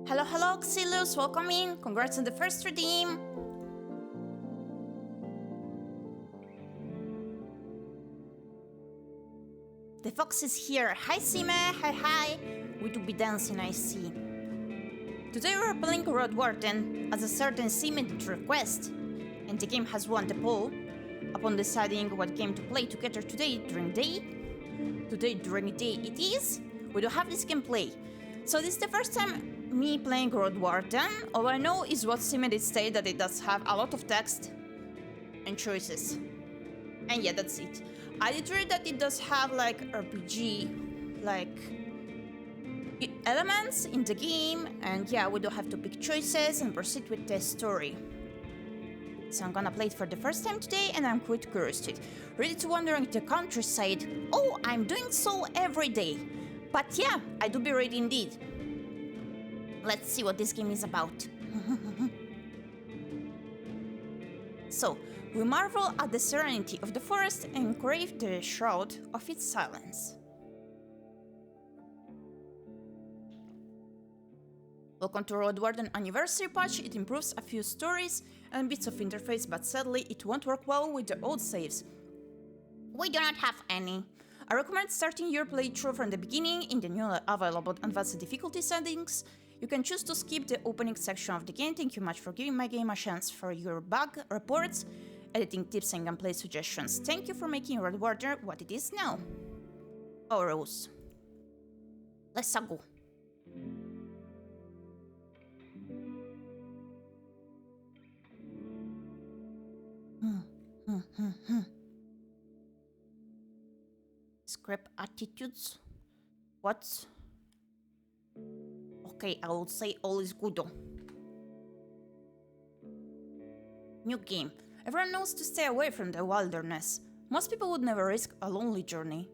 Hello, hello, Xilus, welcome in. Congrats on the first redeem. The fox is here. Hi, Sime. Hi. We do be dancing, I see. Today we are playing Roadwarden as a certain Sime request, and the game has won the poll. Upon deciding what game to play together today during day it is, we do have this gameplay. So this is the first time me playing Roadwarden. All I know is what Sime did say, that it does have a lot of text and choices. And yeah, that's it. I did read that it does have like RPG, like elements in the game, and yeah, we do have to pick choices and proceed with the story. So I'm gonna play it for the first time today, and I'm quite curious to it. Ready to wandering the countryside. Oh, I'm doing so every day. But yeah, I do be ready indeed. Let's see what this game is about. So, we marvel at the serenity of the forest and crave the shroud of its silence. Welcome to Roadwarden Anniversary Patch. It improves a few stories and bits of interface, but sadly it won't work well with the old saves. We do not have any. I recommend starting your playthrough from the beginning in the newly available advanced difficulty settings. You can choose to skip the opening section of the game. Thank you much for giving my game a chance, for your bug reports, editing tips and gameplay suggestions. Thank you for making Roadwarden what it is now. Oh, Rose. Let's go. Scrap attitudes. What? Okay, I will say all is good. New game. Everyone knows to stay away from the wilderness. Most people would never risk a lonely journey.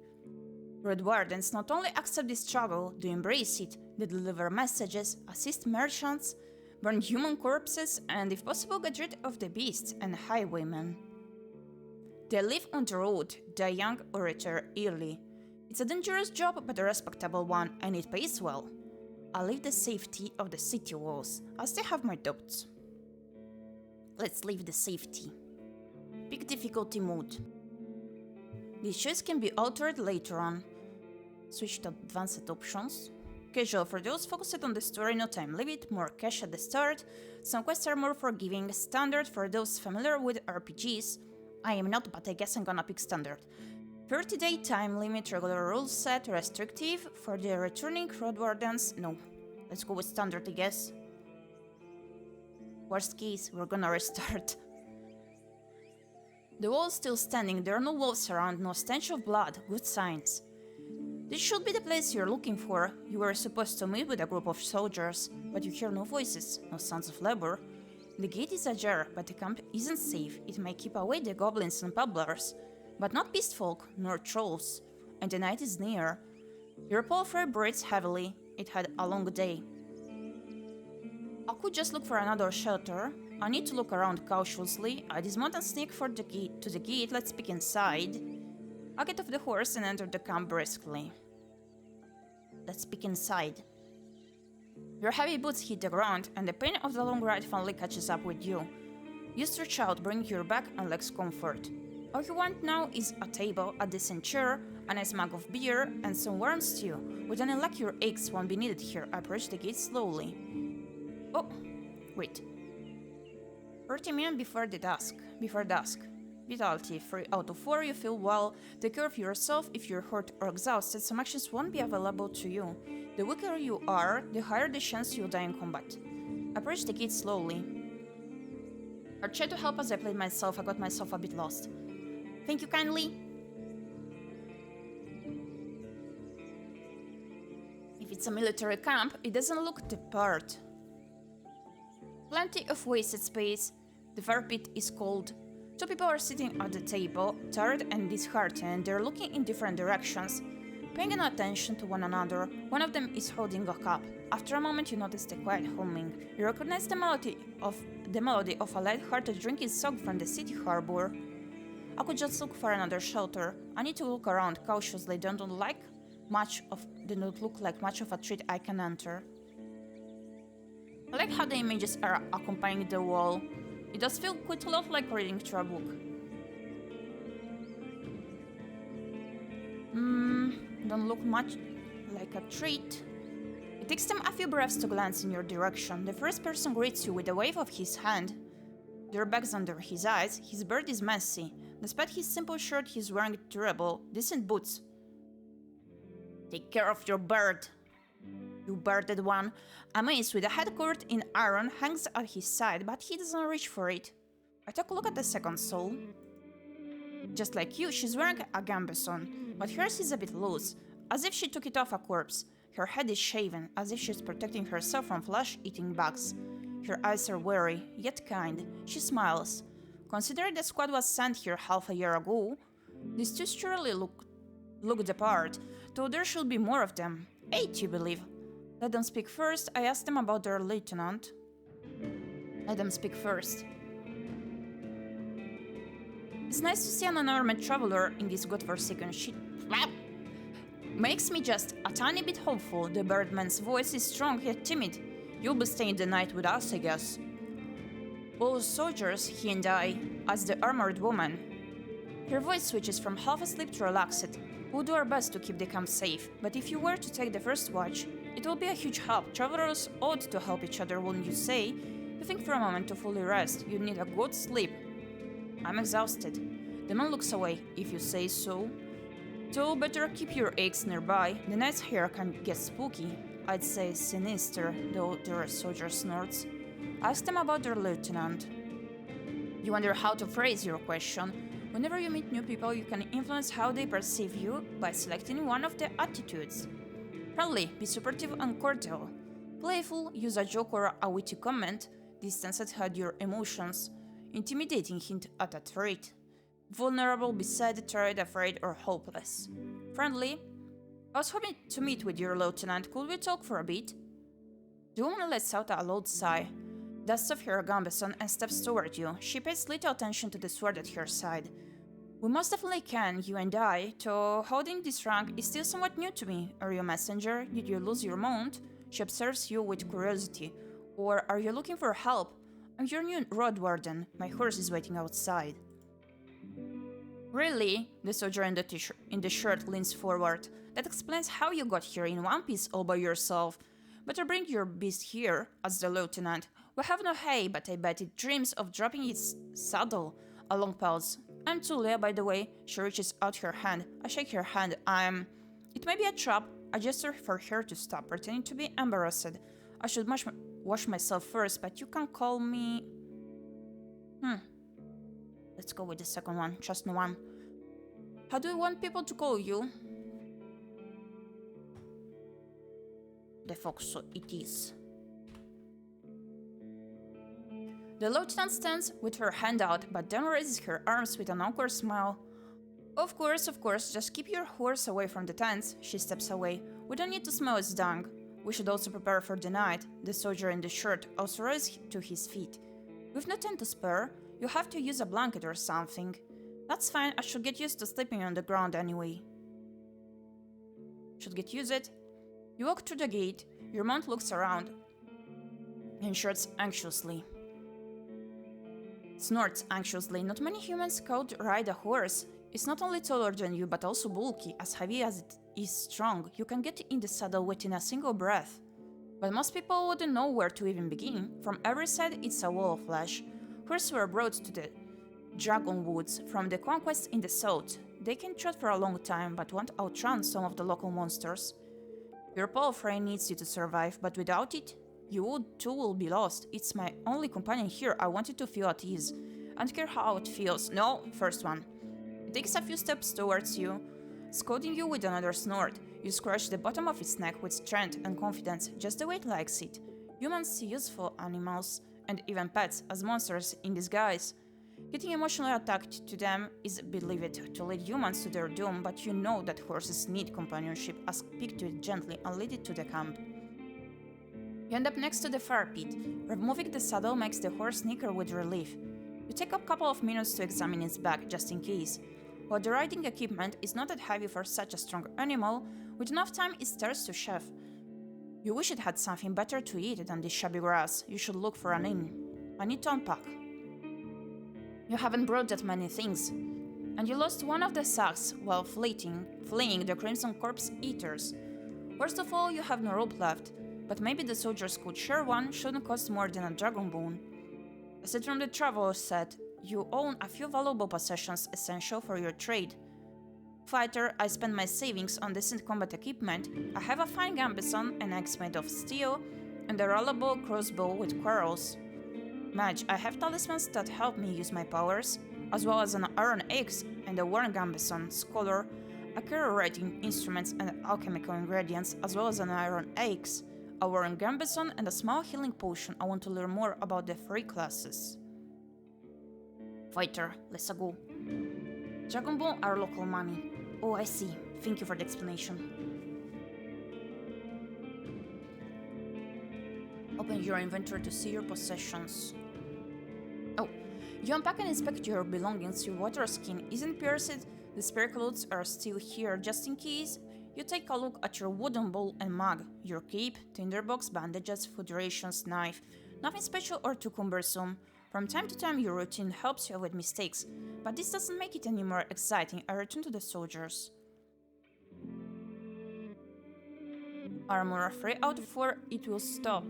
Roadwardens not only accept this struggle, they embrace it. They deliver messages, assist merchants, burn human corpses, and if possible get rid of the beasts and highwaymen. They live on the road, the young orator early. It's a dangerous job, but a respectable one, and it pays well. I leave the safety of the city walls. I still have my doubts. Let's leave the safety. Pick difficulty mode. These choices can be altered later on. Switch to advanced options. Casual for those focused on the story, no time limit, more cash at the start. Some quests are more forgiving. Standard for those familiar with RPGs. I am not, but I guess I'm gonna pick standard. 30-day time limit, regular rule set, restrictive. For the returning Roadwardens, no. Let's go with standard, I guess. Worst case, we're gonna restart. The wall is still standing, there are no wolves around, no stench of blood, good signs. This should be the place you're looking for. You were supposed to meet with a group of soldiers, but you hear no voices, no sounds of labor. The gate is ajar, but the camp isn't safe. It may keep away the goblins and pubblers, but not beast folk nor trolls, and the night is near. Your palfrey breathes heavily. It had a long day. I could just look for another shelter. I need to look around cautiously. I dismount and sneak for the gate. To the gate, let's peek inside. I get off the horse and enter the camp briskly. Let's peek inside. Your heavy boots hit the ground, and the pain of the long ride finally catches up with you. You stretch out, bring your back and legs comfort. All you want now is a table, a decent chair, a nice mug of beer, and some warm stew. With any luck, your eggs won't be needed here. I approach the gate slowly. Oh, wait. 30 minutes before dusk. Vitality 3 out of 4. You feel well. Take care of yourself. If you're hurt or exhausted, some actions won't be available to you. The weaker you are, the higher the chance you'll die in combat. Approach the gate slowly. I tried to help as I played myself. I got myself a bit lost. Thank you kindly. If it's a military camp, it doesn't look the part. Plenty of wasted space. The fire pit is cold. Two people are sitting at the table, tired and disheartened. They're looking in different directions, paying no attention to one another. One of them is holding a cup. After a moment, you notice the quiet humming. You recognize the melody of a light-hearted drinking song from the city harbor. I could just look for another shelter. I need to look around cautiously. They don't look like much of a treat I can enter. I like how the images are accompanying the wall. It does feel quite a lot like reading through a book. Don't look much like a treat. It takes them a few breaths to glance in your direction. The first person greets you with a wave of his hand. There are bags under his eyes. His beard is messy. Despite his simple shirt, he's wearing durable, decent boots. Take care of your bird, you bearded one. A mace with a head covered in iron hangs at his side, but he doesn't reach for it. I took a look at the second soul. Just like you, she's wearing a gambeson, but hers is a bit loose, as if she took it off a corpse. Her head is shaven, as if she's protecting herself from flesh-eating bugs. Her eyes are wary, yet kind. She smiles. Considering the squad was sent here half a year ago, these two surely look the part, though there should be more of them. 8, you believe. Let them speak first. I asked them about their lieutenant. Let them speak first. It's nice to see an unarmed traveler in this godforsaken shit. Makes me just a tiny bit hopeful. The birdman's voice is strong yet timid. You'll be staying the night with us, I guess. All soldiers, he and I, as the armored woman. Her voice switches from half asleep to relaxed. We'll do our best to keep the camp safe, but if you were to take the first watch, it will be a huge help. Travelers ought to help each other, wouldn't you say? You think for a moment to fully rest, you'd need a good sleep. I'm exhausted. The man looks away, if you say so. So better keep your eggs nearby. The nights here can get spooky. I'd say sinister, though the soldier snorts. Ask them about their lieutenant. You wonder how to phrase your question. Whenever you meet new people, you can influence how they perceive you by selecting one of the attitudes. Friendly, be supportive and cordial. Playful, use a joke or a witty comment. Distance and hide your emotions. Intimidating, hint at a threat. Vulnerable, be sad, tired, afraid, or hopeless. Friendly, I was hoping to meet with your lieutenant. Could we talk for a bit? The woman lets out a loud sigh, dusts off her gambeson, and steps toward you. She pays little attention to the sword at her side. We most definitely can, you and I, though holding this rank is still somewhat new to me. Are you a messenger? Did you lose your mount? She observes you with curiosity. Or are you looking for help? I'm your new Roadwarden. My horse is waiting outside. Really? The soldier in the shirt leans forward. That explains how you got here in one piece all by yourself. Better bring your beast here, as the lieutenant. We have no hay, but I bet it dreams of dropping its saddle. A long pause. I'm Tulia, by the way. She reaches out her hand. I shake her hand. It may be a trap. I gesture for her to stop, pretending to be embarrassed. I should wash myself first, but you can call me... Let's go with the second one. Trust no one. How do you want people to call you? The fox, so it is. The lieutenant stands with her hand out, but then raises her arms with an awkward smile. Of course, just keep your horse away from the tents. She steps away. We don't need to smell its dung. We should also prepare for the night. The soldier in the shirt also rises to his feet. We've no time to spare. You have to use a blanket or something. That's fine, I should get used to sleeping on the ground anyway. Should get used it. You walk through the gate. Your mount looks around and snorts anxiously. Not many humans could ride a horse. It's not only taller than you, but also bulky, as heavy as it is strong. You can get in the saddle within a single breath. But most people wouldn't know where to even begin. From every side, it's a wall of flesh. Horses were brought to the Dragon Woods from the conquest in the south. They can trot for a long time, but won't outrun some of the local monsters. Your palfrey needs you to survive, but without it, you too will be lost. It's my only companion here. I want you to feel at ease. I don't care how it feels. No, first one. It takes a few steps towards you, scolding you with another snort. You scratch the bottom of its neck with strength and confidence, just the way it likes it. Humans see useful animals, and even pets, as monsters in disguise. Getting emotionally attached to them is believed to lead humans to their doom, but you know that horses need companionship. Speak to it gently and lead it to the camp. You end up next to the fire pit. Removing the saddle makes the horse snicker with relief. You take a couple of minutes to examine its back, just in case. While the riding equipment is not that heavy for such a strong animal, with enough time it starts to chafe. You wish it had something better to eat than this shabby grass. You should look for an inn. I need to unpack. You haven't brought that many things, and you lost one of the sacks while fleeing the Crimson Corpse Eaters. Worst of all, you have no rope left, but maybe the soldiers could share one. Shouldn't cost more than a dragon bone. Aside from the travel set, you own a few valuable possessions essential for your trade. Fighter, I spend my savings on decent combat equipment. I have a fine gambeson, an axe made of steel, and a reliable crossbow with quarrels. Mage, I have talismans that help me use my powers, as well as an iron axe and a worn gambeson. Scholar, I carry writing instruments and alchemical ingredients, as well as an iron axe, a worn gambeson, and a small healing potion. I want to learn more about the 3 classes. Fighter, let's go. Dragon Bone are local money. Oh, I see. Thank you for the explanation. Open your inventory to see your possessions. Oh, you unpack and inspect your belongings. Your water skin isn't pierced. The spare clothes are still here just in case. You take a look at your wooden bowl and mug, your cape, tinderbox, bandages, food rations, knife. Nothing special or too cumbersome. From time to time, your routine helps you avoid mistakes, but this doesn't make it any more exciting. I return to the soldiers. Armor 3 out of 4, it will stop.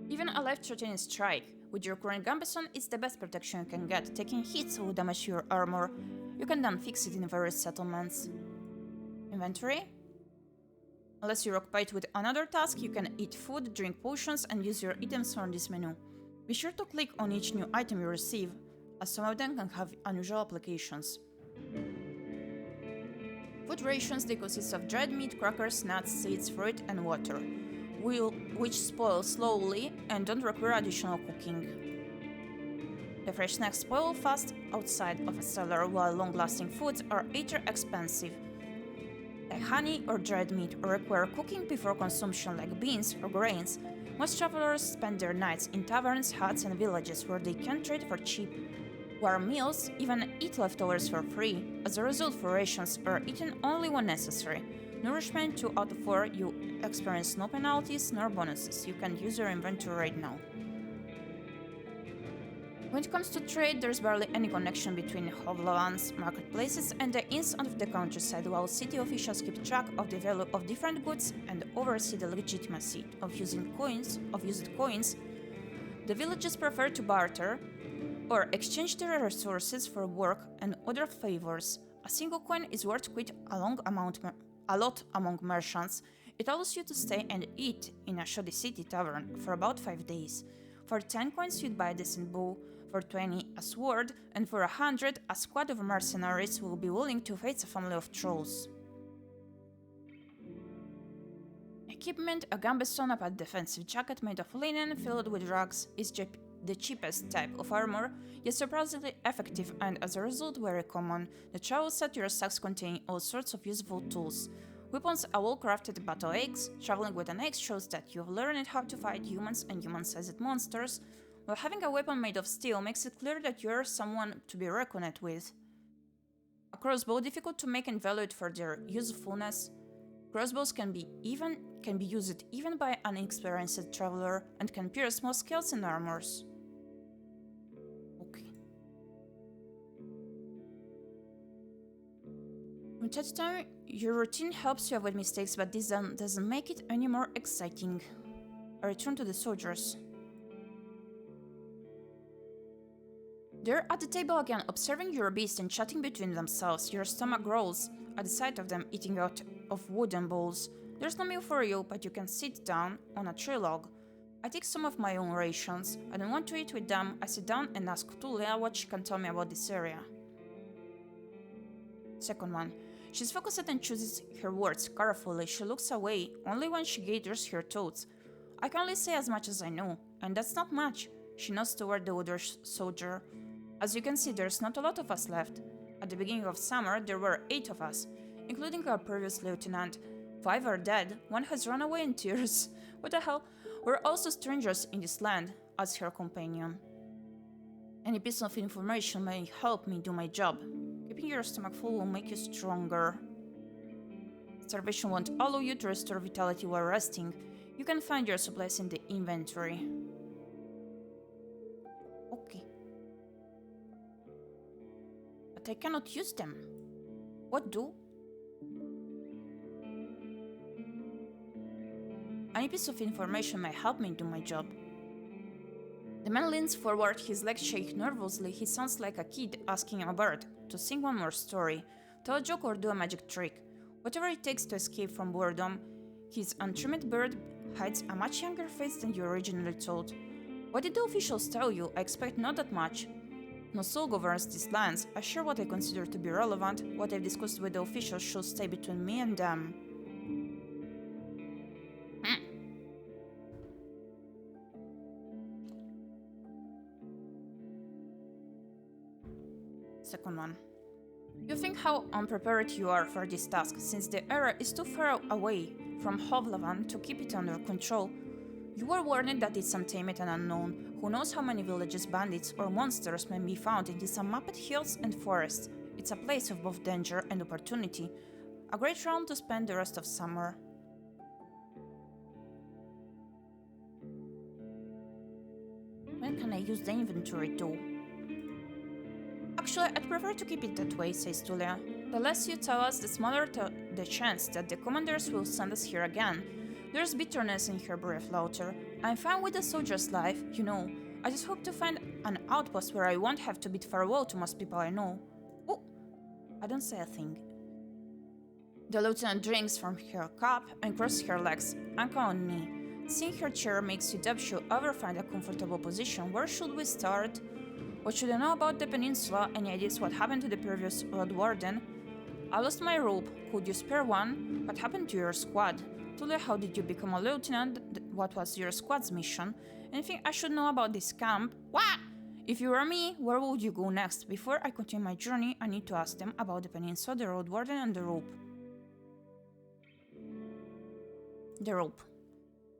Even a life-threatening strike. With your current gambeson, it's the best protection you can get. Taking hits will damage your armor. You can then fix it in various settlements. Inventory? Unless you're occupied with another task, you can eat food, drink potions, and use your items from this menu. Be sure to click on each new item you receive, as some of them can have unusual applications. Food rations, they consist of dried meat, crackers, nuts, seeds, fruit, and water, which spoil slowly and don't require additional cooking. The fresh snacks spoil fast outside of a cellar, while long-lasting foods are either expensive, like honey or dried meat, or require cooking before consumption, like beans or grains. Most travelers spend their nights in taverns, huts, and villages where they can trade for cheap. Warm meals, even eat leftovers for free. As a result, food rations are eaten only when necessary. Nourishment 2 out of 4, you experience no penalties nor bonuses. You can use your inventory right now. When it comes to trade, there's barely any connection between hovlans, marketplaces, and the inns of the countryside, while city officials keep track of the value of different goods and oversee the legitimacy of used coins. The villages prefer to barter or exchange their resources for work and other favors. A single coin is worth quite a lot among merchants. It allows you to stay and eat in a shoddy city tavern for about 5 days. For 10 coins, you'd buy a decent bow. For 20, a sword, and for 100, a squad of mercenaries will be willing to face a family of trolls. Equipment: a gambeson, a defensive jacket made of linen filled with rugs, is the cheapest type of armor, yet surprisingly effective and as a result very common. The travel set, your sacks contain all sorts of useful tools. Weapons: a well-crafted battle axe. Traveling with an axe shows that you've learned how to fight humans and human-sized monsters, while having a weapon made of steel makes it clear that you're someone to be reckoned with. A crossbow, difficult to make and valued for their usefulness. Crossbows can be used even by an inexperienced traveler and can pierce most skills and armors. Okay. From time to time, your routine helps you avoid mistakes, but this doesn't make it any more exciting. I return to the soldiers. They're at the table again, observing your beast and chatting between themselves. Your stomach growls at the sight of them eating out of wooden bowls. There's no meal for you, but you can sit down on a tree log. I take some of my own rations. I don't want to eat with them. I sit down and ask Tulia what she can tell me about this area. Second one. She's focused and chooses her words carefully. She looks away only when she gathers her thoughts. I can only say as much as I know, and that's not much. She nods toward the other soldier. As you can see, there's not a lot of us left. At the beginning of summer, there were 8 of us, including our previous lieutenant. 5 are dead, 1 has run away in tears. What the hell? We're also strangers in this land, asked her companion. Any piece of information may help me do my job. Keeping your stomach full will make you stronger. Starvation won't allow you to restore vitality while resting. You can find your supplies in the inventory. Okay. But I cannot use them. What do? Any piece of information may help me do my job. The man leans forward, his legs shake nervously. He sounds like a kid asking a bird to sing one more story, tell a joke or do a magic trick. Whatever it takes to escape from boredom, his untrimmed bird hides a much younger face than you originally thought. What did the officials tell you? I expect not that much. No soul governs these lands. I share what I consider to be relevant. What I've discussed with the officials should stay between me and them. Second one. You think how unprepared you are for this task, since the area is too far away from ⴰᴏᴅᴇᴏ to keep it under control. You were warned that it's untamed and unknown. Who knows how many villages, bandits, or monsters may be found in these unmapped hills and forests. It's a place of both danger and opportunity. A great realm to spend the rest of summer. When can I use the inventory too? Actually, I'd prefer to keep it that way, says Tulia. The less you tell us, the smaller the chance that the commanders will send us here again. There's bitterness in her brief laughter. I'm fine with the soldier's life, you know. I just hope to find an outpost where I won't have to bid farewell to most people I know. Oh, I don't say a thing. The lieutenant drinks from her cup and crosses her legs, ankle on knee. Seeing her chair makes you doubt she'll ever find a comfortable position. Where should we start? What should I know about the peninsula? Any ideas what happened to the previous Roadwarden? I lost my rope. Could you spare one? What happened to your squad? Tulia, how did you become a lieutenant? What was your squad's mission? Anything I should know about this camp? What? If you were me, where would you go next? Before I continue my journey, I need to ask them about the peninsula, the Roadwarden, and the rope. The rope.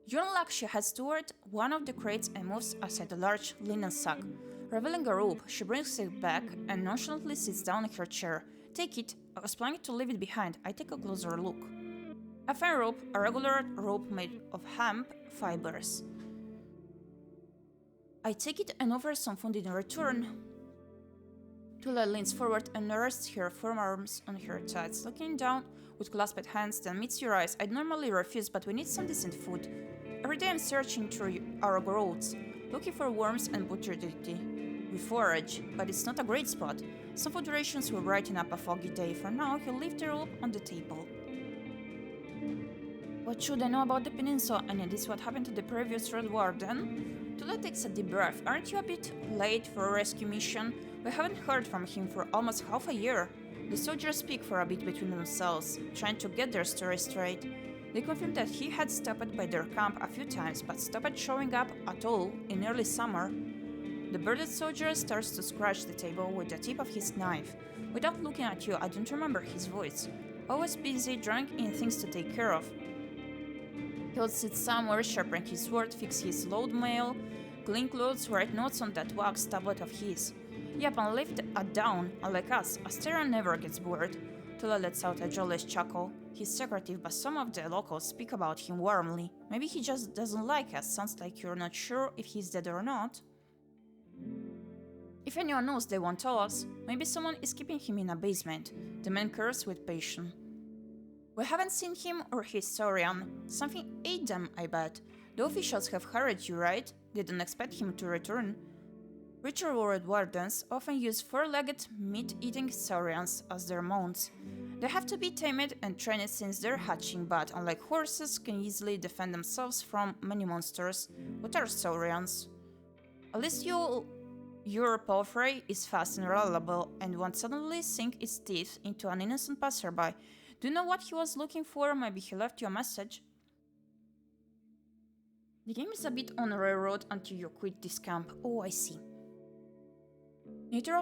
You unlock she heads toward one of the crates and moves aside a large linen sack. Revealing a rope, she brings it back and nonchalantly sits down in her chair. Take it. I was planning to leave it behind. I take a closer look. A fine rope, a regular rope made of hemp fibers. I take it and offer some food in return. Tula leans forward and rests her forearms on her thighs, looking down with clasped hands, then meets your eyes. I'd normally refuse, but we need some decent food. Every day I'm searching through our growths, looking for worms and putridity. We forage, but it's not a great spot. Some food rations will brighten up a foggy day. For now, he'll leave the rope on the table. What should I know about the peninsula? And it is what happened to the previous Roadwarden? Tula takes a deep breath. Aren't you a bit late for a rescue mission? We haven't heard from him for almost half a year. The soldiers speak for a bit between themselves, trying to get their story straight. They confirm that he had stopped by their camp a few times, but stopped showing up at all in early summer. The bearded soldier starts to scratch the table with the tip of his knife. Without looking at you, I don't remember his voice. Always busy, drunk in things to take care of. He'll sit somewhere, sharpen his sword, fix his load mail, clean clothes, write notes on that wax tablet of his. Yep, and lift it down, unlike us. Astera never gets bored. Tula lets out a jolly chuckle. He's secretive, but some of the locals speak about him warmly. Maybe he just doesn't like us. Sounds like you're not sure if he's dead or not. If anyone knows, they won't tell us. Maybe someone is keeping him in a basement. The man curses with passion. We haven't seen him or his Saurian. Something ate them, I bet. The officials have hurried you, right? They don't expect him to return. Richer Roadwardens often use four-legged, meat-eating Saurians as their mounts. They have to be tamed and trained since they're hatching, but unlike horses, can easily defend themselves from many monsters. What are Saurians? At least your palfrey is fast and reliable and won't suddenly sink its teeth into an innocent passerby. Do you know what he was looking for? Maybe he left you a message. The game is a bit on railroad until you quit this camp. Oh, I see. Neither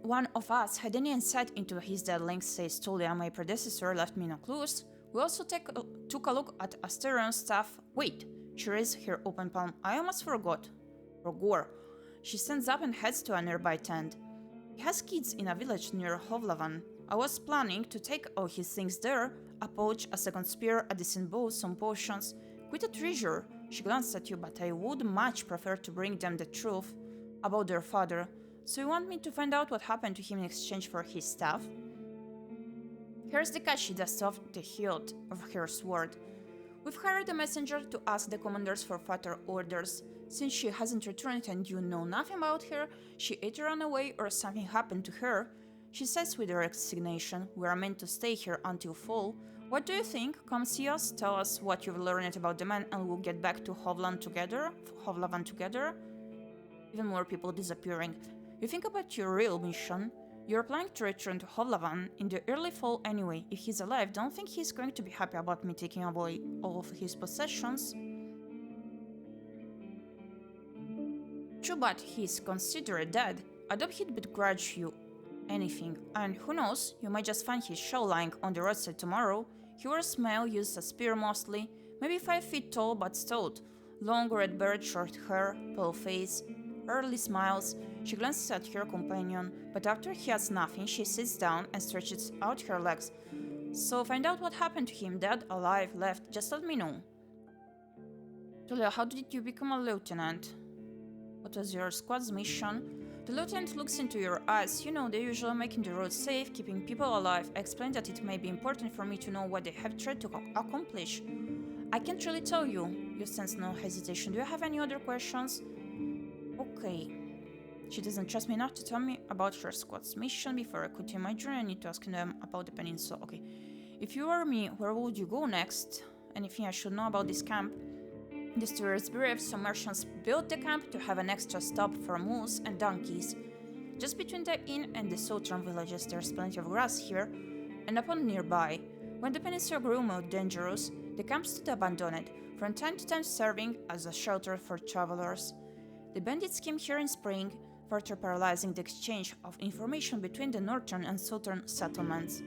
one of us had any insight into his dead links, says Tulia. My predecessor left me no clues. We also took a look at Asterian's staff. Wait, she raised her open palm. I almost forgot. Rogor. She stands up and heads to a nearby tent. He has kids in a village near ⴰᴏᴅᴇᴏ. I was planning to take all his things there, a pouch, a second spear, a decent bow, some potions. Quite a treasure. She glanced at you, but I would much prefer to bring them the truth about their father. So you want me to find out what happened to him in exchange for his stuff? Here's the catch. She dusts off the hilt of her sword. We've hired a messenger to ask the commanders for further orders. Since she hasn't returned and you know nothing about her, she either ran away or something happened to her. She says with resignation, we are meant to stay here until fall. What do you think? Come see us, tell us what you've learned about the man, and we'll get back to ⴰᴏᴅᴜ together? Even more people disappearing. You think about your real mission. You're planning to return to ⴰᴏᴜᴜ in the early fall anyway. If he's alive, don't think he's going to be happy about me taking away all of his possessions. Too bad he's considered dead. I doubt he'd begrudge you anything. And who knows, you might just find his shell lying on the roadside tomorrow. He wore a smile, used a spear mostly, maybe 5 feet tall but stout. Long red beard, short hair, pale face, early smiles. She glances at her companion, but after he has nothing, she sits down and stretches out her legs. So find out what happened to him, dead, alive, left, just let me know. Julia, how did you become a lieutenant? What was your squad's mission? The lieutenant looks into your eyes. You know, they usually making the road safe, keeping people alive. I explained that it may be important for me to know what they have tried to accomplish. I can't really tell you. You sense no hesitation. Do you have any other questions? Okay. She doesn't trust me enough to tell me about her squad's mission. Before I continue my journey, I need to ask them about the peninsula. Okay. If you were me, where would you go next? Anything I should know about this camp? The story is brief. Some merchants built the camp to have an extra stop for mules and donkeys. Just between the inn and the southern villages, there's plenty of grass here and a pond nearby. When the peninsula grew more dangerous, the camp stood abandoned, from time to time serving as a shelter for travelers. The bandits came here in spring, further paralyzing the exchange of information between the northern and southern settlements.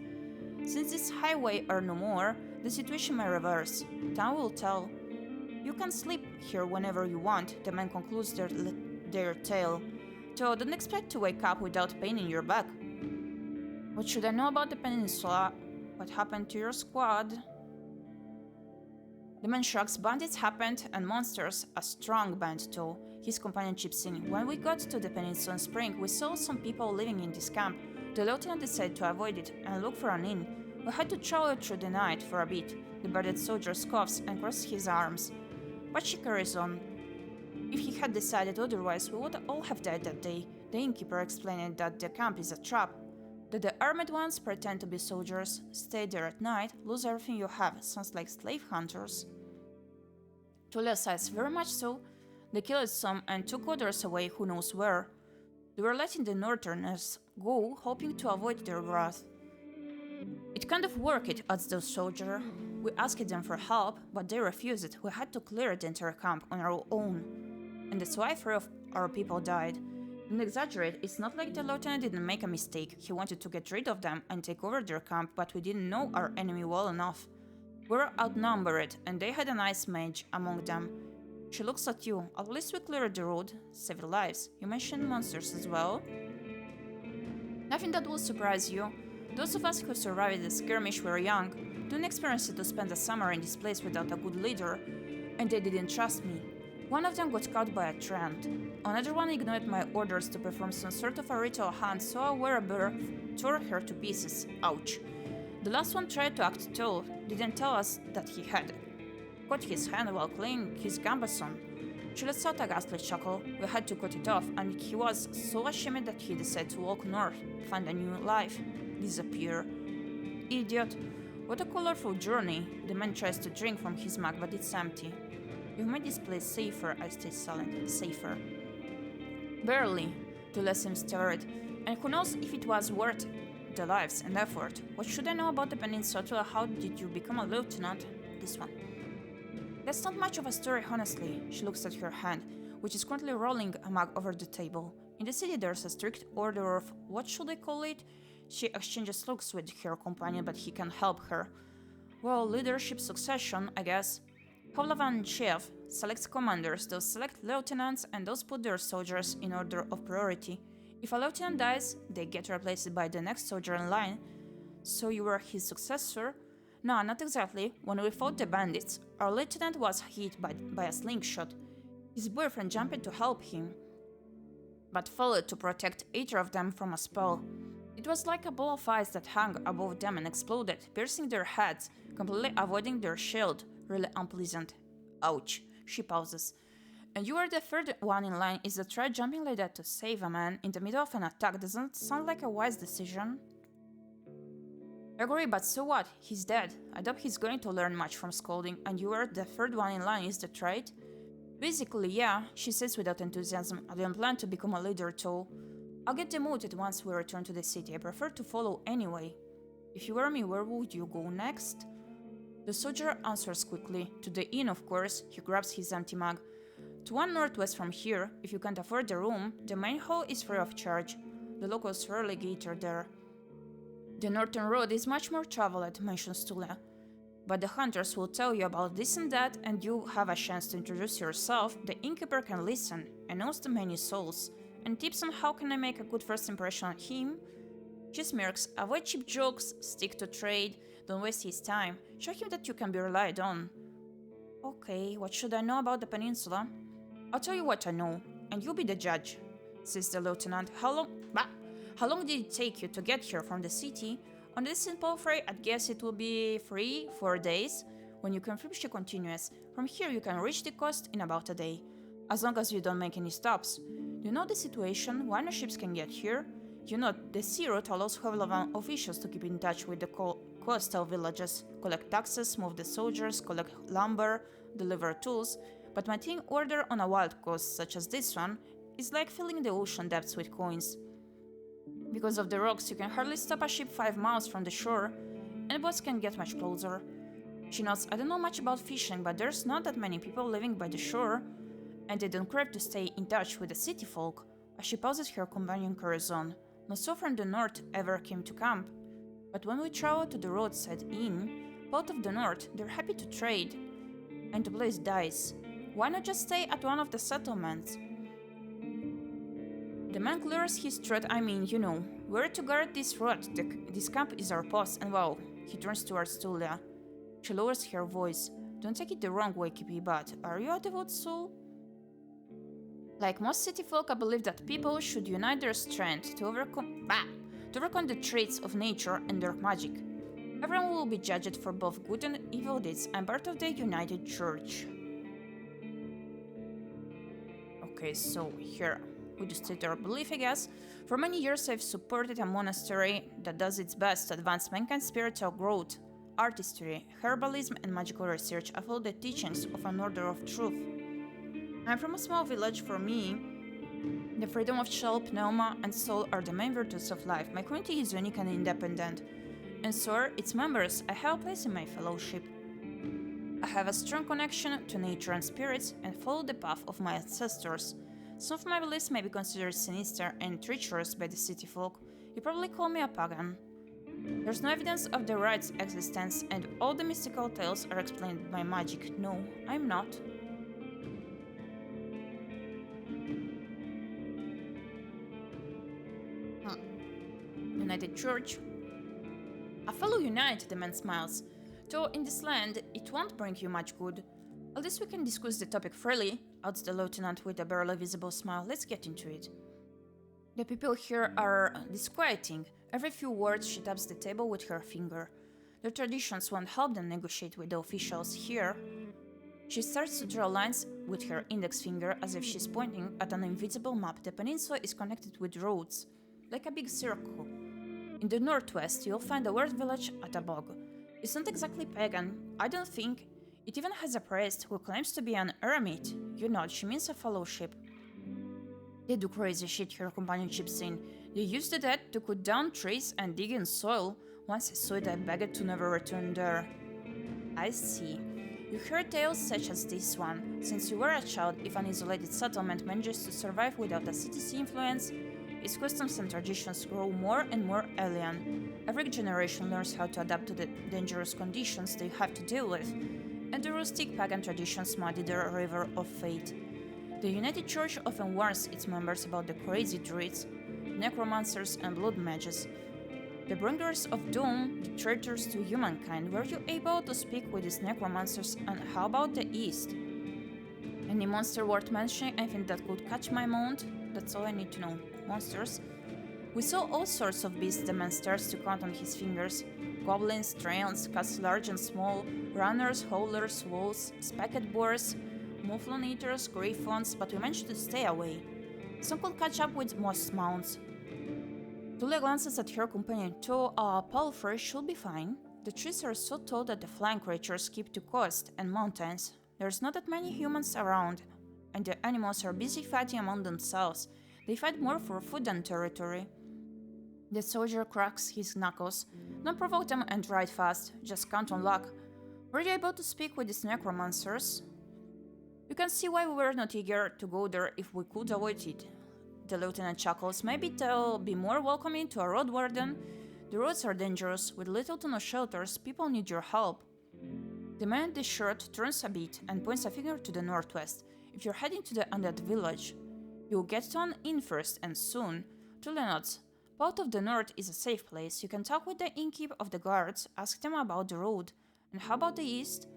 Since this highway are no more, the situation may reverse. Time will tell. You can sleep here whenever you want, the man concludes their tale. So don't expect to wake up without pain in your back. What should I know about the peninsula? What happened to your squad? The man shrugs. Bandits happened, and monsters, a strong band too. His companion chips in. When we got to the peninsula in spring, we saw some people living in this camp. The lieutenant decided to avoid it and look for an inn. We had to travel through the night for a bit. The bearded soldier scoffs and crosses his arms. But she carries on. If he had decided otherwise, we would all have died that day. The innkeeper explained that the camp is a trap, that the armed ones pretend to be soldiers, stay there at night, lose everything you have. Sounds like slave hunters. Tulia says, very much so. They killed some and took others away who knows where. They were letting the northerners go, hoping to avoid their wrath. It kind of worked, adds the soldier. We asked them for help, but they refused. We had to clear the entire camp on our own. And that's why 3 of our people died. Don't exaggerate, it's not like the lieutenant didn't make a mistake. He wanted to get rid of them and take over their camp, but we didn't know our enemy well enough. We were outnumbered, and they had an ice mage among them. She looks at you. At least we cleared the road, saved lives. You mentioned monsters as well. Nothing that will surprise you. Those of us who survived the skirmish were young. Didn't experience it to spend the summer in this place without a good leader, and they didn't trust me. One of them got caught by a trend. Another one ignored my orders to perform some sort of a ritual hunt, so a wearer tore her to pieces. Ouch. The last one tried to act tall, didn't tell us that he had cut his hand while cleaning his gambeson. She let out a ghastly chuckle. We had to cut it off, and he was so ashamed that he decided to walk north, find a new life, disappear. Idiot. What a colorful journey. The man tries to drink from his mug, but it's empty. You've made this place safer. I stay silent. Safer. Barely. Tula seems stirred. And who knows if it was worth the lives and effort. What should I know about the peninsula? Tula, how did you become a lieutenant? This one. That's not much of a story, honestly. She looks at her hand, which is currently rolling a mug over the table. In the city, there's a strict order of, what should I call it? She exchanges looks with her companion, but he can help her. Well, leadership succession, I guess. ᴰᴏᴜᴜᴜ selects commanders, those select lieutenants, and those put their soldiers in order of priority. If a lieutenant dies, they get replaced by the next soldier in line. So you were his successor? No, not exactly. When we fought the bandits, our lieutenant was hit by a slingshot. His boyfriend jumped to help him, but failed to protect either of them from a spell. It was like a ball of ice that hung above them and exploded, piercing their heads, completely avoiding their shield. Really unpleasant. Ouch. She pauses. And you are the third one in line. Is the try jumping like that to save a man in the middle of an attack doesn't sound like a wise decision? I agree, but so what? He's dead. I doubt he's going to learn much from scolding, and you are the third one in line, is that right? Basically, yeah, she says without enthusiasm. I don't plan to become a leader too. I'll get demoted once we return to the city. I prefer to follow anyway. If you were me, where would you go next? The soldier answers quickly. To the inn, of course. He grabs his empty mug. To one northwest from here. If you can't afford the room, the main hall is free of charge. The locals rarely gather there. The northern road is much more traveled, mentions Tula. But the hunters will tell you about this and that, and you have a chance to introduce yourself. The innkeeper can listen, and knows the many souls. And tips on how can I make a good first impression on him? She smirks. Avoid cheap jokes, stick to trade, don't waste his time. Show him that you can be relied on. Okay, what should I know about the peninsula? I'll tell you what I know, and you be the judge, says the lieutenant. How long did it take you to get here from the city? On this simple freight, I'd guess it will be 3-4 days. When you confirm, she continues. From here you can reach the coast in about a day, as long as you don't make any stops. You know the situation, why no ships can get here? You know, the sea route allows high-level officials to keep in touch with the coastal villages, collect taxes, move the soldiers, collect lumber, deliver tools, but maintaining order on a wild coast such as this one is like filling the ocean depths with coins. Because of the rocks, you can hardly stop a ship 5 miles from the shore, and boats can get much closer. She nods. I don't know much about fishing, but there's not that many people living by the shore, and they don't crave to stay in touch with the city folk. As she pauses, her companion carries on. No soul from the north ever came to camp, but when we travel to the roadside inn, both of the north, they're happy to trade, and the place dies. Why not just stay at one of the settlements? The man clears his throat. I mean, you know, we're to guard this road. This camp is our post, and wow, he turns towards Tulia. She lowers her voice. Don't take it the wrong way, Gyepi, but are you a devout soul? Like most city folk, I believe that people should unite their strength to overcome the traits of nature and dark magic. Everyone will be judged for both good and evil deeds. I'm part of the United Church. Okay, so here we just state our belief, I guess. For many years, I've supported a monastery that does its best to advance mankind's spiritual growth, artistry, herbalism, and magical research. I follow the teachings of an order of truth. I'm from a small village. For me, the freedom of shell, pneuma, and soul are the main virtues of life. My community is unique and independent, and so are its members. I have a place in my fellowship. I have a strong connection to nature and spirits, and follow the path of my ancestors. Some of my beliefs may be considered sinister and treacherous by the city folk. You probably call me a pagan. There's no evidence of the right's existence, and all the mystical tales are explained by magic. No, I'm not. United Church. A fellow unite, the man smiles. Though in this land, it won't bring you much good. At least we can discuss the topic freely, adds the lieutenant with a barely visible smile. Let's get into it. The people here are disquieting. Every few words she taps the table with her finger. Their traditions won't help them negotiate with the officials here. She starts to draw lines with her index finger as if she's pointing at an invisible map. The peninsula is connected with roads, like a big circle. In the northwest, you'll find a word village at a bog. It's not exactly pagan, I don't think. It even has a priest who claims to be an hermit. You know, she means a fellowship. They do crazy shit, her companion chips in. They use the dead to cut down trees and dig in soil. Once I saw it, I begged to never return there. I see. You heard tales such as this one. Since you were a child, if an isolated settlement manages to survive without a city's influence, its customs and traditions grow more and more alien. Every generation learns how to adapt to the dangerous conditions they have to deal with, and the rustic pagan traditions muddy the river of fate. The United Church often warns its members about the crazy druids, necromancers, and blood mages. The bringers of doom, the traitors to humankind, were you able to speak with these necromancers, and how about the East? Any monster worth mentioning? Anything that could catch my mind? That's all I need to know. Monsters? We saw all sorts of beasts the man starts to count on his fingers. Goblins, dragons, cats large and small, runners, howlers, wolves, specked boars, mufflon eaters, griffons, but we managed to stay away. Some could catch up with most mounts. Tulia glances at her companion too. Palfrey should be fine. The trees are so tall that the flying creatures keep to coast and mountains. There's not that many humans around, and the animals are busy fighting among themselves. They fight more for food than territory. The soldier cracks his knuckles. Don't provoke them and ride fast, just count on luck. Were you able to speak with these necromancers? You can see why we were not eager to go there if we could avoid it. The lieutenant chuckles. Maybe they'll be more welcoming to a Roadwarden. The roads are dangerous, with little to no shelters. People need your help. The man in the shirt turns a bit and points a finger to the northwest. If you're heading to the undead village, you'll get on in first and soon. Tulia nods. Part of the north is a safe place. You can talk with the innkeep of the guards, ask them about the road. And how about the east?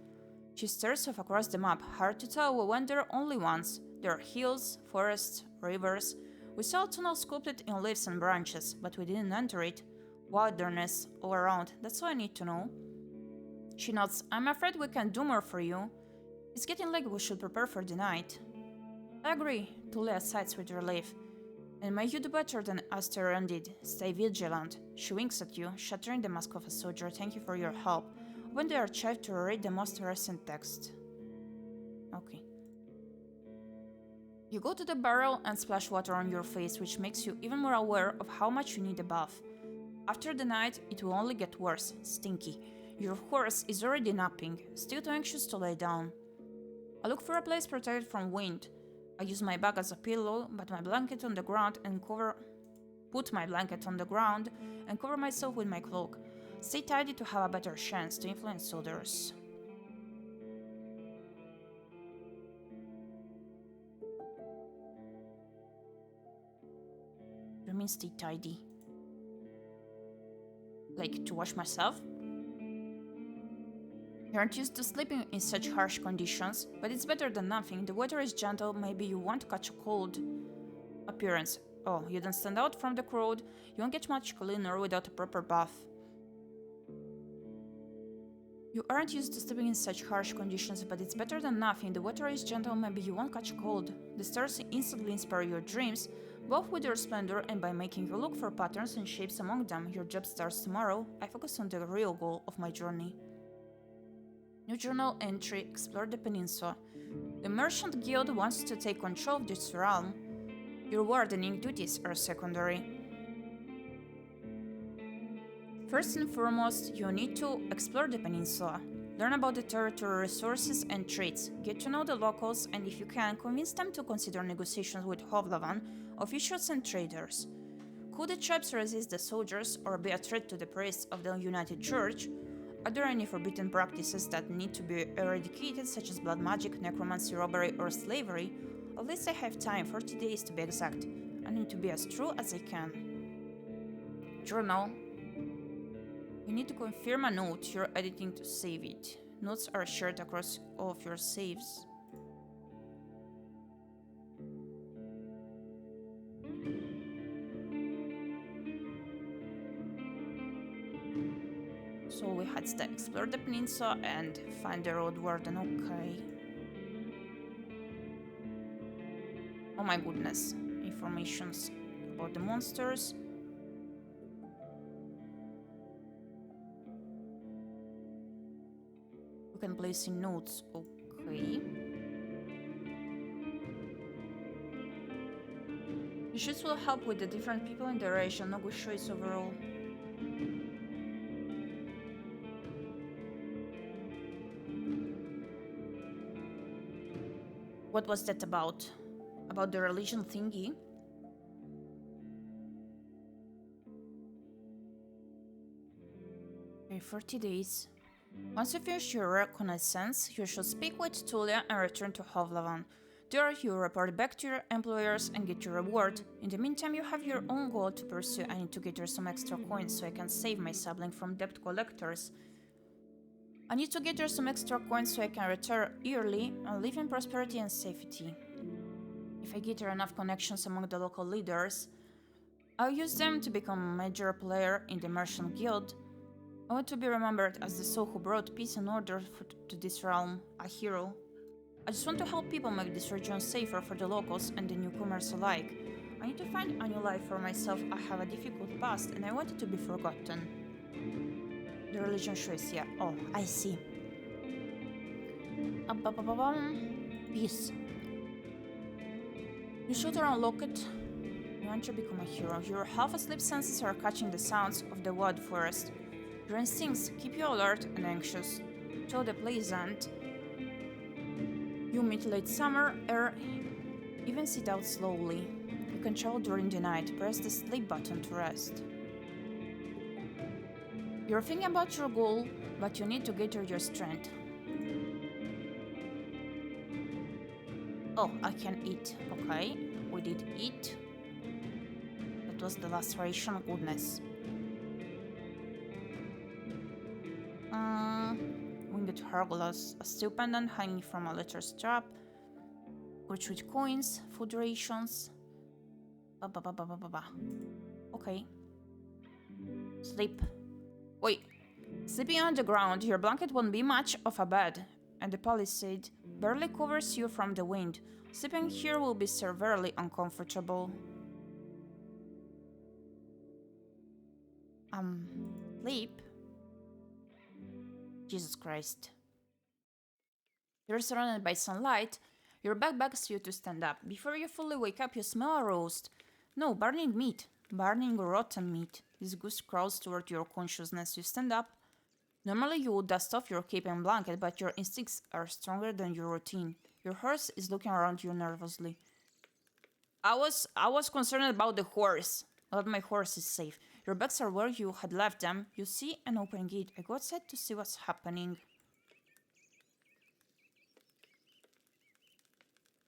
She stares off across the map. Hard to tell, we went there only once. There are hills, forests, rivers. We saw a tunnel sculpted in leaves and branches, but we didn't enter it. Wilderness all around, that's all I need to know. She nods. I'm afraid we can't do more for you. It's getting late, we should prepare for the night. I agree, Tulia sighs with relief. And may you do better than Asteron did. Stay vigilant. She winks at you, shattering the mask of a soldier. Thank you for your help. Open the archive to read the most recent text. Okay. You go to the barrel and splash water on your face, which makes you even more aware of how much you need a bath. After the night, it will only get worse. Stinky. Your horse is already napping, still too anxious to lay down. I look for a place protected from wind. I use my bag as a pillow, put my blanket on the ground and cover myself with my cloak. Stay tidy to have a better chance to influence others. You mean stay tidy? Like to wash myself? You aren't used to sleeping in such harsh conditions, but it's better than nothing. The weather is gentle, maybe you won't catch a cold. Appearance. Oh, you don't stand out from the crowd. You won't get much cleaner without a proper bath. You aren't used to sleeping in such harsh conditions, but it's better than nothing. The weather is gentle, maybe you won't catch a cold. The stars instantly inspire your dreams, both with their splendor and by making you look for patterns and shapes among them. Your job starts tomorrow. I focus on the real goal of my journey. New journal entry, explore the peninsula. The Merchant Guild wants to take control of this realm. Your wardening duties are secondary. First and foremost, you need to explore the peninsula. Learn about the territory resources and trades. Get to know the locals, and if you can, convince them to consider negotiations with Hovlavan, officials and traders. Could the tribes resist the soldiers or be a threat to the priests of the United Church? Are there any forbidden practices that need to be eradicated, such as blood magic, necromancy, robbery, or slavery? At least I have time, 40 days to be exact. I need to be as true as I can. Journal. You need to confirm a note you're editing to save it. Notes are shared across all of your saves. So we had to explore the peninsula and find the Roadwarden, okay. Oh my goodness, informations about the monsters. We can place in notes, okay. Issues will help with the different people in the region, no good choice overall. What was that about? About the religion thingy? Okay, 40 days. Once you finish your reconnaissance, you should speak with Tulia and return to Hovlavan. There, you report back to your employers and get your reward. In the meantime, you have your own goal to pursue. I need to gather some extra coins so I can save my sibling from debt collectors. I need to gather some extra coins so I can retire early and live in prosperity and safety. If I gather enough connections among the local leaders, I'll use them to become a major player in the merchant guild. I want to be remembered as the soul who brought peace and order to this realm, a hero. I just want to help people make this region safer for the locals and the newcomers alike. I need to find a new life for myself. I have a difficult past and I want it to be forgotten. The religion choice, yeah. Oh, I see. Peace. You should unlock it. You want to become a hero. Your half-asleep senses are catching the sounds of the wild forest. Your instincts keep you alert and anxious. Though the pleasant, you meet late summer air, even sit out slowly. You can travel during the night. Press the sleep button to rest. You're thinking about your goal, but you need to gather your strength. Oh, I can eat. Okay, we did eat. That was the last ration. Goodness. Winged Herglass, a steel pendant hanging from a leather strap. Rich with coins, food rations. Okay. Sleep. Wait. Sleeping on the ground, your blanket won't be much of a bed, and the palisade barely covers you from the wind. Sleeping here will be severely uncomfortable. Sleep? Jesus Christ. You're surrounded by sunlight. Your back begs you to stand up. Before you fully wake up, you smell a roast. No, burning meat. Burning rotten meat. This goose crawls toward your consciousness. You stand up. Normally you would dust off your cape and blanket, but your instincts are stronger than your routine. Your horse is looking around you nervously. I was concerned about the horse. But my horse is safe. Your bags are where you had left them. You see an open gate. I go outside to see what's happening.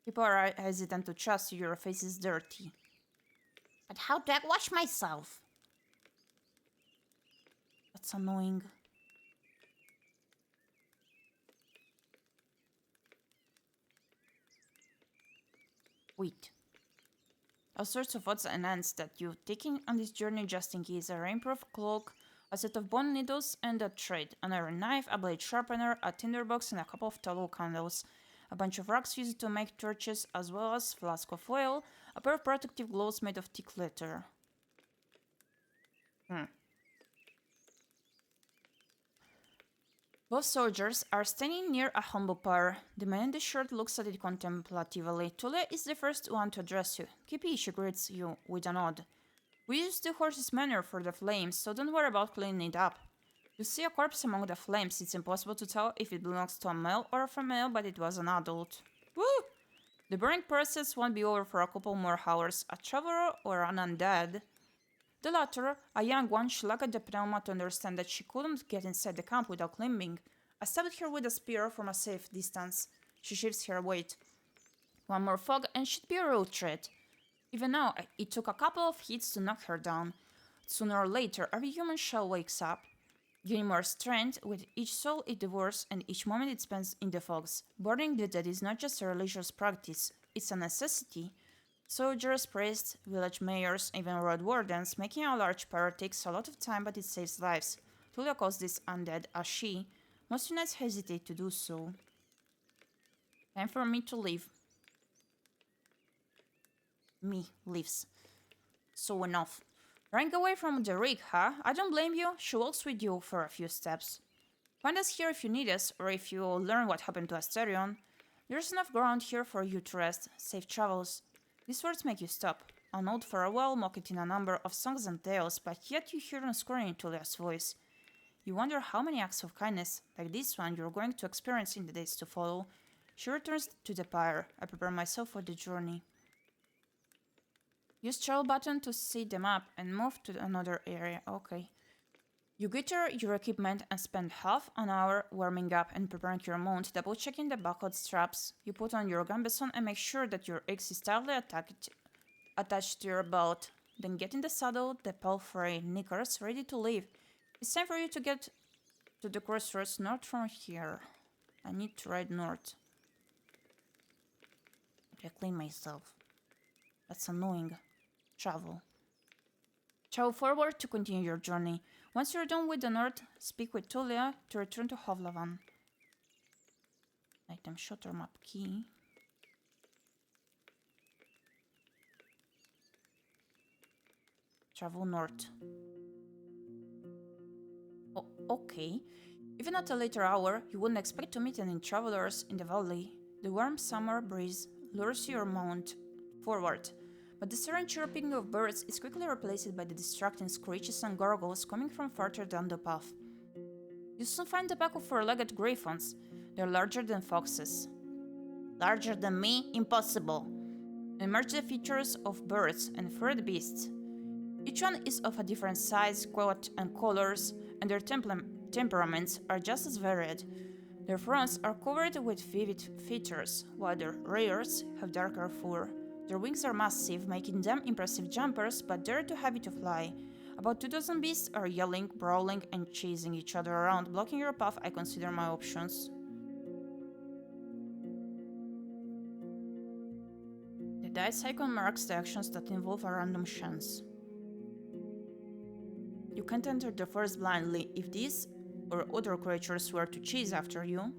People are hesitant to trust you. Your face is dirty. But how do I wash myself? That's annoying. Wait. All sorts of odds and ends that you've taken on this journey just in case. A rainproof cloak, a set of bone needles and a thread, an iron knife, a blade sharpener, a tinderbox and a couple of tallow candles, a bunch of rocks used to make torches, as well as a flask of oil, a pair of protective gloves made of thick leather. Both soldiers are standing near a humble pyre. The man in the shirt looks at it contemplatively. Tule is the first one to address you. Gyepi, she greets you with a nod. We used the horse's manure for the flames, so don't worry about cleaning it up. You see a corpse among the flames. It's impossible to tell if it belongs to a male or a female, but it was an adult. Woo! The burning process won't be over for a couple more hours. A traveler or an undead? The latter, a young one, she looked at the pneuma to understand that she couldn't get inside the camp without climbing. I stabbed her with a spear from a safe distance. She shifts her weight. One more fog and she'd be a real threat. Even now, it took a couple of hits to knock her down. Sooner or later, every human shell wakes up, gaining more strength with each soul it devours and each moment it spends in the fogs. Burning the dead is not just a religious practice, it's a necessity. Soldiers, priests, village mayors, even roadwardens, making a large pyre takes a lot of time, but it saves lives. Tulia calls this undead a she. Most units hesitate to do so. Time for me to leave. Me leaves. So enough. Running away from the rig, huh? I don't blame you. She walks with you for a few steps. Find us here if you need us, or if you learn what happened to Asterion. There's enough ground here for you to rest. Safe travels. These words make you stop. A note for a while, mock it in a number of songs and tales, but yet you hear no scorn in Tulia's voice. You wonder how many acts of kindness, like this one, you're going to experience in the days to follow. She returns to the pyre. I prepare myself for the journey. Use travel button to see the map and move to another area. Okay. You gather your equipment and spend half an hour warming up and preparing your mount, double checking the buckled straps. You put on your gambeson and make sure that your axe is tightly attached to your belt. Then get in the saddle, the palfrey knickers, ready to leave. It's time for you to get to the crossroads north from here. I need to ride north. I clean myself. That's annoying. Travel. Travel forward to continue your journey. Once you're done with the north, speak with Tulia to return to Hovlavan. Item shot or map key. Travel north. Oh, okay. Even at a later hour, you wouldn't expect to meet any travelers in the valley. The warm summer breeze lures your mount forward, but the serene chirping of birds is quickly replaced by the distracting screeches and gurgles coming from farther down the path. You soon find the pack of four-legged griffons. They're larger than foxes. Larger than me? Impossible! Emerge the features of birds and furred beasts. Each one is of a different size, coat, and colors, and their temperaments are just as varied. Their fronts are covered with vivid features, while their rears have darker fur. Their wings are massive, making them impressive jumpers, but they're too heavy to fly. About 2,000 beasts are yelling, brawling, and chasing each other around, blocking your path. I consider my options. The dice icon marks the actions that involve a random chance. You can't enter the forest blindly. If these or other creatures were to chase after you,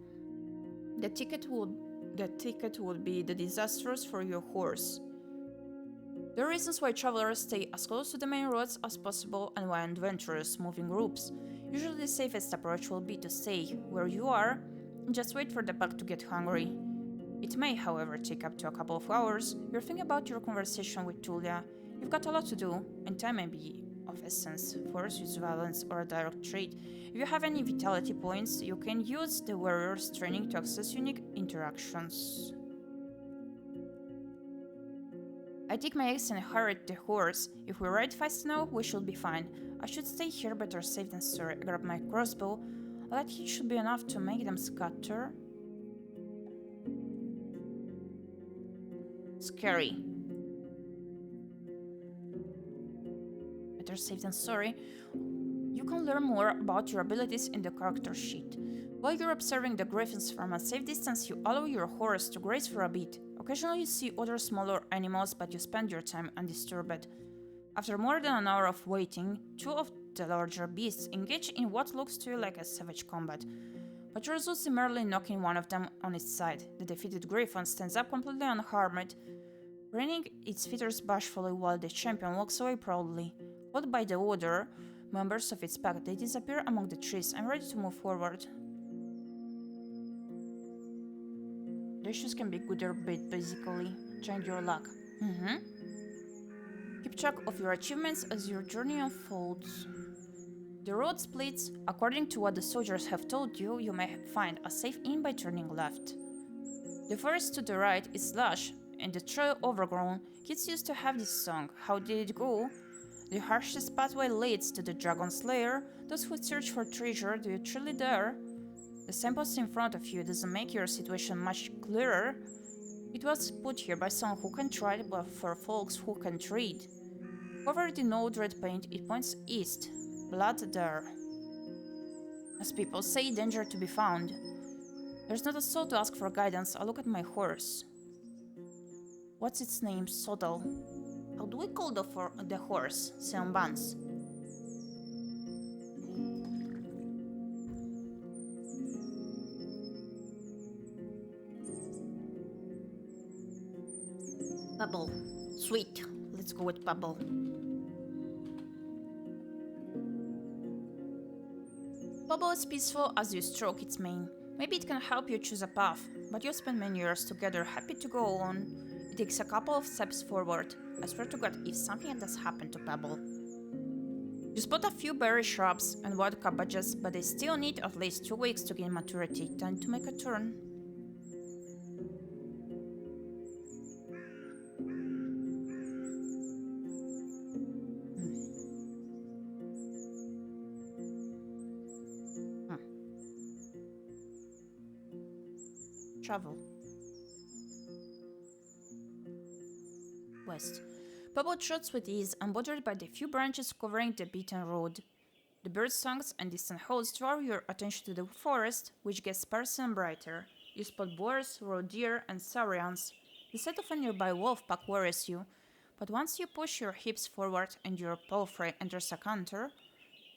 the ticket would be the disasters for your horse. There are reasons why travelers stay as close to the main roads as possible and why adventurers move in groups. Usually the safest approach will be to stay where you are and just wait for the pack to get hungry. It may, however, take up to a couple of hours. You're thinking about your conversation with Tulia. You've got a lot to do, and time may be of essence. Force use violence or a direct trait. If you have any vitality points, you can use the warrior's training to access unique interactions. I take my axe and hurry the horse. If we ride fast enough, we should be fine. I should stay here, better safe than sorry. I grab my crossbow. A light hit should be enough to make them scatter. Scary. Better safe than sorry. You can learn more about your abilities in the character sheet. While you're observing the griffins from a safe distance, you allow your horse to graze for a bit. Occasionally you see other smaller animals, but you spend your time undisturbed. After more than an hour of waiting, two of the larger beasts engage in what looks to you like a savage combat, but you result in merely knocking one of them on its side. The defeated griffin stands up completely unharmed, grinning its feathers bashfully while the champion walks away proudly. Followed by the other members of its pack, they disappear among the trees. I'm ready to move forward. The issues can be good or bad, basically. Change your luck. Keep track of your achievements as your journey unfolds. The road splits. According to what the soldiers have told you, you may find a safe inn by turning left. The forest to the right is lush, and the trail overgrown. Kids used to have this song. How did it go? The harshest pathway leads to the Dragon's Lair. Those who search for treasure, do you truly dare? The signpost in front of you doesn't make your situation much clearer. It was put here by someone who can't write, but for folks who can't read. Covered in old red paint, it points east. Blood there. As people say, danger to be found. There's not a soul to ask for guidance. I look at my horse. What's its name? Sodal. How do we call the horse? Seonbans. Bubble. Sweet. Let's go with Bubble. Bubble is peaceful as you stroke its mane. Maybe it can help you choose a path, but you'll spend many years together, happy to go on. It takes a couple of steps forward. I swear to God, if something does happen to Pebble. You spot a few berry shrubs and wild cabbages, but they still need at least 2 weeks to gain maturity. Time to make a turn. Travel. West. Pebble trots with ease, unbothered by the few branches covering the beaten road. The bird songs and distant howls draw your attention to the forest, which gets sparser and brighter. You spot boars, roe deer, and saurians. The sight of a nearby wolf pack worries you, but once you push your hips forward and your palfrey enters a canter,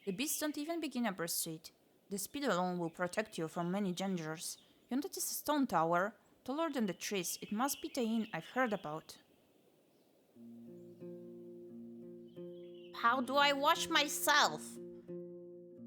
the beasts don't even begin a pursuit. The speed alone will protect you from many dangers. You notice a stone tower, taller than the trees. It must be the inn I've heard about. How do I wash myself?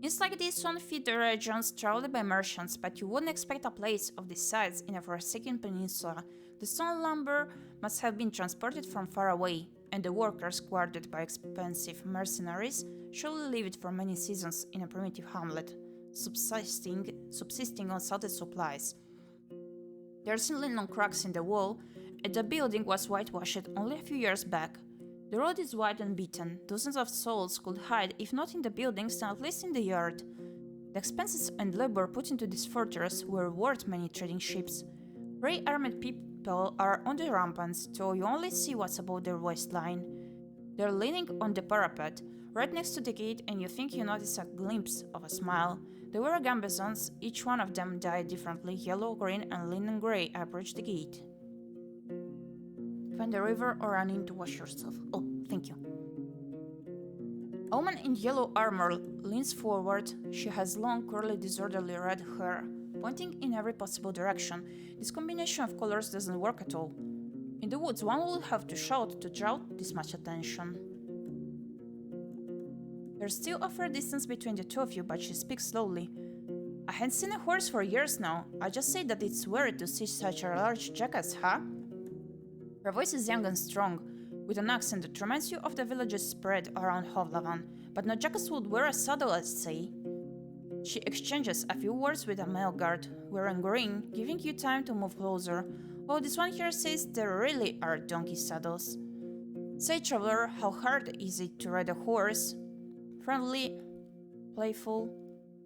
Inns like this one feed the regions traveled by merchants, but you wouldn't expect a place of this size in a forsaken peninsula. The stone lumber must have been transported from far away, and the workers, guarded by expensive mercenaries, surely lived for many seasons in a primitive hamlet, subsisting on salted supplies. There are simply no cracks in the wall, and the building was whitewashed only a few years back. The road is wide and beaten. Dozens of souls could hide, if not in the buildings, then at least in the yard. The expenses and labor put into this fortress were worth many trading ships. Grey armed people are on the ramparts, so you only see what's above their waistline. They're leaning on the parapet, right next to the gate, and you think you notice a glimpse of a smile. They were gambazons, each one of them dyed differently, yellow, green, and linen grey. I approached the gate. Find a river or an inn to wash yourself. Oh, thank you. A woman in yellow armor leans forward. She has long, curly, disorderly red hair, pointing in every possible direction. This combination of colors doesn't work at all. In the woods, one would have to shout to draw this much attention. There's still a fair distance between the two of you, but she speaks slowly. I hadn't seen a horse for years now. I just say that it's weird to see such a large jackass, huh? Her voice is young and strong, with an accent that reminds you of the villages spread around ⴰᴏᴅᴅ, but no jackass would wear a saddle, I'd say. She exchanges a few words with a male guard, wearing green, giving you time to move closer. Oh, this one here says there really are donkey saddles. Say, traveler, how hard is it to ride a horse? Friendly, playful,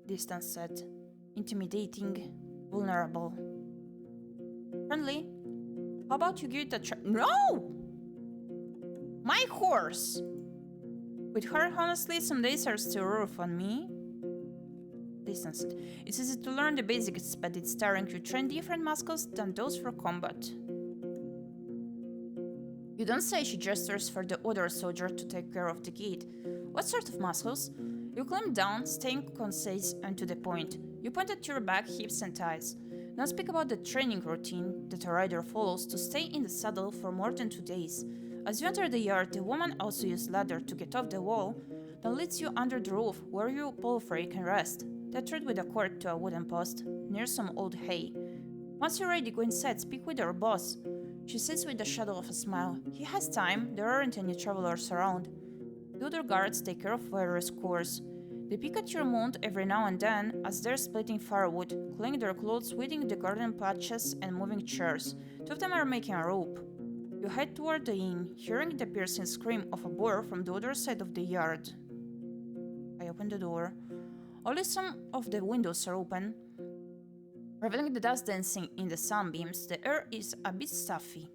distanced, intimidating, vulnerable. Friendly? How about you give it a try? No! My horse! With her, honestly, some days are still rough on me. Distanced. It's easy to learn the basics, but it's tiring to train different muscles than those for combat. You don't say, she gestures for the other soldier to take care of the gate. What sort of muscles? You climb down, staying concise and to the point. You point at your back, hips and thighs. Don't speak about the training routine that a rider follows to stay in the saddle for more than 2 days. As you enter the yard, the woman also uses ladder to get off the wall, then leads you under the roof where your palfrey can rest, tethered with a cord to a wooden post, near some old hay. Once you're ready, go inside, speak with our boss. She sits with the shadow of a smile. He has time, there aren't any travelers around. The other guards take care of various chores. They peek at your mount every now and then as they're splitting firewood, cleaning their clothes, weeding the garden patches, and moving chairs. 2 of them are making a rope. You head toward the inn, hearing the piercing scream of a boar from the other side of the yard. I open the door. Only some of the windows are open, revealing the dust dancing in the sunbeams. The air is a bit stuffy.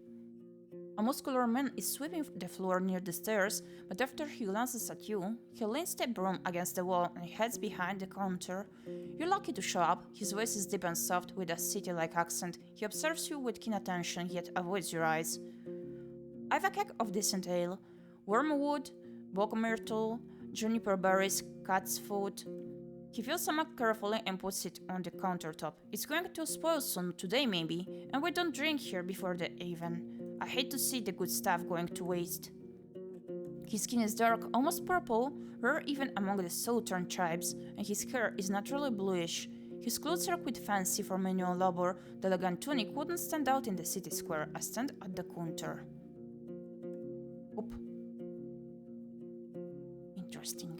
A muscular man is sweeping the floor near the stairs, but after he glances at you, he leans the broom against the wall and heads behind the counter. You're lucky to show up. His voice is deep and soft with a city-like accent. He observes you with keen attention, yet avoids your eyes. I've a keg of decent ale. Wormwood, bog myrtle, juniper berries, cat's foot. He fills some up carefully and puts it on the countertop. It's going to spoil soon, today maybe, and we don't drink here before the even. I hate to see the good stuff going to waste. His skin is dark, almost purple, rare even among the southern tribes, and his hair is naturally bluish. His clothes are quite fancy for manual labor. The elegant tunic wouldn't stand out in the city square. I stand at the counter. Oop. Interesting.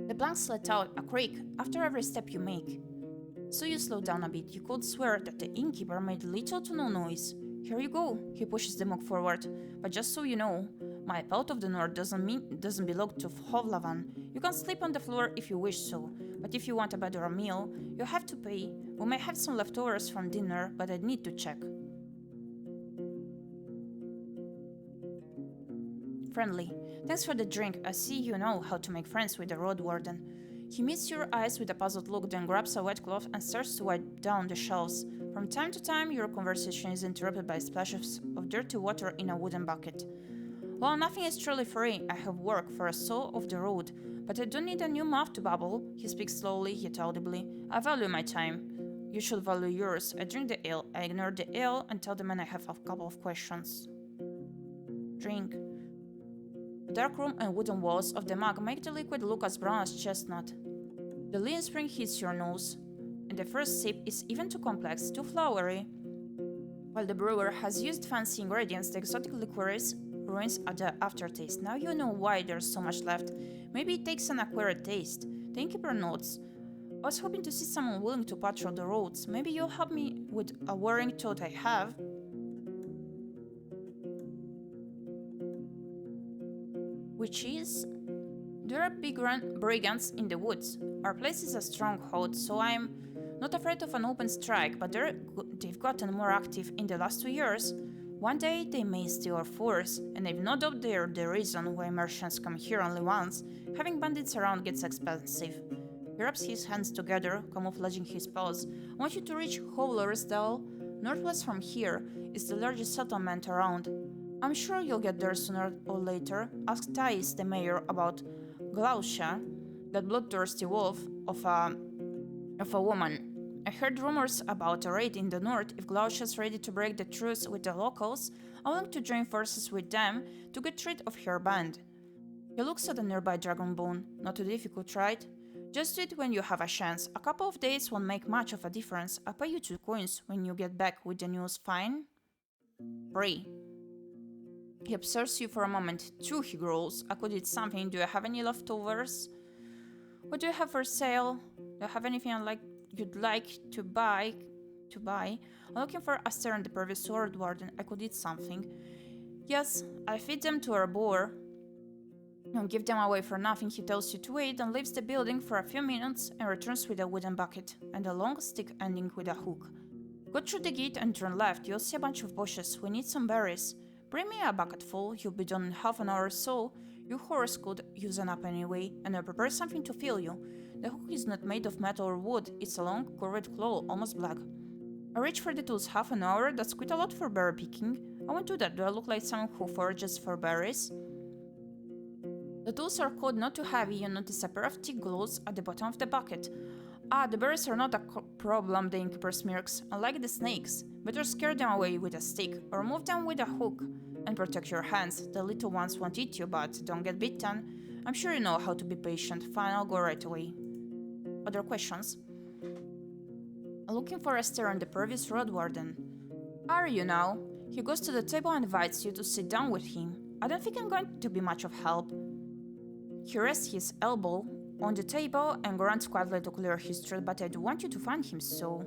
The planks let out a creak after every step you make. So you slow down a bit. You could swear that the innkeeper made little to no noise. Here you go. He pushes the mug forward. But just so you know, my Path of the North doesn't belong to ⴰᴅᴅᴅ. You can sleep on the floor if you wish so, but if you want a better meal, you have to pay. We may have some leftovers from dinner, but I'd need to check. Friendly. Thanks for the drink. I see you know how to make friends with the Roadwarden. He meets your eyes with a puzzled look, then grabs a wet cloth and starts to wipe down the shelves. From time to time, your conversation is interrupted by splashes of dirty water in a wooden bucket. Well, nothing is truly free. I have work for a soul of the road, but I don't need a new mouth to babble. He speaks slowly, yet audibly. I value my time. You should value yours. I drink the ale. I ignore the ale and tell the man I have a couple of questions. Drink. The dark room and wooden walls of the mug make the liquid look as brown as chestnut. The lean spring hits your nose, and the first sip is even too complex, too flowery. While the brewer has used fancy ingredients, the exotic liqueurs ruins the aftertaste. Now you know why there's so much left. Maybe it takes an acquired taste. The innkeeper nods. I was hoping to see someone willing to patrol the roads. Maybe you'll help me with a worrying thought I have. Which is, there are big brigands in the woods. Our place is a stronghold, so I'm not afraid of an open strike, but they've gotten more active in the last 2 years. One day they may steal our force, and I've no doubt they're the reason why merchants come here only once. Having bandits around gets expensive. He rubs his hands together, camouflaging his paws. I want you to reach ᴰᴏᴜᴜᴜ. Northwest from here is the largest settlement around. I'm sure you'll get there sooner or later. Ask Thais, the mayor, about Glausha, that bloodthirsty wolf of a woman. I heard rumors about a raid in the north. If Glausha's ready to break the truce with the locals, I'm willing to join forces with them to get rid of her band. He looks at the nearby dragon bone. Not too difficult, right? Just do it when you have a chance. A couple of days won't make much of a difference. I'll pay you 2 coins when you get back with the news, fine? 3. He observes you for a moment. 2, he growls. I could eat something. Do you have any leftovers? What do you have for sale? Do you have anything you'd like to buy? I'm looking for a ⴰ the previous Roadwarden. I could eat something. Yes, I feed them to our boar. Don't give them away for nothing. He tells you to wait and leaves the building for a few minutes and returns with a wooden bucket and a long stick ending with a hook. Go through the gate and turn left. You'll see a bunch of bushes. We need some berries. Bring me a bucket full. You'll be done in half an hour or so. Your horse could use a nap anyway, and I'll prepare something to fill you. The hook is not made of metal or wood. It's a long, curved claw, almost black. I reach for the tools. Half an hour? That's quite a lot for berry picking. I won't do that. Do I look like someone who forages for berries? The tools are cold, not too heavy. You notice a pair of thick gloves at the bottom of the bucket. The berries are not a problem, the innkeeper smirks. Unlike the snakes, better scare them away with a stick, or move them with a hook, and protect your hands. The little ones won't eat you, but don't get bitten. I'm sure you know how to be patient. Fine, I'll go right away. Other questions? Looking for a ⴰ the previous Roadwarden. Are you now? He goes to the table and invites you to sit down with him. I don't think I'm going to be much of help. He rests his elbow on the table and grunts quietly to clear his throat, but I do want you to find him, so...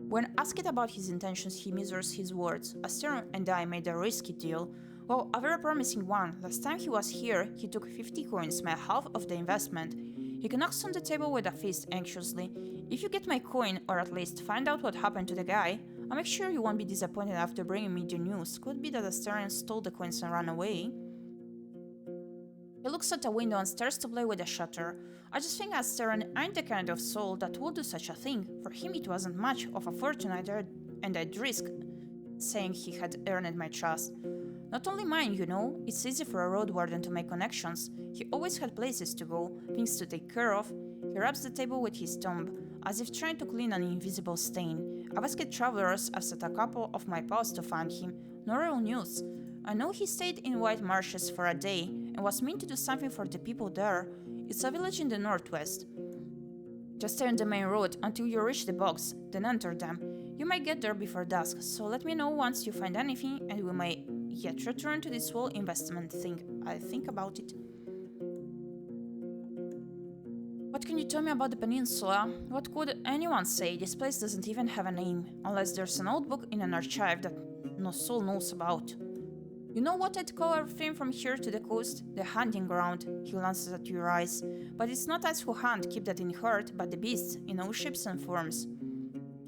When asked about his intentions, he measures his words. ⴰ and I made a risky deal. Well, a very promising one. Last time he was here, he took 50 coins, my half of the investment. He knocks on the table with a fist anxiously. If you get my coin, or at least find out what happened to the guy, I'll make sure you won't be disappointed after bringing me the news. Could be that ⴰ stole the coins and ran away. He looks at the window and starts to play with the shutter. I just think ⴰ ain't the kind of soul that would do such a thing. For him it wasn't much of a fortune either, and I'd risk saying he had earned my trust. Not only mine, you know. It's easy for a Roadwarden to make connections. He always had places to go, things to take care of. He rubs the table with his thumb, as if trying to clean an invisible stain. I've asked travelers. I've set a couple of my pals to find him. No real news. I know he stayed in White Marshes for a day and was meant to do something for the people there. It's a village in the northwest. Just stay on the main road until you reach the bogs, then enter them. You might get there before dusk, so let me know once you find anything, and we may yet return to this whole investment thing. I'll think about it. What can you tell me about the peninsula? What could anyone say? This place doesn't even have a name, unless there's an old book in an archive that no soul knows about. You know what I'd call our thing from here to the coast? The hunting ground. He glances at your eyes. But it's not us who hunt, keep that in heart, but the beasts, in all shapes and forms.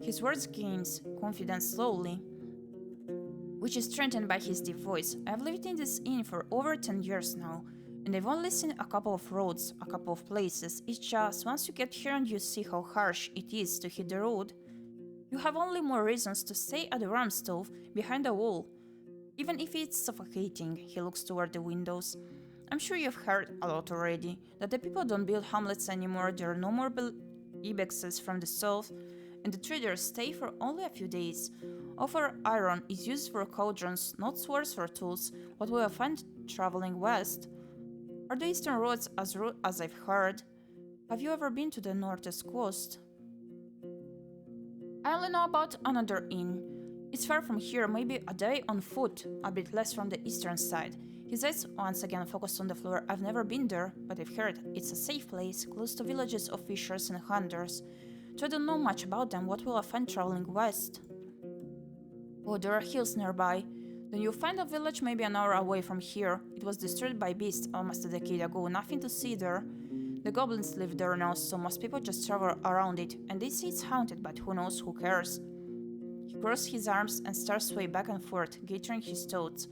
His words gains confidence slowly, which is strengthened by his deep voice. I've lived in this inn for over 10 years now, and I've only seen a couple of roads, a couple of places. It's just, once you get here and you see how harsh it is to hit the road, you have only more reasons to stay at the ram stove behind a wall. Even if it's suffocating, he looks toward the windows. I'm sure you've heard a lot already, that the people don't build hamlets anymore, there are no more ibexes from the south, and the traders stay for only a few days. Offer iron is used for cauldrons, not swords or tools. What will I find traveling west? Are the eastern roads as rude as I've heard? Have you ever been to the northeast coast? I only know about another inn. It's far from here, maybe a day on foot, a bit less from the eastern side. His eyes once again focused on the floor. I've never been there, but I've heard it's a safe place, close to villages of fishers and hunters. So I don't know much about them. What will I find traveling west? Oh, there are hills nearby. Then you'll find a village maybe an hour away from here. It was destroyed by beasts almost a decade ago, nothing to see there. The goblins live there now, so most people just travel around it, and they say it's haunted, but who knows, who cares? He crosses his arms and starts to sway back and forth, gathering his thoughts.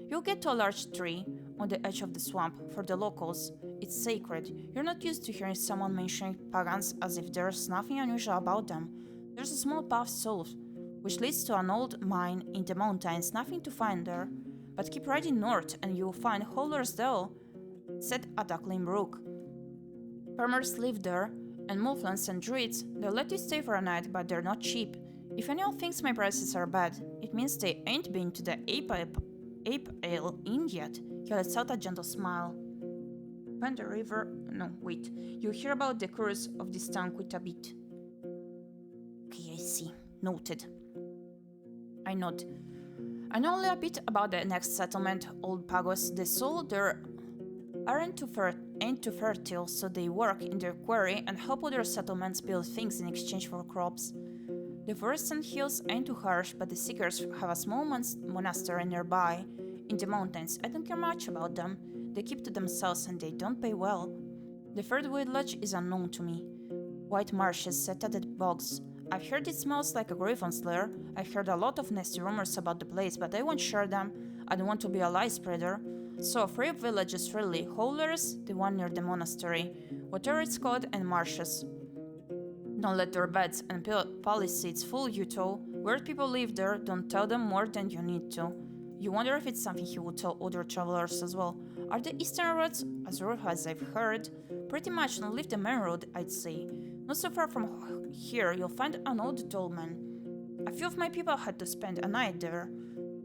You'll get to a large tree on the edge of the swamp. For the locals, it's sacred. You're not used to hearing someone mentioning pagans as if there's nothing unusual about them. There's a small path south, which leads to an old mine in the mountains, nothing to find there. But keep riding north and you'll find ⴰᴏᴜᴜᴜ set at a clean brook. Farmers live there, and mufflons and druids. They'll let you stay for a night, but they're not cheap. If anyone thinks my prices are bad, it means they ain't been to the ⴰᴏᴜᴜ Inn yet. He lets out a gentle smile. Find the river. No, wait. You hear about the curse of this town quite a bit. Okay, I see. Noted. I nod. I know only a bit about the next settlement, Old Pagos. The soul there ain't too fertile, so they work in their quarry and help other settlements build things in exchange for crops. The forests and hills ain't too harsh, but the seekers have a small monastery nearby, in the mountains. I don't care much about them. They keep to themselves and they don't pay well. The third village is unknown to me. White marshes set at the bogs. I've heard it smells like a griffin's lair. I've heard a lot of nasty rumors about the place, but I won't share them. I don't want to be a lie spreader. So, 3 villages really. ⴰᴜᴜᴜ, the one near the monastery, whatever it's called, and marshes. Don't let their beds and palisades fool you, though. Weird people live there, don't tell them more than you need to. You wonder if it's something he would tell other travelers as well. Are the eastern roads as rough as I've heard? Pretty much, don't leave the main road, I'd say. Not so far from here, you'll find an old dolmen. A few of my people had to spend a night there.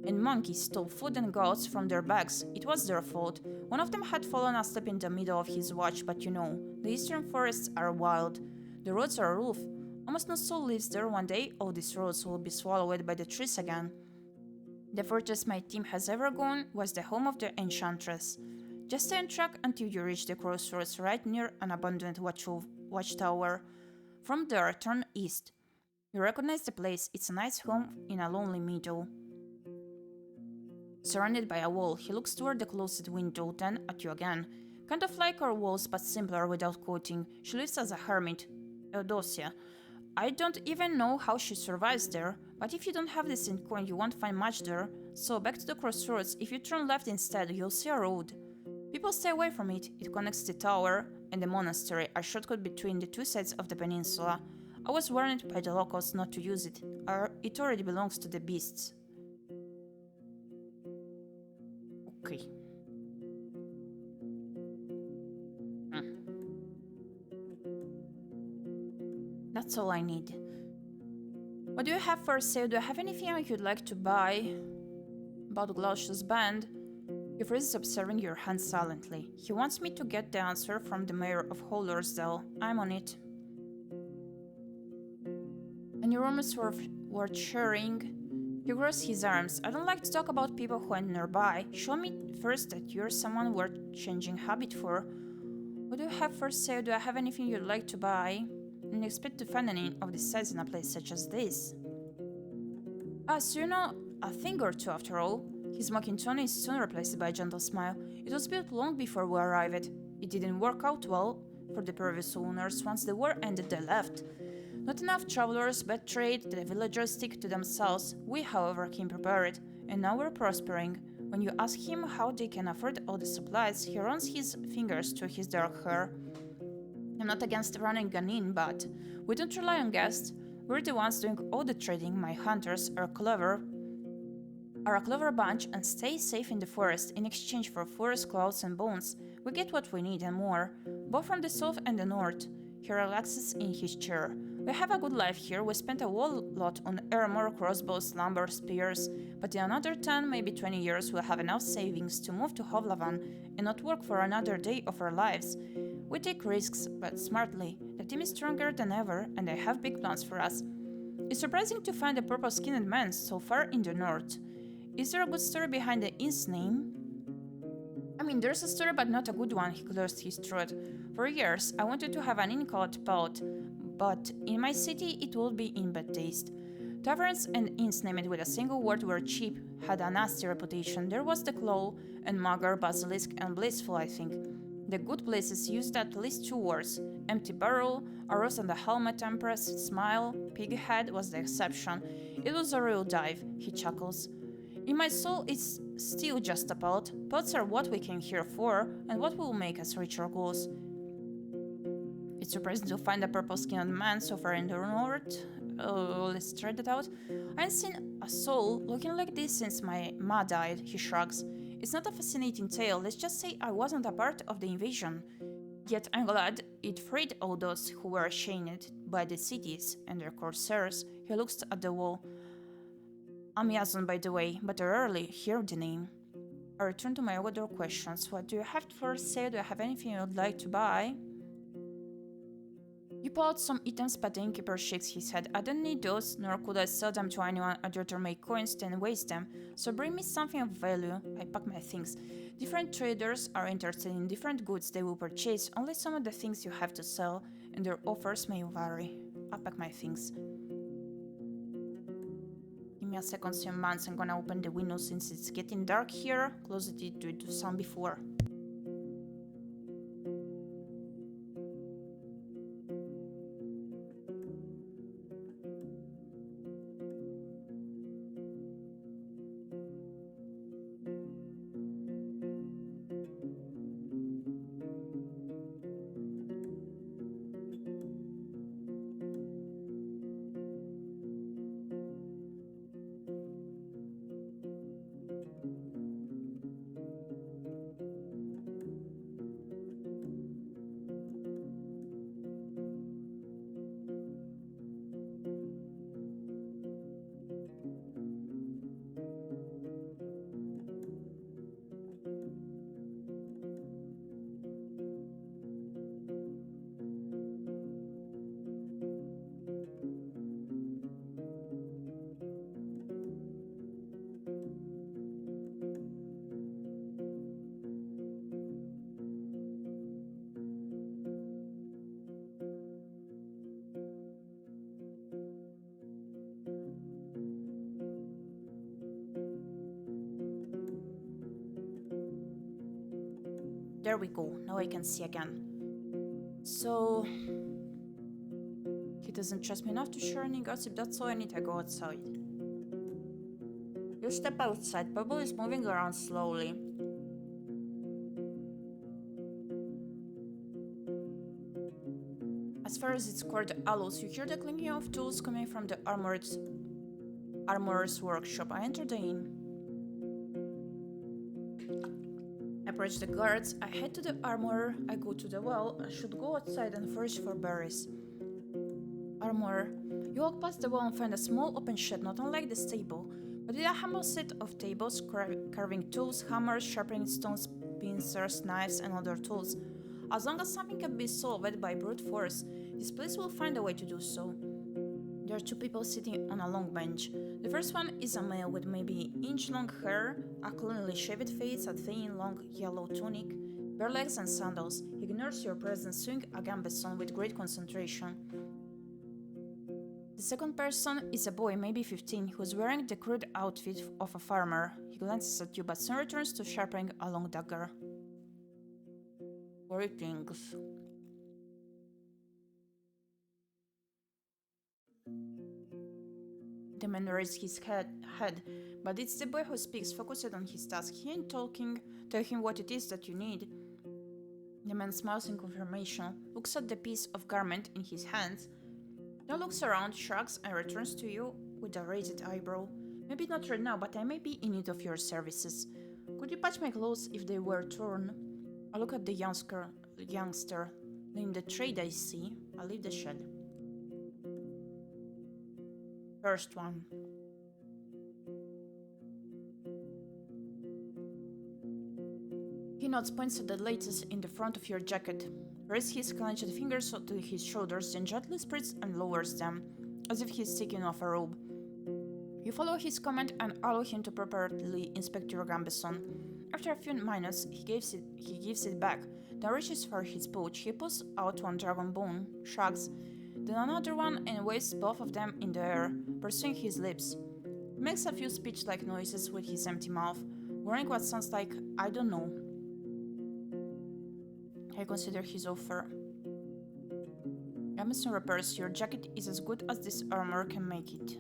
And monkeys stole food and goats from their bags. It was their fault. One of them had fallen asleep in the middle of his watch, but you know, the eastern forests are wild. The roads are rough. Almost no soul lives there. One day, all these roads will be swallowed by the trees again. The furthest my team has ever gone was the home of the enchantress. Just stay on track until you reach the crossroads right near an abandoned watchtower. From there, turn east. You recognize the place. It's a nice home in a lonely meadow. Surrounded by a wall, he looks toward the closed window, then at you again. Kind of like our walls, but simpler without coating. She lives as a hermit, Eudocia. I don't even know how she survives there, but if you don't have the same coin, you won't find much there. So back to the crossroads. If you turn left instead, you'll see a road. People stay away from it. It connects the tower and the monastery, a shortcut between the two sides of the peninsula. I was warned by the locals not to use it. It already belongs to the beasts. Okay. That's all I need. What do you have for sale? Do you have anything you'd like to buy? About Glaucius' band? He freezes, observing your hand silently. He wants me to get the answer from the mayor of ⴰᴜᴜᴜ. I'm on it. Any rumors worth sharing? He grows his arms. I don't like to talk about people who aren't nearby. Show me first that you're someone worth changing habit for. What do you have for sale? Do I have anything you'd like to buy? And you expect to find any of this size in a place such as this. So you know a thing or two after all. His mocking tone is soon replaced by a gentle smile. It was built long before we arrived. It didn't work out well for the previous owners. Once the war ended, they left. Not enough travelers, bad trade, the villagers stick to themselves. We, however, came prepared, and now we're prospering. When you ask him how they can afford all the supplies, he runs his fingers through his dark hair. I'm not against running an inn, but we don't rely on guests. We're the ones doing all the trading. My hunters are a clever bunch and stay safe in the forest. In exchange for furs, clothes, and bones, we get what we need and more, both from the south and the north. He relaxes in his chair. We have a good life here. We spent a whole lot on armor, crossbows, lumber, spears, but in another 10, maybe 20 years we'll have enough savings to move to Hovlavan and not work for another day of our lives. We take risks, but smartly. The team is stronger than ever, and they have big plans for us. It's surprising to find a purple-skinned man so far in the north. Is there a good story behind the inn's name? I mean, there's a story, but not a good one, he clears his throat. For years, I wanted to have an inn called Pelt, but in my city it would be in bad taste. Taverns and inns named with a single word were cheap, had a nasty reputation. There was the Claw, and Mugger, Basilisk, and Blissful, I think. The good places used at least 2 words. Empty Barrel, a Rose and a Helmet Empress, Smile, Pighead was the exception. It was a real dive, he chuckles. In my soul, it's still just a pelt. Pelts are what we came here for, and what will make us reach our goals. It's surprising to find a purple-skinned man so far in the north. Let's try that out. I haven't seen a soul looking like this since my ma died, he shrugs. It's not a fascinating tale, let's just say I wasn't a part of the invasion. Yet I'm glad it freed all those who were shamed by the cities and their corsairs. He looks at the wall. I'm Yazon, by the way, but I rarely hear the name. I return to my other questions. What do you have for sale? Do you have anything you would like to buy? You pull out some items, but the innkeeper shakes his head. I don't need those, nor could I sell them to anyone. I'd rather make coins than waste them. So bring me something of value. I pack my things. Different traders are interested in different goods they will purchase. Only some of the things you have to sell, and their offers may vary. I pack my things. Give me a second, some months. I'm gonna open the window since it's getting dark here. Close it to the sun before. There we go, now I can see again. So... he doesn't trust me enough to share any gossip, that's all I need to go outside. You step outside, Bubble is moving around slowly. As far as its cord allows, you hear the clinking of tools coming from the armorer's workshop. I enter the inn. I approach the guards, I head to the armorer, I go to the well, I should go outside and forage for berries. Armorer, you walk past the well and find a small open shed not unlike the stable, but with a humble set of tables, carving tools, hammers, sharpening stones, pincers, knives, and other tools. As long as something can be solved by brute force, this place will find a way to do so. There are 2 people sitting on a long bench. The first one is a male with maybe inch-long hair, a cleanly shaved face, a thin, long yellow tunic, bare legs and sandals. He ignores your presence, swinging a gambesson with great concentration. The second person is a boy, maybe 15, who's wearing the crude outfit of a farmer. He glances at you but soon returns to sharpening a long dagger. Greetings. The man raises his head, but it's the boy who speaks, focused on his task. He ain't talking. Tell him what it is that you need. The man smiles in confirmation, looks at the piece of garment in his hands, then looks around, shrugs, and returns to you with a raised eyebrow. Maybe not right now, but I may be in need of your services. Could you patch my clothes if they were torn? I look at the youngster. In the trade I see, I leave the shed. First one. He nods, points at the laces in the front of your jacket, raises his clenched fingers to his shoulders, then gently spreads and lowers them, as if he's taking off a robe. You follow his command and allow him to properly inspect your gambeson. After a few minutes, he gives it back, then reaches for his pouch. He pulls out one dragon bone, shrugs, then another one, and waves both of them in the air, pursuing his lips. He makes a few speech-like noises with his empty mouth, wearing what sounds like, I don't know. I consider his offer. Gambeson repairs, your jacket is as good as this armor can make it.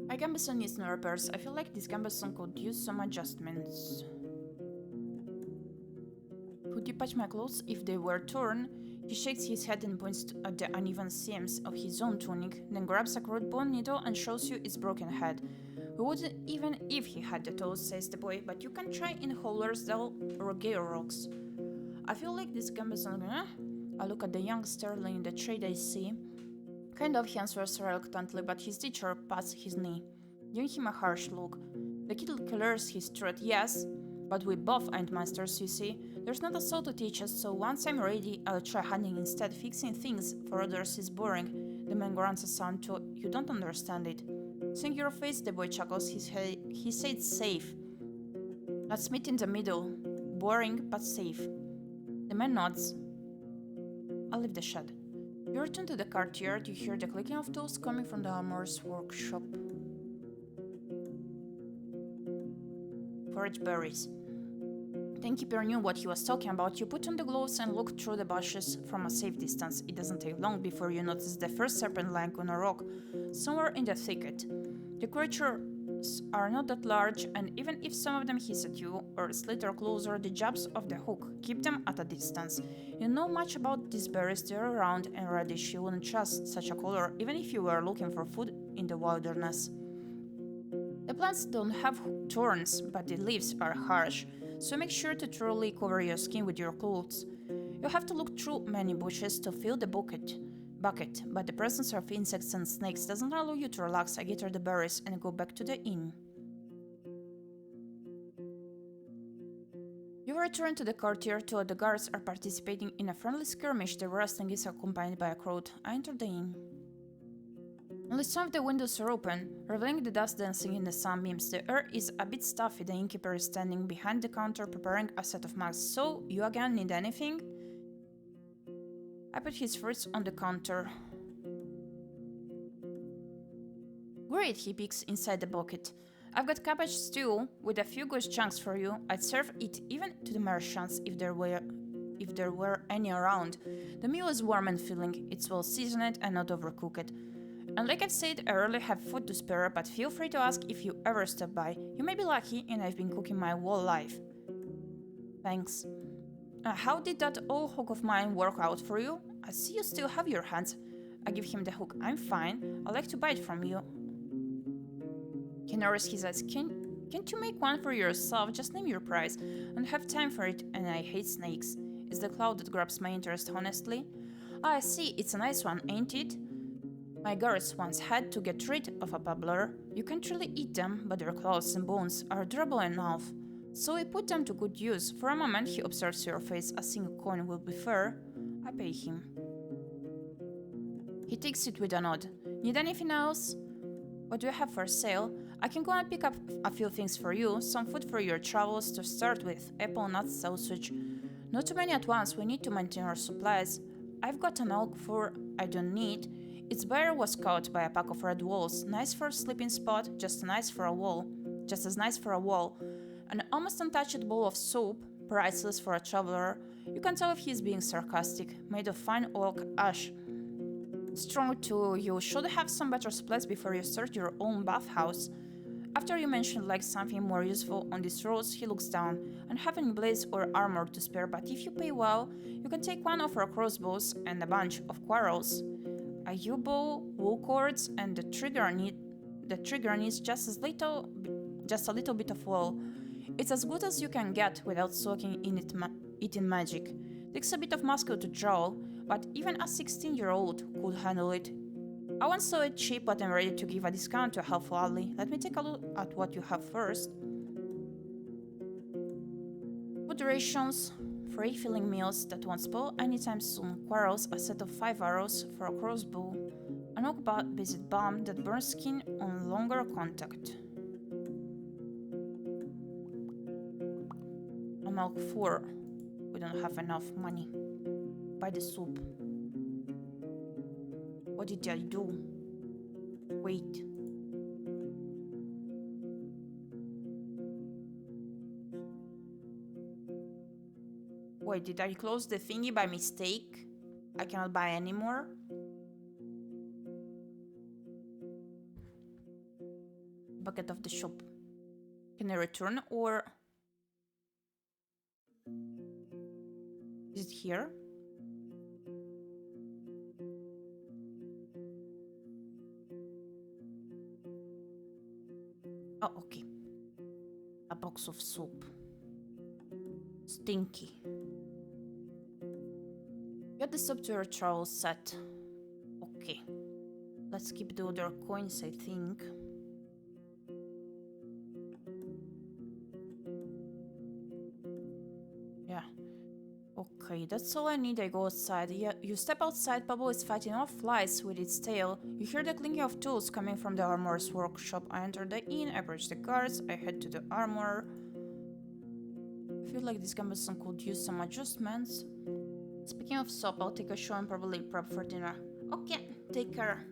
My gambeson needs no repairs. I feel like this gambeson could use some adjustments. Could you patch my clothes if they were torn? He shakes his head and points at the uneven seams of his own tunic, then grabs a crude bone needle and shows you its broken head. We wouldn't even if he had the toes, says the boy, but you can try in ᴰᴏᴍᴍᴜ or gay rocks. I feel like this gambeson. I look at the youngster laying the trade I see. Kind of, he answers reluctantly, but his teacher pats his knee, giving him a harsh look. The kid clears his throat. Yes, but we both ain't masters, you see. There's not a soul to teach us, so once I'm ready, I'll try hunting instead. Fixing things for others is boring. The man grunts a sound too. You don't understand it. Seeing your face, the boy chuckles. He said safe. Let's meet in the middle. Boring, but safe. The man nods. I'll leave the shed. You return to the courtyard. You hear the clicking of tools coming from the armorer's workshop. Forage berries. The innkeeper knew what he was talking about. You put on the gloves and look through the bushes from a safe distance. It doesn't take long before you notice the first serpent lying on a rock, somewhere in the thicket. The creatures are not that large, and even if some of them hiss at you or slither closer, the jabs of the hook keep them at a distance. You know much about these berries. They're round and reddish. You wouldn't trust such a color, even if you were looking for food in the wilderness. The plants don't have thorns, but the leaves are harsh, so make sure to thoroughly cover your skin with your clothes. You have to look through many bushes to fill the bucket, but the presence of insects and snakes doesn't allow you to relax. I gather the berries and go back to the inn. You return to the courtyard. Two of the guards are participating in a friendly skirmish. The wrestling is accompanied by a crowd. I enter the inn. Only some of the windows are open, revealing the dust dancing in the sunbeams. The air is a bit stuffy. The innkeeper is standing behind the counter preparing a set of mugs. So, you again need anything? I put his fruits on the counter. Great, he peeks inside the bucket. I've got cabbage stew with a few good chunks for you. I'd serve it even to the merchants if there were any around. The meal is warm and filling. It's well seasoned and not overcooked. And like I've said, I rarely have food to spare, but feel free to ask if you ever stop by. You may be lucky, and I've been cooking my whole life. Thanks. How did that old hook of mine work out for you? I see you still have your hands. I give him the hook. I'm fine. I'd like to buy it from you. He narrows his eyes. Can't you make one for yourself? Just name your price. I don't have time for it, and I hate snakes. It's the cloud that grabs my interest, honestly. I see. It's a nice one, ain't it? My guards once had to get rid of a babbler. You can't really eat them, but their claws and bones are durable enough. So we put them to good use. For a moment, he observes your face. A single coin will be fair. I pay him. He takes it with a nod. Need anything else? What do you have for sale? I can go and pick up a few things for you. Some food for your travels to start with. Apple, nuts, sausage. Not too many at once, we need to maintain our supplies. I've got an elk fur I don't need. Its bear was caught by a pack of red wolves. Nice for a sleeping spot, just as nice for a wall. An almost untouched bowl of soup, priceless for a traveler. You can tell if he's being sarcastic, made of fine oak ash. Strong too, you should have some better supplies before you start your own bathhouse. After you mentioned like something more useful on these roads, he looks down. I don't have any blades or armor to spare, but if you pay well, you can take one of our crossbows and a bunch of quarrels. A U-bow, wool cords, and the trigger needs just a little bit of wool. It's as good as you can get without soaking in it in magic. Takes a bit of muscle to draw, but even a 16-year-old could handle it. I once saw it cheap, but I'm ready to give a discount to a helpful ally. Let me take a look at what you have first. Food rations, 3 filling meals that won't spoil anytime soon. Quarrels, a set of 5 arrows for a crossbow. An oak-based balm that burns skin on longer contact. A milk fur. We don't have enough money. Buy the soup. What did I do? Wait. Wait, did I close the thingy by mistake? I cannot buy anymore? Bucket of the shop. Can I return or... Is it here? Oh, okay. A box of soup. Stinky. Get the soup to your travel set. Okay. Let's keep the other coins, I think. Yeah. Okay, that's all I need. I go outside. Yeah, you step outside, Pablo is fighting off flies with its tail. You hear the clinking of tools coming from the armorer's workshop. I enter the inn, I approach the guards, I head to the armor. I feel like this gambeson could use some adjustments. Speaking of soap, I'll take a shower and probably prep for dinner. Okay, take care.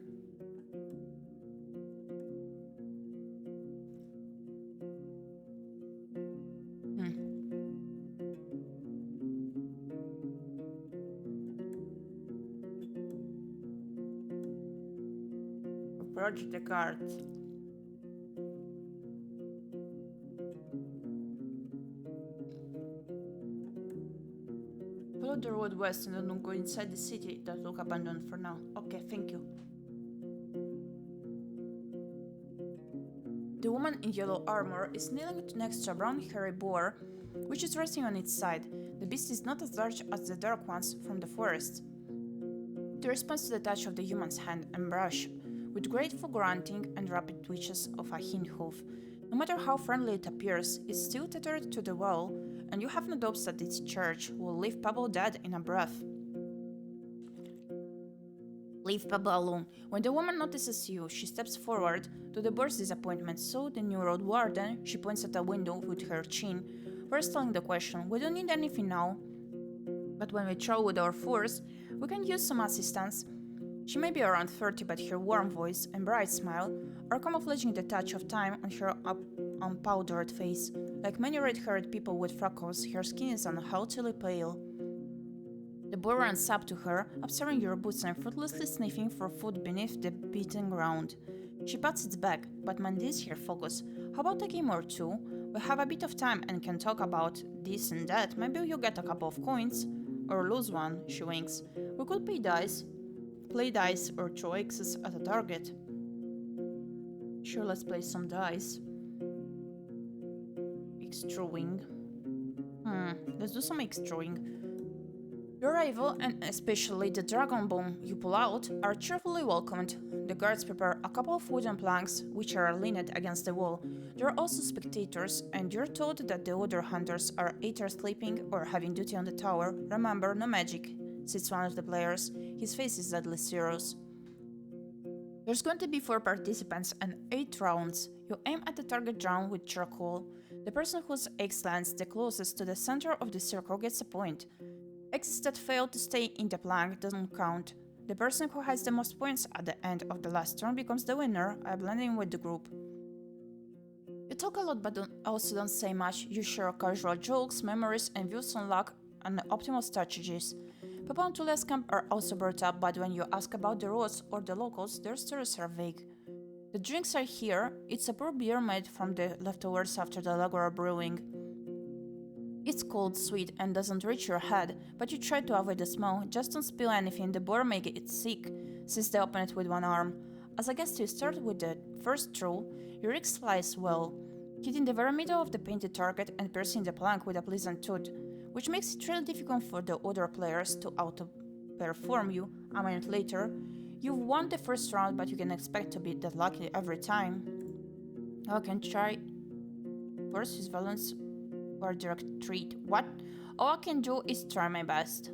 Approach the guards. Follow the road west and don't go inside the city. That look abandoned for now. Okay, thank you. The woman in yellow armor is kneeling next to a brown hairy boar, which is resting on its side. The beast is not as large as the dark ones from the forest. It responds to the touch of the human's hand and brush, with grateful grunting and rapid twitches of a hind hoof. No matter how friendly it appears, it's still tethered to the wall, and you have no doubts that its charge will leave Pablo dead in a breath. Leave Pablo alone. When the woman notices you, she steps forward. To the boar's disappointment, so the new Roadwarden, she points at a window with her chin, first telling the question, "We don't need anything now, but when we travel with our force, we can use some assistance." She may be around 30, but her warm voice and bright smile are camouflaging the touch of time on her unpowdered face. Like many red-haired people with freckles, her skin is unhealthily pale. The boar runs up to her, observing your boots and fruitlessly sniffing for food beneath the beaten ground. She pats its back, but maintains her focus. "How about a game or two? We have a bit of time and can talk about this and that. Maybe you get a couple of coins. Or lose one," she winks. "We could play dice or throw X's at a target." Sure, let's play some dice. X-throwing. Let's do some X-throwing. Your rival, and especially the dragon bone you pull out, are cheerfully welcomed. The guards prepare a couple of wooden planks, which are leaned against the wall. There are also spectators, and you're told that the other hunters are either sleeping or having duty on the tower. "Remember, no magic," says one of the players. His face is deadly serious. There's going to be 4 participants and 8 rounds. You aim at the target drawn with charcoal. The person whose X lands the closest to the center of the circle gets a point. X's that fail to stay in the plank doesn't count. The person who has the most points at the end of the last turn becomes the winner, blending with the group. You talk a lot but also don't say much. You share casual jokes, memories, and views on luck and optimal strategies. People on Tule's camp are also brought up, but when you ask about the roads or the locals, their stories are vague. The drinks are here. It's a poor beer made from the leftovers after the Lagora brewing. It's cold, sweet, and doesn't reach your head, but you try to avoid the smell. Just don't spill anything, the boar may get sick, since they open it with one arm. As a guest, you start with the first throw. Your X flies well, hitting the very middle of the painted target and piercing the plank with a pleasant tooth, which makes it really difficult for the other players to outperform you. A minute later, you've won the first round, but you can expect to be that lucky every time. I can try first his violence or direct treat. What? All I can do is try my best.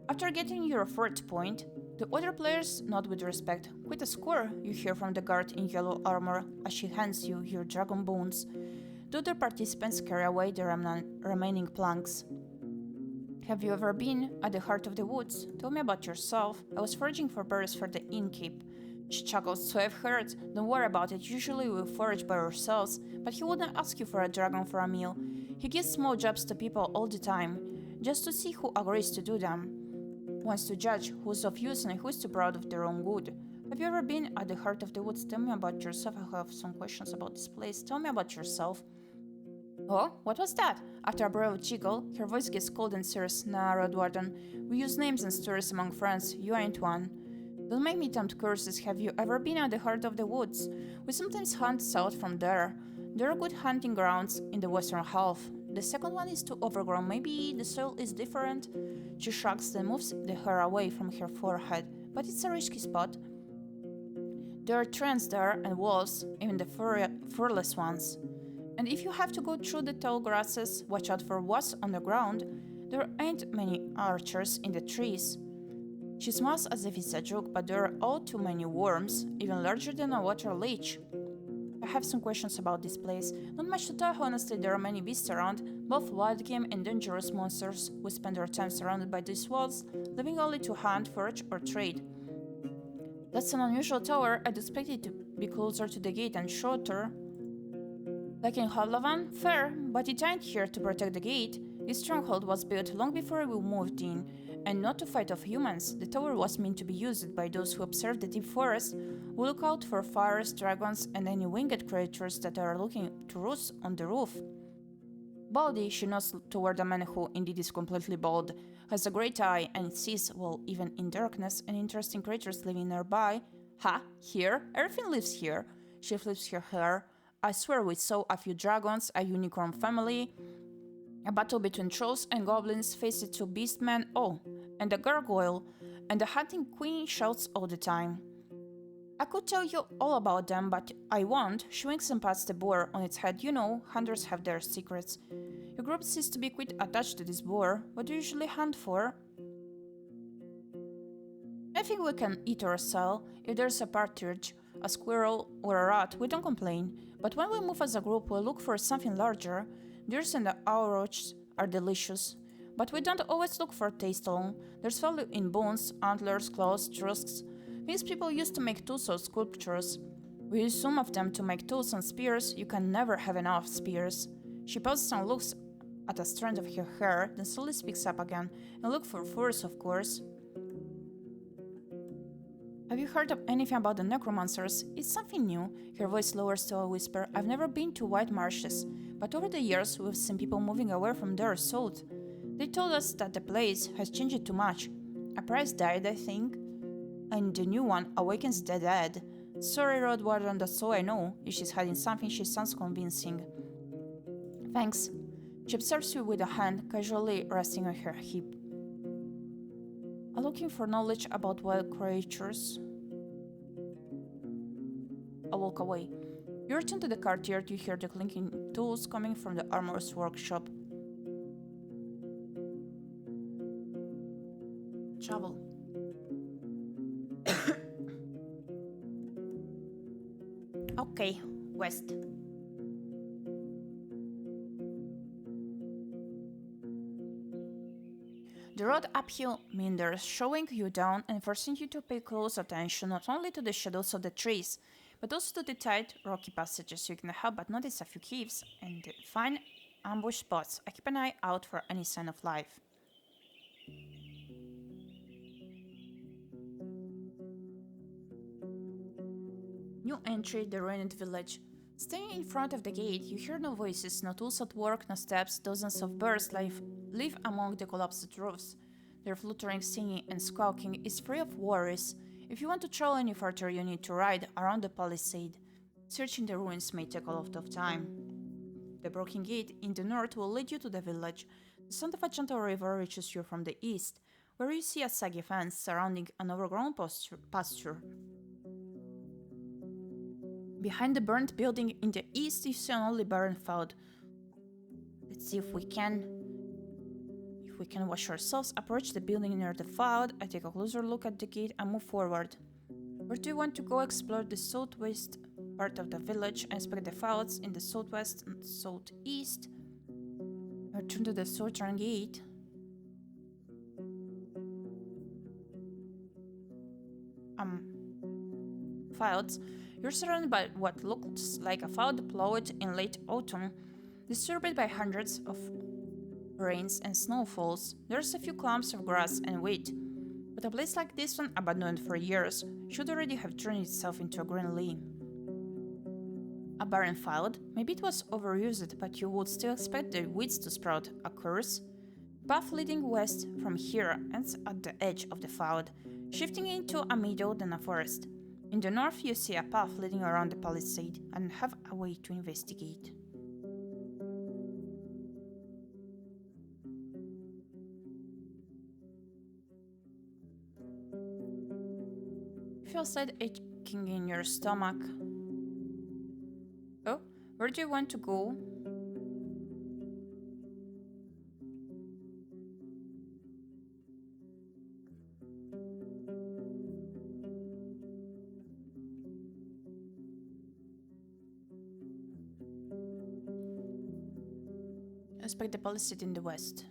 After getting your fourth point, the other players nod with respect. Quite a score, you hear from the guard in yellow armor as she hands you your dragon bones. The other participants carry away the remaining planks. Have you ever been at the heart of the woods? Tell me about yourself. I was foraging for berries for the innkeep. She chuckles. So I've heard. Don't worry about it. Usually we forage by ourselves, but he wouldn't ask you for a dragon for a meal. He gives small jobs to people all the time, just to see who agrees to do them. Wants to judge who's of use and who's too proud of their own good. Have you ever been at the heart of the woods? Tell me about yourself. I have some questions about this place. Tell me about yourself. Oh, what was that? After a brave jiggle, her voice gets cold and serious. Nah, Roadwarden. We use names and stories among friends. You ain't one. Don't make me tempt curses. Have you ever been at the heart of the woods? We sometimes hunt south from there. There are good hunting grounds in the western half. The second one is too overgrown. Maybe the soil is different? She shrugs, then moves the hair away from her forehead. But it's a risky spot. There are trends there and wolves, even the furless ones. And if you have to go through the tall grasses, watch out for what's on the ground. There ain't many archers in the trees. She smiles as if it's a joke, but there are all too many worms, even larger than a water leech. I have some questions about this place. Not much to tell, honestly. There are many beasts around, both wild game and dangerous monsters, who spend their time surrounded by these walls, living only to hunt, forage, or trade. That's an unusual tower. I'd expect it to be closer to the gate and shorter. Like in Hovlavan? Fair, but it ain't here to protect the gate. This stronghold was built long before we moved in, and not to fight off humans. The tower was meant to be used by those who observe the deep forest, who look out for fires, dragons, and any winged creatures that are looking to roost on the roof. Baldy, she nods toward a man who indeed is completely bald, has a great eye, and sees, well, even in darkness, and interesting creatures living nearby. Ha, here? Everything lives here. She flips her hair. I swear we saw a few dragons, a unicorn family, a battle between trolls and goblins, faced two beastmen, oh, and a gargoyle, and the hunting queen shouts all the time. I could tell you all about them, but I won't. She winks and pats the boar on its head. You know, hunters have their secrets. Your group seems to be quite attached to this boar. What do you usually hunt for? I think we can eat or sell. If there's a partridge, a squirrel, or a rat, we don't complain. But when we move as a group, we'll look for something larger. Deers and the aurochs are delicious. But we don't always look for taste alone. There's value in bones, antlers, claws, tusks, things people use to make tools or sculptures. We use some of them to make tools and spears. You can never have enough spears. She pauses and looks at a strand of her hair, then slowly speaks up again. And look for furs, of course. Have you heard of anything about the necromancers? It's something new. Her voice lowers to a whisper. I've never been to White Marshes, but over the years we've seen people moving away from there south. They told us that the place has changed too much. A priest died, I think, and the new one awakens the dead. Sorry, Roadwarden, that's all I know. If she's hiding something, she sounds convincing. Thanks. She observes you with a hand casually resting on her hip. I'm looking for knowledge about wild creatures. I walk away. You return to the courtyard. You hear the clinking tools coming from the armorer's workshop. Travel. Okay, west. The road uphill meanders, showing you down and forcing you to pay close attention not only to the shadows of the trees, but also to the tight, rocky passages. You can help but notice a few caves and fine ambush spots. I keep an eye out for any sign of life. New entry, the ruined village. Staying in front of the gate, you hear no voices, no tools at work, no steps. Dozens of birds live among the collapsed roofs. Their fluttering, singing, and squawking is free of worries. If you want to travel any further, you need to ride around the palisade. Searching the ruins may take a lot of time. The broken gate in the north will lead you to the village. The sound of a gentle river reaches you from the east, where you see a saggy fence surrounding an overgrown pasture. Behind the burnt building in the east, you see an only barren field. Let's see if we can wash ourselves. Approach the building near the field. I take a closer look at the gate and move forward. Where do you want to go? Explore the southwest part of the village. Inspect the fields in the southwest and southeast. Return to the southern gate. Fields. You're surrounded by what looks like a field plowed in late autumn, disturbed by hundreds of rains and snowfalls. There's a few clumps of grass and wheat, but a place like this one, abandoned for years, should already have turned itself into a green lea. A barren field? Maybe it was overused, but you would still expect the weeds to sprout. A curse? Path leading west from here ends at the edge of the field, shifting into a meadow then a forest. In the north, you see a path leading around the palisade and have a way to investigate. You feel slight aching in your stomach. Oh, where do you want to go? Inspect the palisade in the west.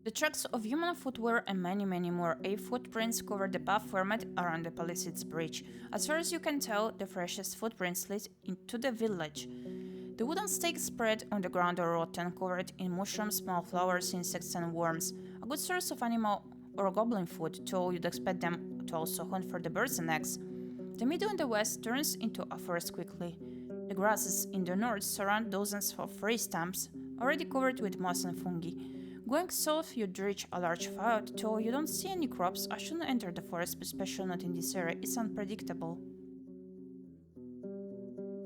The tracks of human footwear and many more footprints cover the path formed around the palisade's bridge. As far as you can tell, the freshest footprints lead into the village. The wooden stakes spread on the ground are rotten, covered in mushrooms, small flowers, insects, and worms. A good source of animal or goblin food, though you'd expect them to also hunt for the birds and eggs. The meadow in the west turns into a forest quickly. The grasses in the north surround dozens of free stumps, already covered with moss and fungi. Going south, you'd reach a large field, though you don't see any crops. I shouldn't enter the forest, especially not in this area. It's unpredictable.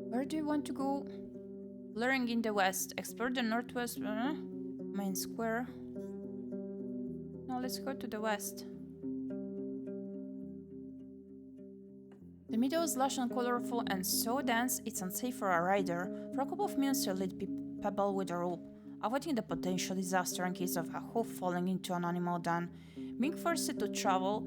Where do you want to go? Luring in the west. Explore the northwest main square. No, let's go to the west. The meadow is lush and colorful and so dense it's unsafe for a rider. For a couple of minutes, you lead pebble with a rope, avoiding the potential disaster in case of a hoof falling into an animal den. Being forced to travel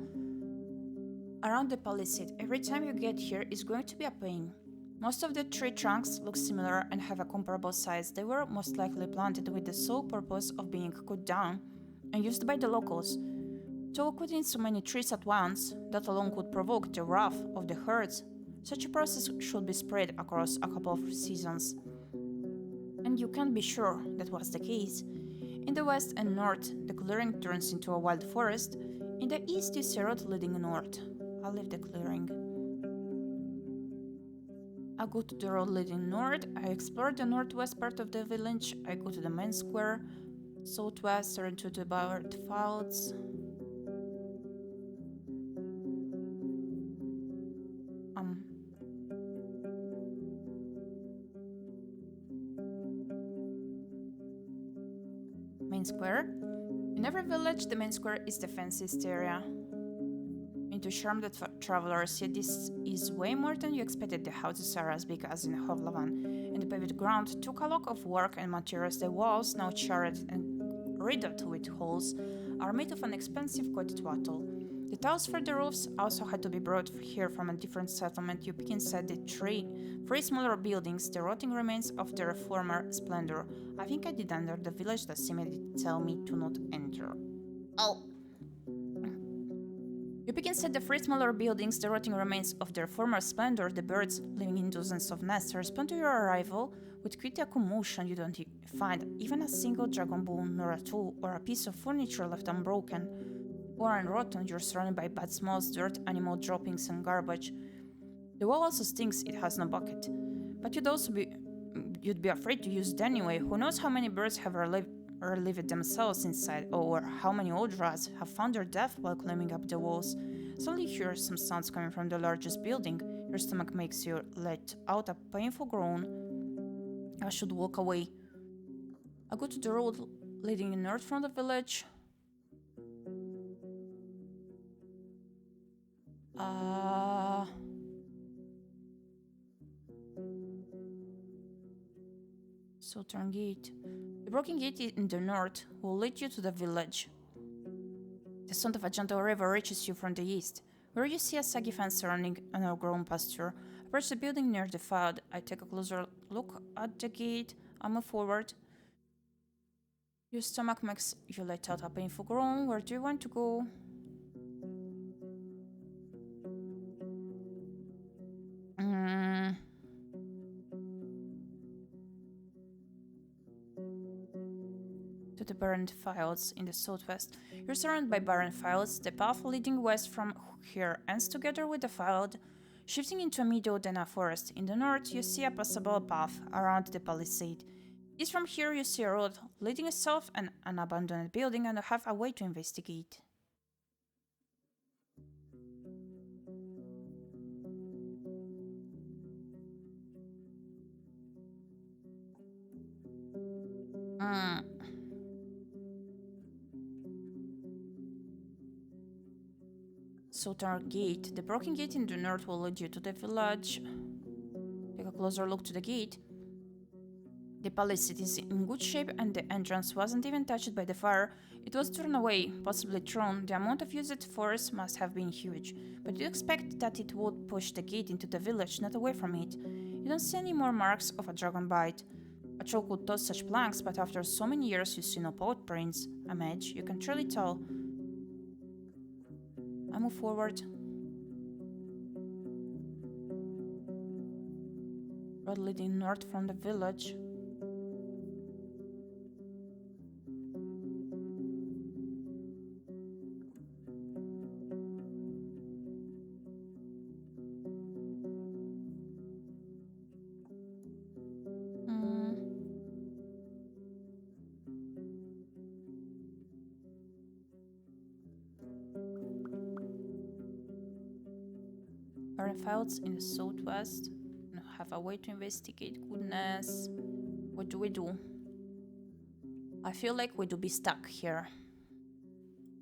around the palisade every time you get here is going to be a pain. Most of the tree trunks look similar and have a comparable size. They were most likely planted with the sole purpose of being cut down and used by the locals. To cutting so many trees at once, that alone could provoke the wrath of the herds. Such a process should be spread across a couple of seasons. And you can be sure that was the case. In the west and north, the clearing turns into a wild forest. In the east, you see a road leading north. I'll leave the clearing. I go to the road leading north. I explore the northwest part of the village. I go to the main square. Southwest, turn to the barred fields. Main square. In every village, the main square is the fanciest area. To charm the travelers, yet this is way more than you expected. The houses are as big as in ⴰᴏᴜ, and the paved ground took a lot of work and materials. The walls, now charred and riddled with holes, are made of an expensive coated wattle. The tiles for the roofs also had to be brought here from a different settlement. You peek inside the three smaller buildings, the rotting remains of their former splendor. I think I did enter the village that seemed to tell me to not enter. Oh. You peek inside the three smaller buildings, the rotting remains of their former splendor. The birds, living in dozens of nests, respond to your arrival with quite a commotion. You don't find even a single dragon bone, nor a tool, or a piece of furniture left unbroken. Or unrotten, you're surrounded by bad smells, dirt, animal droppings, and garbage. The wall also stinks, it has no bucket. But you'd be afraid to use it anyway. Who knows how many birds have relieved themselves inside, or how many old rats have found their death while climbing up the walls. Suddenly you hear some sounds coming from the largest building. Your stomach makes you let out a painful groan. I should walk away. I go to the road leading north from the village. Southern Gate. The broken gate in the north will lead you to the village. The sound of a gentle river reaches you from the east, where you see a saggy fence surrounding an overgrown pasture. I approach the building near the field. I take a closer look at the gate. I move forward. Your stomach makes you let out a painful groan. Where do you want to go? To the barren fields in the southwest. You're surrounded by barren fields. The path leading west from here ends together with the field, shifting into a meadow then a forest. In the north, you see a passable path around the palisade. East from here, you see a road leading south and an abandoned building, and have a way to investigate. Southern Gate. The broken gate in the north will lead you to the village. Take a closer look to the gate. The palisade is in good shape and the entrance wasn't even touched by the fire. It was torn away, possibly thrown. The amount of used force must have been huge, but you expect that it would push the gate into the village, not away from it. You don't see any more marks of a dragon bite. A troll could toss such planks, but after so many years you see no paw prints. A mage, you can truly tell. I move forward. Road leading north from the village. Barren fields in the southwest. Have a way to investigate. Goodness. What do we do? I feel like we do be stuck here.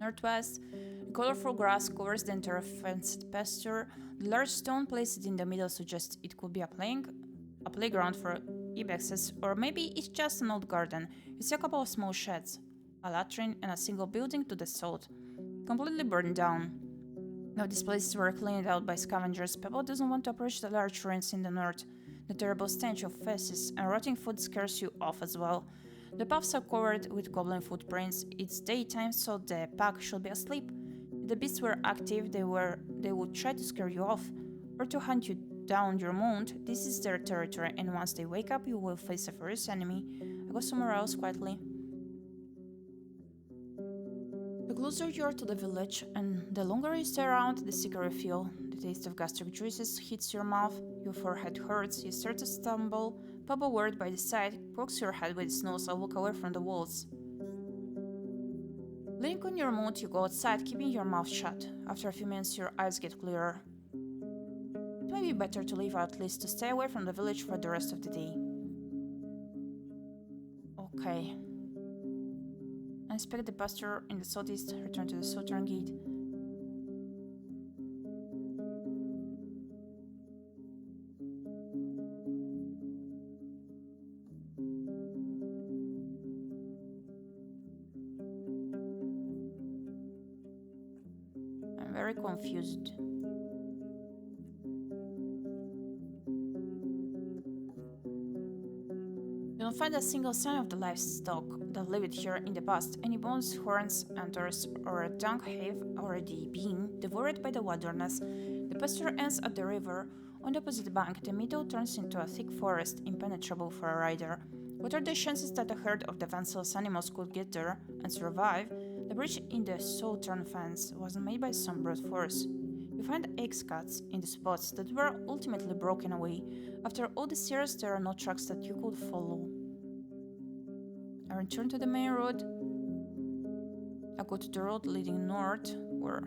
Northwest. The colorful grass covers the entire fenced pasture. The large stone placed in the middle suggests it could be a playground for ibexes, or maybe it's just an old garden. You see a couple of small sheds, a latrine, and a single building to the south, completely burned down. Now these places were cleaned out by scavengers. People doesn't want to approach the large ruins in the north. The terrible stench of feces and rotting food scares you off as well. The paths are covered with goblin footprints. It's daytime, so the pack should be asleep. If the beasts were active, they would try to scare you off, or to hunt you down your mount. This is their territory, and once they wake up, you will face a fierce enemy. I go somewhere else quietly. The closer you are to the village, and the longer you stay around, the sicker you feel. The taste of gastric juices hits your mouth, your forehead hurts, you start to stumble, pop a word by the side, pokes your head with its nose, and walk away from the walls. Leaning on your mount, you go outside, keeping your mouth shut. After a few minutes, your eyes get clearer. It may be better to leave, or at least to stay away from the village for the rest of the day. Okay. Inspect the pasture in the southeast, return to the southern gate. I'm very confused. You don't find a single sign of the livestock that lived here in the past. Any bones, horns, antlers, or dung have already been devoured by the wilderness. The pasture ends at the river. On the opposite bank, the meadow turns into a thick forest, impenetrable for a rider. What are the chances that a herd of defenseless animals could get there and survive? The breach in the southern fence wasn't made by some brute force. You find egg cuts in the spots that were ultimately broken away. After all these years, there are no tracks that you could follow. I return to the main road. I go to the road leading north, or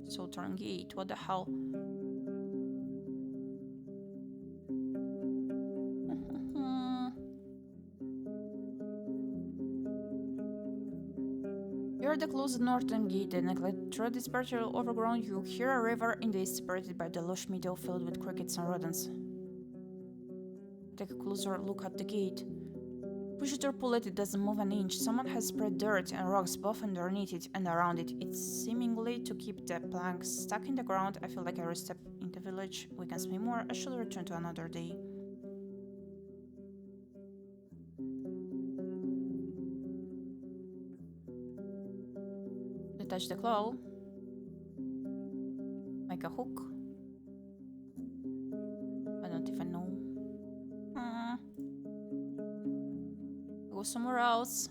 southern gate. What the hell? You're the closed northern gate. The neglected road is partially overgrown. You hear a river in the east separated by the lush meadow filled with crickets and rodents. Take a closer look at the gate. Push it or pull it, it doesn't move an inch. Someone has spread dirt and rocks both underneath it and around it. It's seemingly to keep the planks stuck in the ground. I feel like I step in the village. We can swim more. I should return to another day. Detach the claw. Make a hook. I don't even know. Go somewhere else.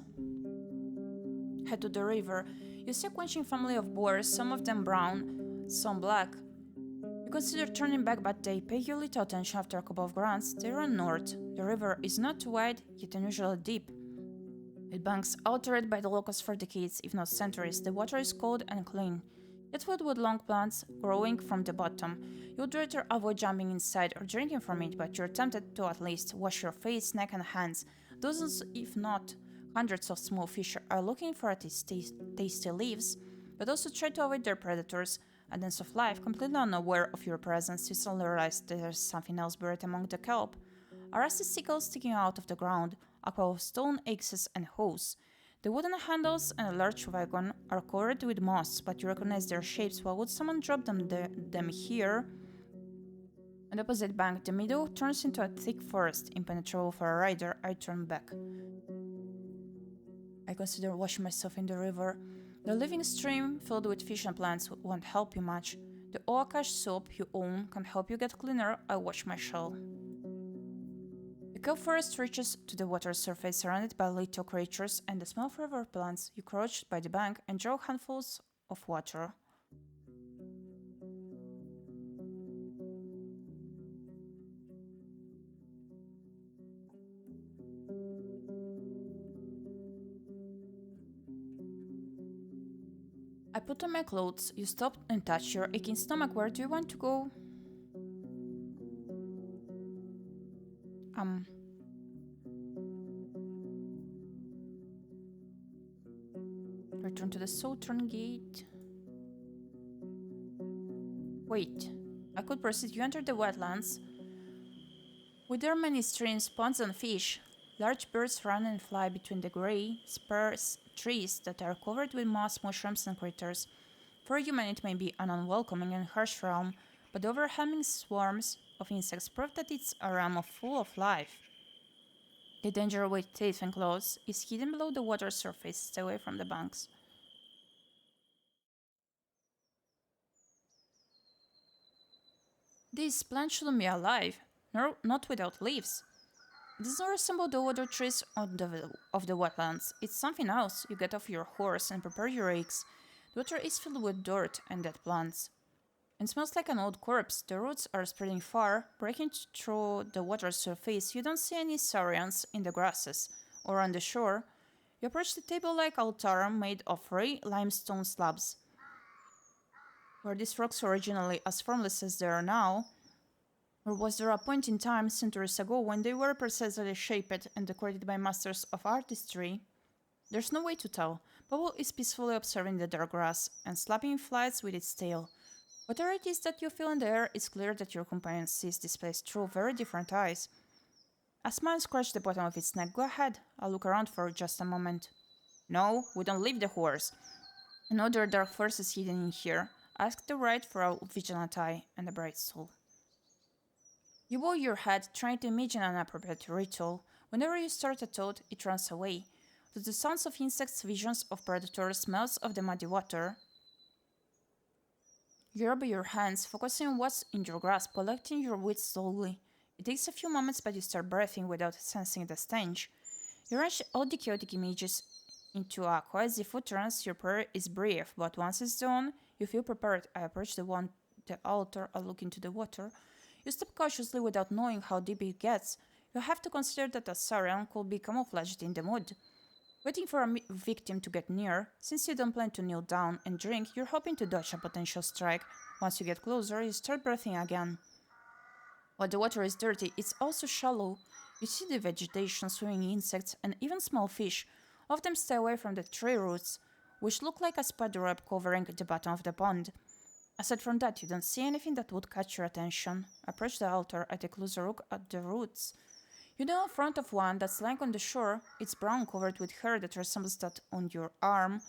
Head to the river. You see a quenching family of boars, some of them brown, some black. You consider turning back, but they pay you little attention. After a couple of grunts, they run north. The river is not too wide, yet unusually deep. It banks altered by the locusts for decades, if not centuries. The water is cold and clean, yet filled with long plants growing from the bottom. You would rather avoid jumping inside or drinking from it, but you're tempted to at least wash your face, neck, and hands. Dozens, if not hundreds of small fish are looking for tasty leaves, but also try to avoid their predators. A dance of life, completely unaware of your presence, you suddenly realize there's something else buried among the kelp. A rusty sickle sticking out of the ground, a couple of stone axes and hoes. The wooden handles and a large wagon are covered with moss, but you recognize their shapes. Why would someone drop them here? On the opposite bank, the meadow turns into a thick forest, impenetrable for a rider. I turn back. I consider washing myself in the river. The living stream, filled with fish and plants, won't help you much. The 괂ᴏᴅᴇᴏ soap you own can help you get cleaner. I wash my shell. The kelp forest reaches to the water surface, surrounded by little creatures and the small river plants. You crouch by the bank and draw handfuls of water. I put on my clothes. You stop and touch your aching stomach. Where do you want to go? Return to the southern gate. Wait, I could proceed. You enter the wetlands. With their many streams, ponds, and fish, large birds run and fly between the gray, sparse trees that are covered with moss, mushrooms, and critters. For a human, it may be an unwelcoming and harsh realm, but the overwhelming swarms of insects prove that it's a realm full of life. The danger with teeth and claws is hidden below the water surface. Stay away from the banks. This plant shouldn't be alive, nor not without leaves. It doesn't resemble the other trees of the wetlands. It's something else. You get off your horse and prepare your eggs. The water is filled with dirt and dead plants. It smells like an old corpse. The roots are spreading far, breaking through the water surface. You don't see any saurians in the grasses or on the shore. You approach the table-like altar made of gray limestone slabs. Were these rocks originally as formless as they are now? Or was there a point in time, centuries ago, when they were precisely shaped and decorated by masters of artistry? There's no way to tell. Bubble is peacefully observing the dark grass and slapping flies with its tail. Whatever it is that you feel in the air, it's clear that your companion sees this place through very different eyes. A smile scratched the bottom of its neck. Go ahead, I'll look around for just a moment. No, we don't leave the horse. I know there are dark forces hidden in here. Ask the right for a vigilant eye and a bright soul. You bow your head, trying to imagine an appropriate ritual. Whenever you start a toad, it runs away. To the sounds of insects, visions of predators, smells of the muddy water. You rub your hands, focusing on what's in your grasp, collecting your wits slowly. It takes a few moments, but you start breathing without sensing the stench. You arrange all the chaotic images into a quasi foot trance. Your prayer is brief, but once it's done, you feel prepared. I approach the altar, I look into the water. You step cautiously without knowing how deep it gets. You have to consider that a Saurian could be camouflaged in the mud. Waiting for a victim to get near, since you don't plan to kneel down and drink, you're hoping to dodge a potential strike. Once you get closer, you start breathing again. While the water is dirty, it's also shallow. You see the vegetation, swimming insects, and even small fish. All of them stay away from the tree roots, which look like a spider web covering the bottom of the pond. Aside from that, you don't see anything that would catch your attention. Approach the altar, I take a closer look at the roots. You know in front of one that's lying on the shore. It's brown, covered with hair that resembles that on your arm.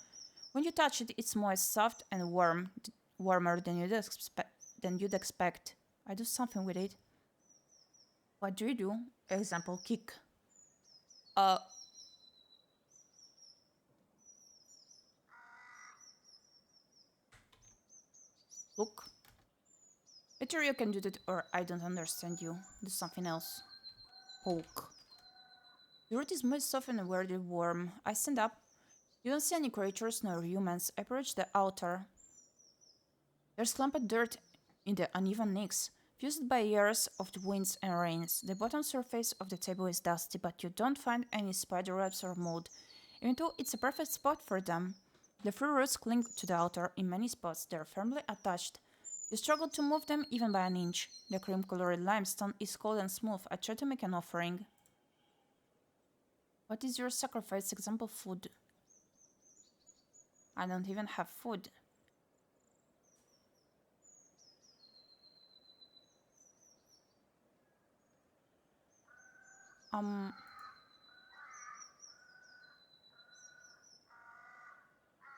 When you touch it, it's moist, soft, and warmer than you'd expect. I do something with it. What do you do? Example, kick. Look. Either you can do that or I don't understand you. Do something else. Poke. The root is moist, soft, and weirdly warm. I stand up. You don't see any creatures nor humans. I approach the altar. There's clumped dirt in the uneven nicks, fused by years of the winds and rains. The bottom surface of the table is dusty, but you don't find any spider webs or mold, even though it's a perfect spot for them. The free roots cling to the altar. In many spots, they're firmly attached. You struggle to move them even by an inch. The cream-colored limestone is cold and smooth. I try to make an offering. What is your sacrifice? Example, food. I don't even have food.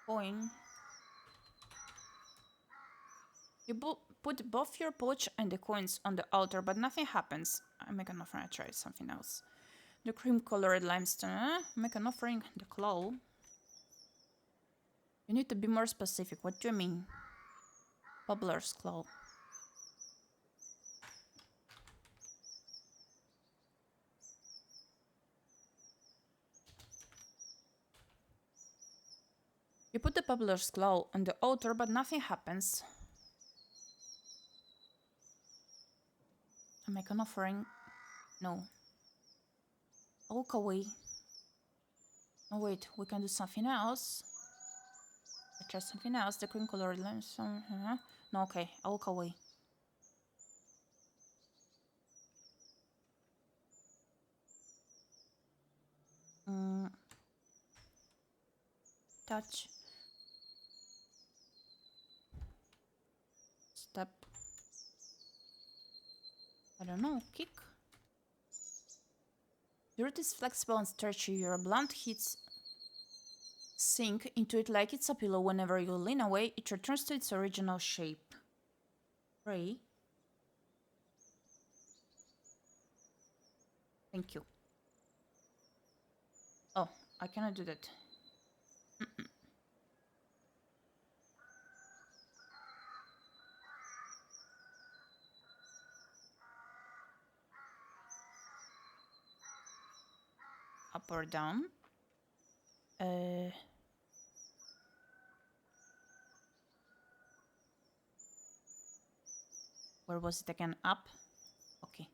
Coin. You put both your pouch and the coins on the altar, but nothing happens. I make an offering. I try something else. The cream-colored limestone. Make an offering. The claw. You need to be more specific. What do you mean? Bubbler's claw. You put the bubbler's claw on the altar, but nothing happens. I make an offering. No. I walk away. Oh wait, we can do something else. I try something else. The cream colored limestone. No, okay. I walk away. Touch. Step. I don't know. Kick. The root is flexible and stretchy. Your blunt hits sink into it like it's a pillow. Whenever you lean away, it returns to its original shape. Pray. Thank you. Oh, I cannot do that. Up or down? Where was it again? Up? Okay.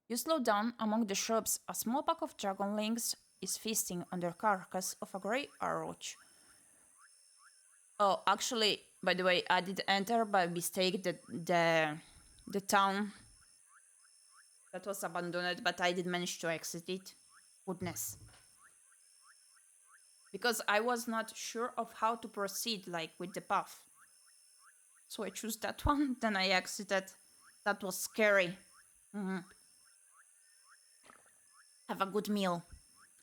You slow down. Among the shrubs, a small pack of dragonlings is feasting on the carcass of a grey roach. Oh, actually, by the way, I did enter by mistake the town that was abandoned, but I did manage to exit it. Goodness. Because I was not sure of how to proceed, like, with the path. So I choose that one, then I exited. That was scary. Have a good meal.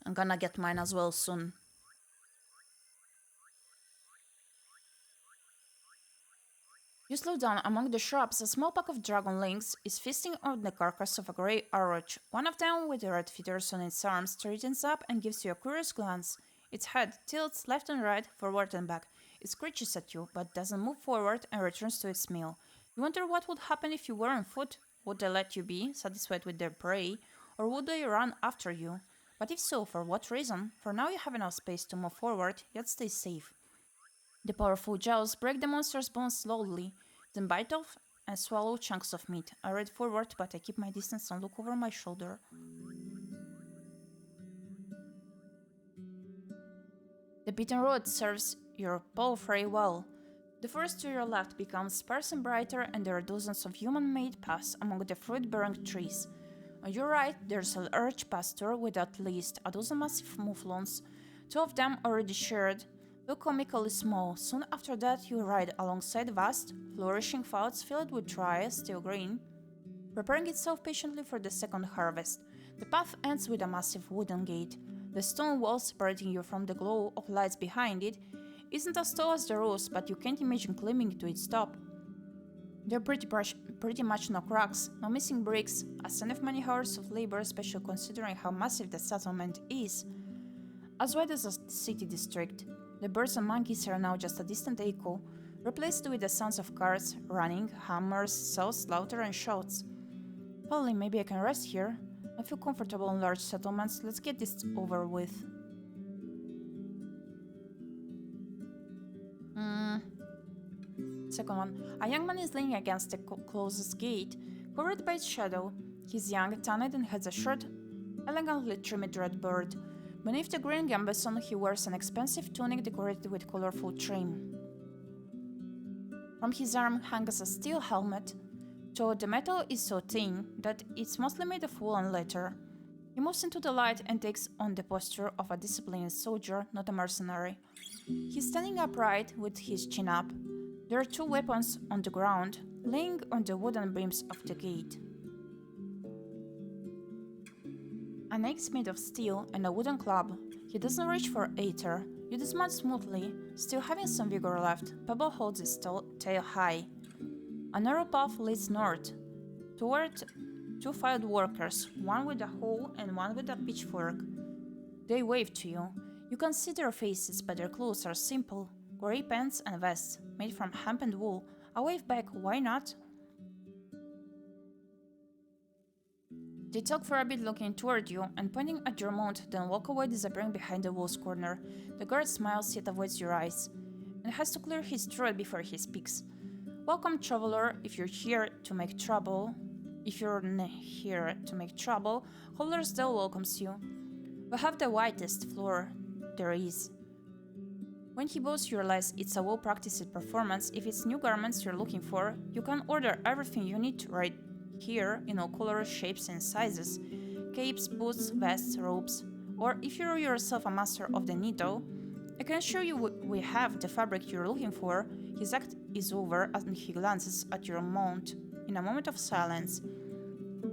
I'm gonna get mine as well soon. You slow down among the shrubs. A small pack of dragon lynx is feasting on the carcass of a grey oroch. One of them, with the red feathers on its arms, straightens up and gives you a curious glance. Its head tilts left and right, forward and back. It screeches at you, but doesn't move forward and returns to its meal. You wonder what would happen if you were on foot. Would they let you be, satisfied with their prey, or would they run after you? But if so, for what reason? For now you have enough space to move forward, yet stay safe. The powerful jaws break the monster's bones slowly, then bite off and swallow chunks of meat. I ride forward, but I keep my distance and look over my shoulder. The beaten road serves your palfrey well. The forest to your left becomes sparse and brighter, and there are dozens of human-made paths among the fruit-bearing trees. On your right, there's a large pasture with at least a dozen massive mouflons, 2 of them already shared, look comically small. Soon after that, you ride alongside vast, flourishing fields filled with dry, stale grain, preparing itself patiently for the second harvest. The path ends with a massive wooden gate. The stone wall separating you from the glow of lights behind it isn't as tall as the roof, but you can't imagine climbing to its top. There are pretty much no cracks, no missing bricks, a sign of many hours of labor, especially considering how massive the settlement is. As wide as a city district, the birds and monkeys are now just a distant echo, replaced with the sounds of cars, running, hammers, saws, laughter, and shouts. Finally, maybe I can rest here. I feel comfortable in large settlements. Let's get this over with. Second one. A young man is leaning against the closest gate, covered by its shadow. He's young, tanned, and has a short, elegantly trimmed red beard. Beneath the green gambeson, he wears an expensive tunic decorated with colorful trim. From his arm hangs a steel helmet, though the metal is so thin that it's mostly made of wool and leather. He moves into the light and takes on the posture of a disciplined soldier, not a mercenary. He's standing upright with his chin up. There are 2 weapons on the ground, laying on the wooden beams of the gate. An axe made of steel and a wooden club. He doesn't reach for either. You dismount smoothly, still having some vigor left. Pebble holds its tail high. A narrow path leads north, toward 2 field workers, one with a hoe and one with a pitchfork. They wave to you. You can see their faces, but their clothes are simple. Grey pants and vests, made from hemp and wool. I wave back, why not? They talk for a bit, looking toward you and pointing at your mount, then walk away, disappearing behind the wall's corner. The guard smiles, yet avoids your eyes, and has to clear his throat before he speaks. Welcome, traveler. If you're here to make trouble, Holdlersdale welcomes you. We have the whitest floor there is. When he bows, you realize it's a well-practiced performance. If it's new garments you're looking for, you can order everything you need right here in all colors, shapes, and sizes. Capes, boots, vests, robes. Or if you're yourself a master of the needle, I can assure you we have the fabric you're looking for. His act is over and he glances at your mount in a moment of silence.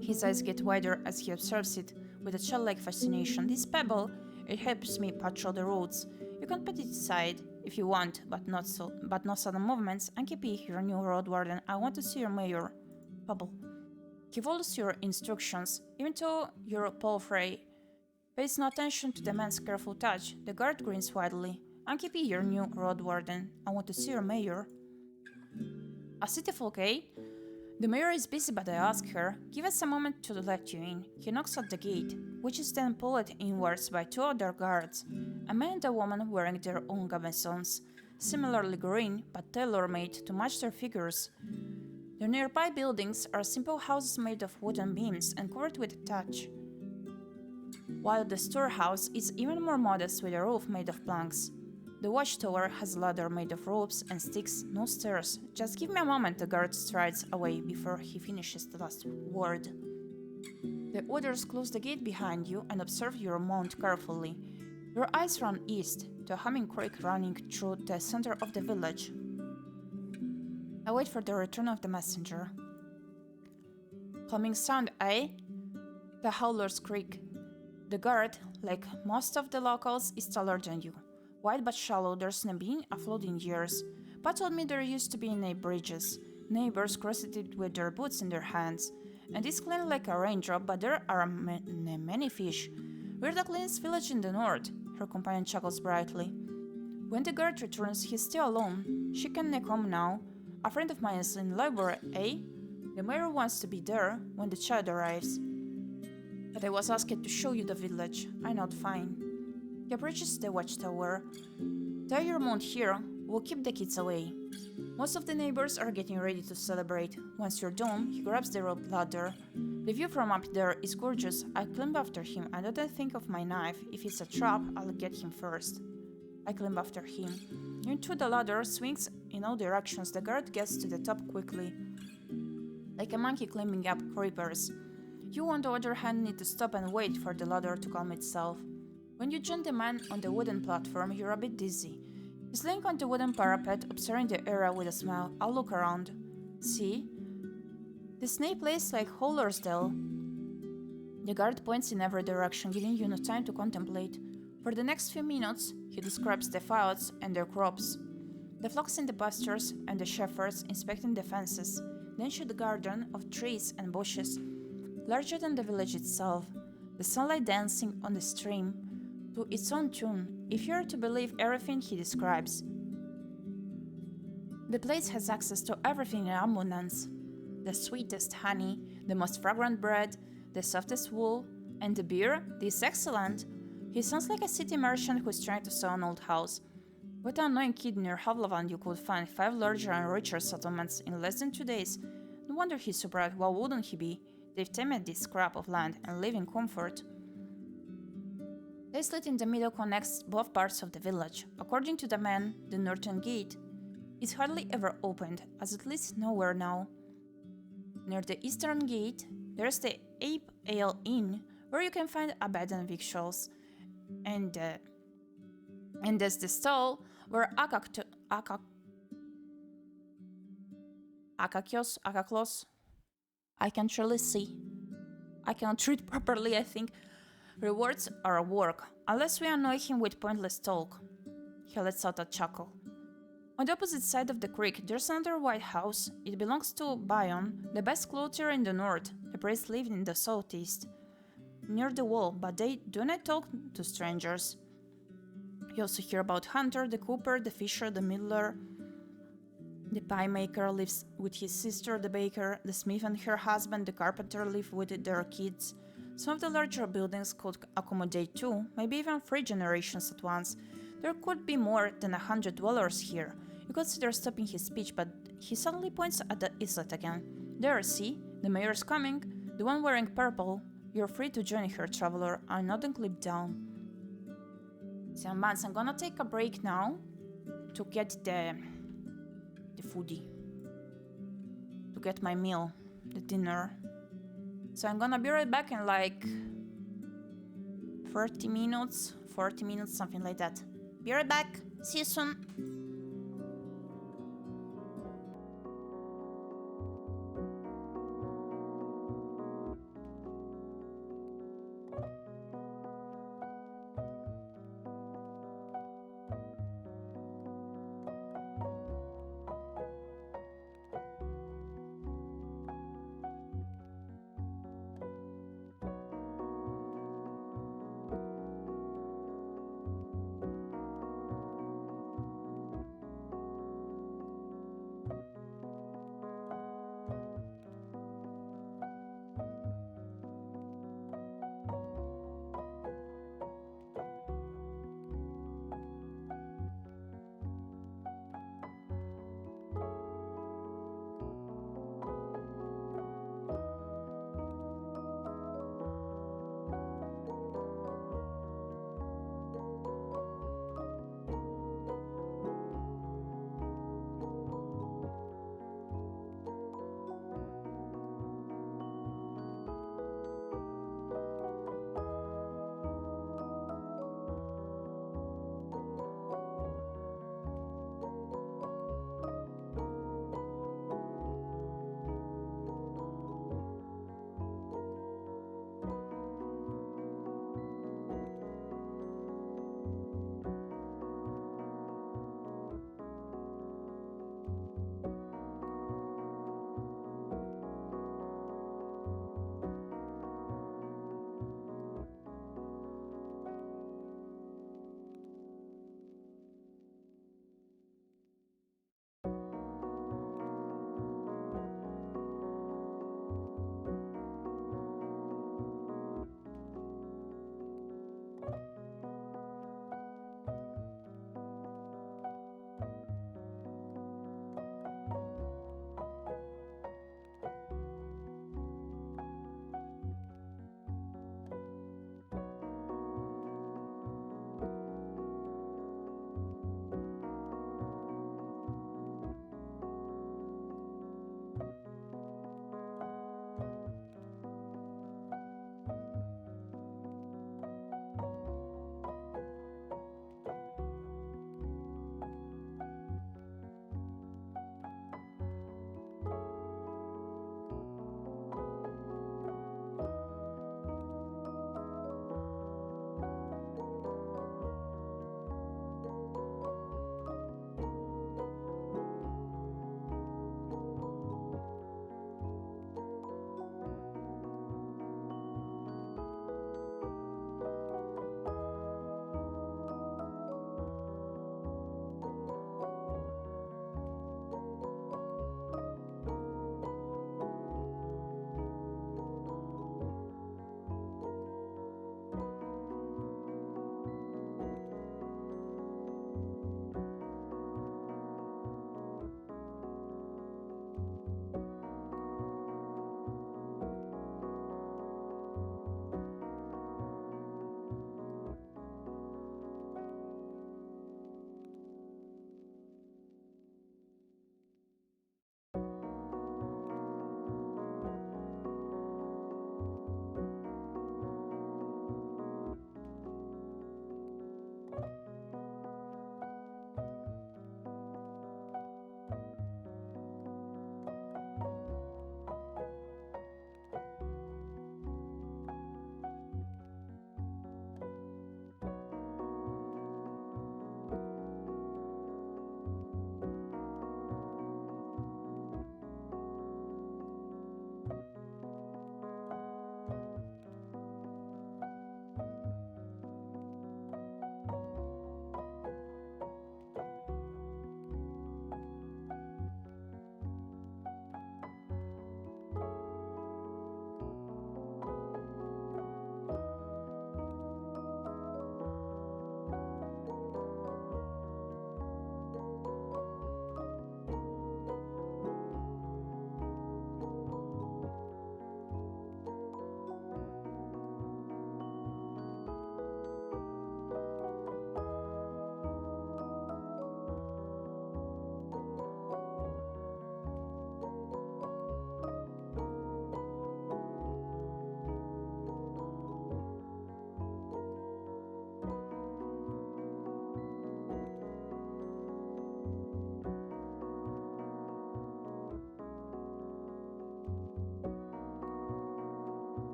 His eyes get wider as he observes it with a childlike fascination. This pebble, it helps me patrol the roads. You can put it aside if you want, but no sudden movements. And Gyepi, your new Roadwarden, I want to see your mayor. Pebble. He follows your instructions, even though your palfrey pays no attention to the man's careful touch. The guard grins widely. I'm Gyepi, your new Roadwarden. I want to see your mayor. A city folk, eh? The mayor is busy, but I ask her, give us a moment to let you in. He knocks at the gate, which is then pulled inwards by 2 other guards, a man and a woman wearing their own gambesons, similarly green but tailor-made to match their figures. The nearby buildings are simple houses made of wooden beams and covered with thatch, while the storehouse is even more modest with a roof made of planks. The watchtower has a ladder made of ropes and sticks, no stairs. Just give me a moment, the guard strides away before he finishes the last word. The others close the gate behind you and observe your mount carefully. Your eyes run east, to a humming creek running through the center of the village. I wait for the return of the messenger. Humming sound, eh? The howlers creak. The guard, like most of the locals, is taller than you. Wide but shallow, there's never been a flood in years, Pa told me there used to be bridges. Neighbors crossed it with their boots in their hands. And it's clean like a raindrop, but there are many fish. We're the cleanest village in the north, her companion chuckles brightly. When the guard returns, he's still alone. She can't come now. A friend of mine is in library, eh? The mayor wants to be there when the child arrives. But I was asked to show you the village. I nod fine. He approaches the watchtower. Tie your mount here. We'll keep the kids away. Most of the neighbors are getting ready to celebrate. Once you're done, he grabs the rope ladder. The view from up there is gorgeous. I climb after him. I don't think of my knife. If it's a trap, I'll get him first. I climb after him. Into the ladder swings in all directions. The guard gets to the top quickly, like a monkey climbing up creepers. You, on the other hand, need to stop and wait for the ladder to calm itself. When you join the man on the wooden platform, you're a bit dizzy. He's laying on the wooden parapet, observing the area with a smile. I'll look around. See? This new place like Hollersdale. The guard points in every direction, giving you no time to contemplate. For the next few minutes, he describes the fields and their crops, the flocks in the pastures and the shepherds inspecting the fences, the ancient garden of trees and bushes, larger than the village itself, the sunlight dancing on the stream to its own tune, if you are to believe everything he describes. The place has access to everything in abundance: the sweetest honey, the most fragrant bread, the softest wool, and the beer, this excellent. He sounds like a city merchant who's trying to sell an old house. What an annoying kid near Havlavan you could find 5 larger and richer settlements in less than 2 days. No wonder he's so proud. Why wouldn't he be? They've tamed this scrap of land and live in comfort. The slit in the middle connects both parts of the village. According to the man, the northern gate is hardly ever opened, as it leads nowhere now. Near the eastern gate, there's the Ape Ale Inn, where you can find a bed and victuals. And there's the stall where Akaklos, I can't really see. I cannot read properly, I think. Rewards our work, unless we annoy him with pointless talk. He lets out a chuckle. On the opposite side of the creek, there's another white house. It belongs to Bion, the best clothier in the north. The priest lived in the southeast, near the wall, but they do not talk to strangers. You also hear about Hunter, the cooper, the fisher, the miller. The pie maker lives with his sister, the baker. The smith and her husband, the carpenter, live with their kids. Some of the larger buildings could accommodate 2, maybe even 3 generations at once. There could be more than 100 dwellers here. You consider stopping his speech, but he suddenly points at the islet again. There, see? The mayor's coming. The one wearing purple. You're free to join her, traveler. I'm not and clip down. So, Mans, I'm gonna take a break now to get the foodie. To get my meal, the dinner. So I'm gonna be right back in like 30 minutes, 40 minutes, something like that. Be right back. See you soon.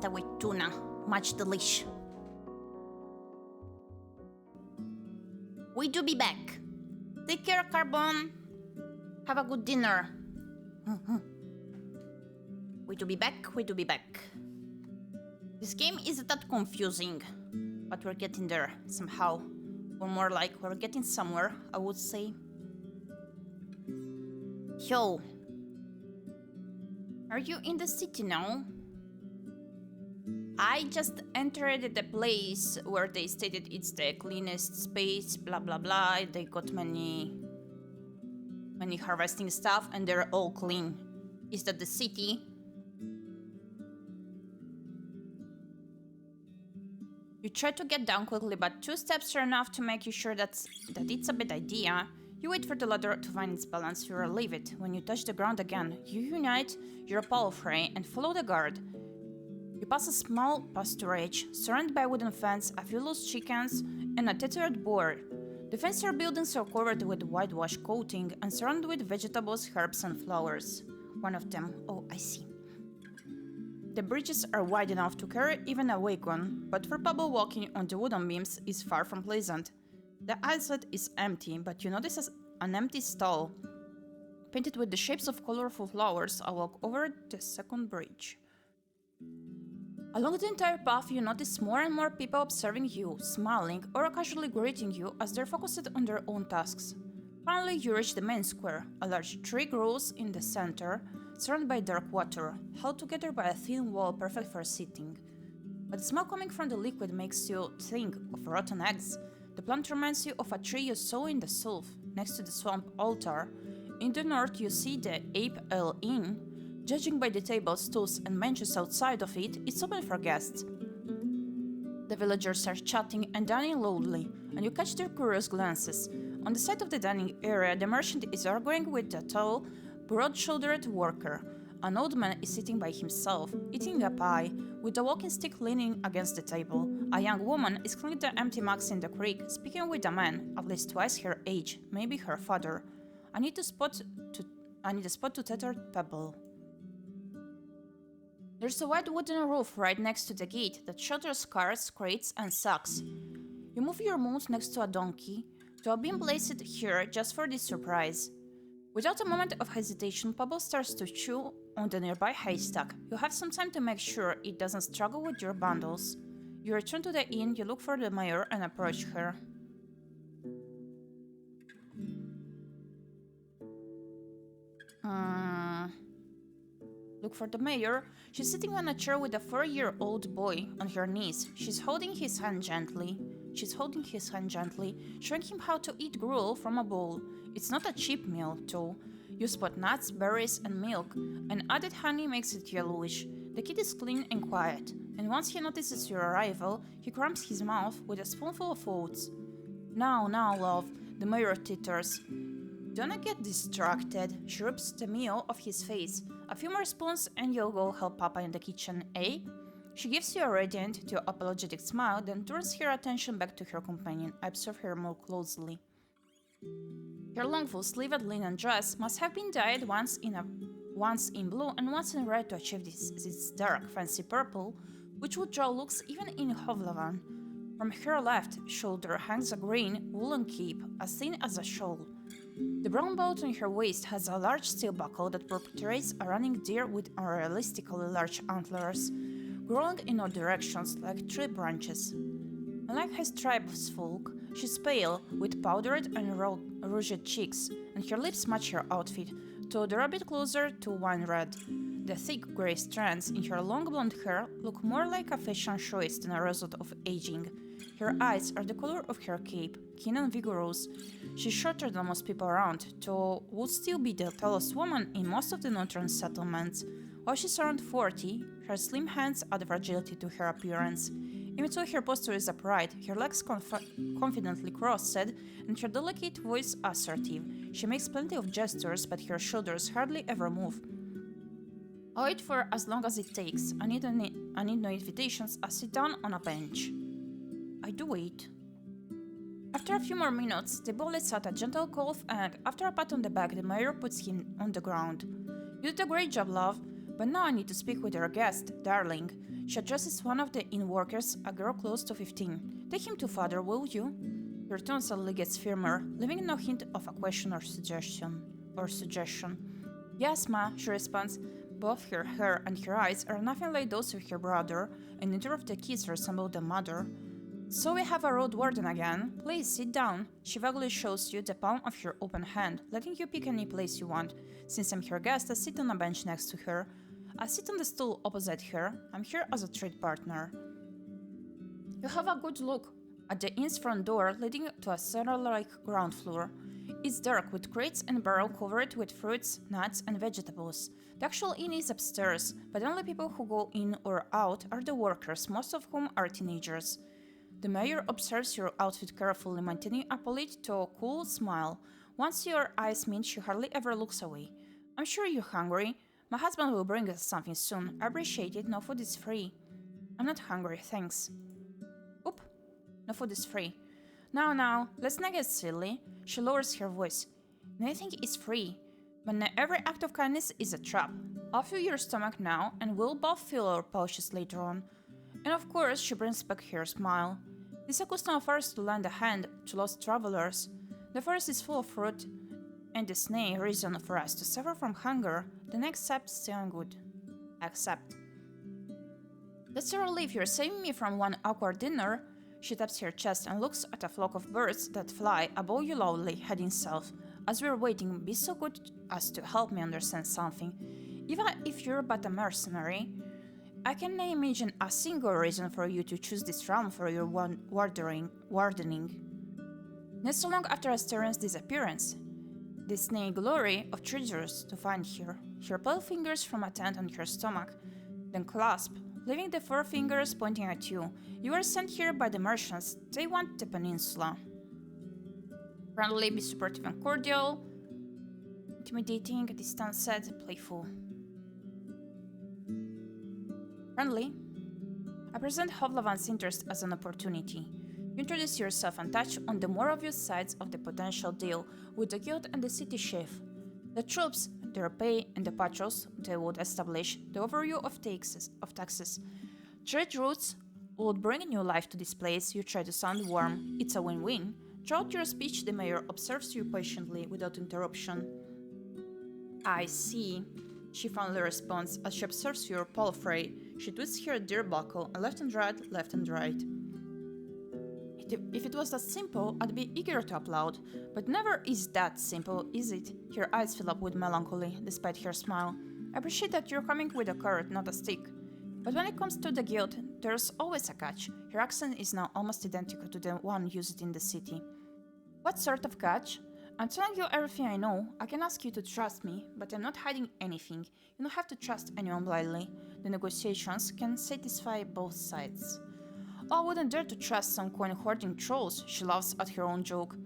pasta with tuna. Much delish. We do be back. Take care, Carbon. Have a good dinner. We do be back, we do be back. This game is that confusing, but we're getting there somehow. Or more like we're getting somewhere, I would say. Yo. Are you in the city now? I just entered the place where they stated it's the cleanest space, blah blah blah. They got many harvesting stuff and they're all clean. Is that the city? You try to get down quickly, but 2 steps are enough to make you sure that it's a bad idea. You wait for the ladder to find its balance, you leave it. When you touch the ground again, you unite your pole fray and follow the guard. You pass a small pasturage, surrounded by a wooden fence, a few loose chickens, and a tethered boar. The fancier buildings are covered with whitewash coating and surrounded with vegetables, herbs, and flowers. One of them, oh, I see. The bridges are wide enough to carry even a wagon, but for people walking on the wooden beams is far from pleasant. The outlet is empty, but you notice an empty stall, painted with the shapes of colorful flowers, a walk over the second bridge. Along the entire path, you notice more and more people observing you, smiling, or casually greeting you as they're focused on their own tasks. Finally, you reach the main square. A large tree grows in the center, surrounded by dark water, held together by a thin wall perfect for sitting. But the smell coming from the liquid makes you think of rotten eggs. The plant reminds you of a tree you saw in the south, next to the swamp altar. In the north, you see the Ape Ale Inn. Judging by the tables, stools, and benches outside of it, it's open for guests. The villagers are chatting and dining loudly, and you catch their curious glances. On the side of the dining area, the merchant is arguing with a tall, broad-shouldered worker. An old man is sitting by himself, eating a pie, with a walking stick leaning against the table. A young woman is cleaning the empty mugs in the creek, speaking with a man, at least twice her age, maybe her father. I need a spot to tether pebble. There's a wide wooden roof right next to the gate that shelters carts, crates, and sacks. You move your mount next to a donkey, to a beam placed here just for this surprise. Without a moment of hesitation, Pebble starts to chew on the nearby haystack. You have some time to make sure it doesn't struggle with your bundles. You return to the inn, you look for the mayor and approach her. Look for the mayor. She's sitting on a chair with a 4-year-old boy on her knees. She's holding his hand gently, showing him how to eat gruel from a bowl. It's not a cheap meal, though. You spot nuts, berries, and milk, and added honey makes it yellowish. The kid is clean and quiet, and once he notices your arrival, he cramps his mouth with a spoonful of oats. Now, love, the mayor titters. Don't get distracted. She rubs the meal off his face. A few more spoons and you'll go help Papa in the kitchen, eh? She gives you a radiant to apologetic smile, then turns her attention back to her companion. I observe her more closely. Her long full-sleeved linen dress must have been dyed once in blue and once in red to achieve this dark, fancy purple, which would draw looks even in Hovlavan. From her left shoulder hangs a green woolen cape, as thin as a shawl. The brown belt on her waist has a large steel buckle that portrays a running deer with unrealistically large antlers, growing in all directions like tree branches. Unlike his tribesfolk, she's pale, with powdered and rouged cheeks, and her lips match her outfit, though they're a bit closer to wine red. The thick grey strands in her long blonde hair look more like a fashion choice than a result of aging. Her eyes are the color of her cape, keen and vigorous. She's shorter than most people around, though would still be the tallest woman in most of the northern settlements. While she's around 40, her slim hands add fragility to her appearance. Even though her posture is upright, her legs confidently crossed, and her delicate voice assertive. She makes plenty of gestures, but her shoulders hardly ever move. I'll wait for as long as it takes. I need no invitations. I sit down on a bench. I do wait. After a few more minutes, the boy lets out a gentle cough, and after a pat on the back, the mayor puts him on the ground. You did a great job, love. But now I need to speak with your guest, darling. She addresses one of the inn-workers, a girl close to 15. Take him to father, will you? Her tone suddenly gets firmer, leaving no hint of a question or suggestion. Yes, ma, she responds. Both her hair and her eyes are nothing like those of her brother, and neither of the kids resemble the mother. So we have a Roadwarden again. Please sit down. She vaguely shows you the palm of her open hand, letting you pick any place you want. Since I'm her guest, I sit on a bench next to her. I sit on the stool opposite her. I'm here as a trade partner. You have a good look at the inn's front door leading to a cellar-like ground floor. It's dark, with crates and barrels covered with fruits, nuts, and vegetables. The actual inn is upstairs, but the only people who go in or out are the workers, most of whom are teenagers. The mayor observes your outfit carefully, maintaining a polite to cool smile. Once your eyes meet, she hardly ever looks away. I'm sure you're hungry. My husband will bring us something soon. I appreciate it. No food is free. I'm not hungry, thanks. Oop. No food is free. Now, let's not get silly. She lowers her voice. Nothing is free, but not every act of kindness is a trap. I'll fill your stomach now, and we'll both fill our pouches later on. And of course, she brings back her smile. It is a custom of ours to lend a hand to lost travelers. The forest is full of fruit, and there's no reason for us to suffer from hunger. The next step is still good. Accept. That's a relief. You're saving me from one awkward dinner. She taps her chest and looks at a flock of birds that fly above you loudly, heading south. As we're waiting, be so good as to help me understand something. Even if you're but a mercenary, I cannot imagine a single reason for you to choose this realm for your wardening. Not so long after Asterian's disappearance, the snake glory of treasures to find here. Her pale fingers from a tent on her stomach, then clasp, leaving the four fingers pointing at you. You are sent here by the merchants. They want the peninsula. Friendly, be supportive and cordial. Intimidating, distant, sad, playful. Friendly. I present Hovlavan's interest as an opportunity. You introduce yourself and touch on the more obvious sides of the potential deal with the guild and the city chief. The troops, their pay, and the patrols they would establish, the overview of taxes. Trade routes would bring new life to this place. You try to sound warm. It's a win-win. Throughout your speech, the mayor observes you patiently, without interruption. I see, she finally responds as she observes your palfrey. She twists her deer buckle, and left and right. If it was that simple, I'd be eager to applaud. But never is that simple, is it? Her eyes fill up with melancholy, despite her smile. I appreciate that you're coming with a carrot, not a stick. But when it comes to the guild, there's always a catch. Her accent is now almost identical to the one used in the city. What sort of catch? I'm telling you everything I know. I can ask you to trust me, but I'm not hiding anything. You don't have to trust anyone blindly. The negotiations can satisfy both sides. Oh, I wouldn't dare to trust some coin-hoarding trolls, she laughs at her own joke.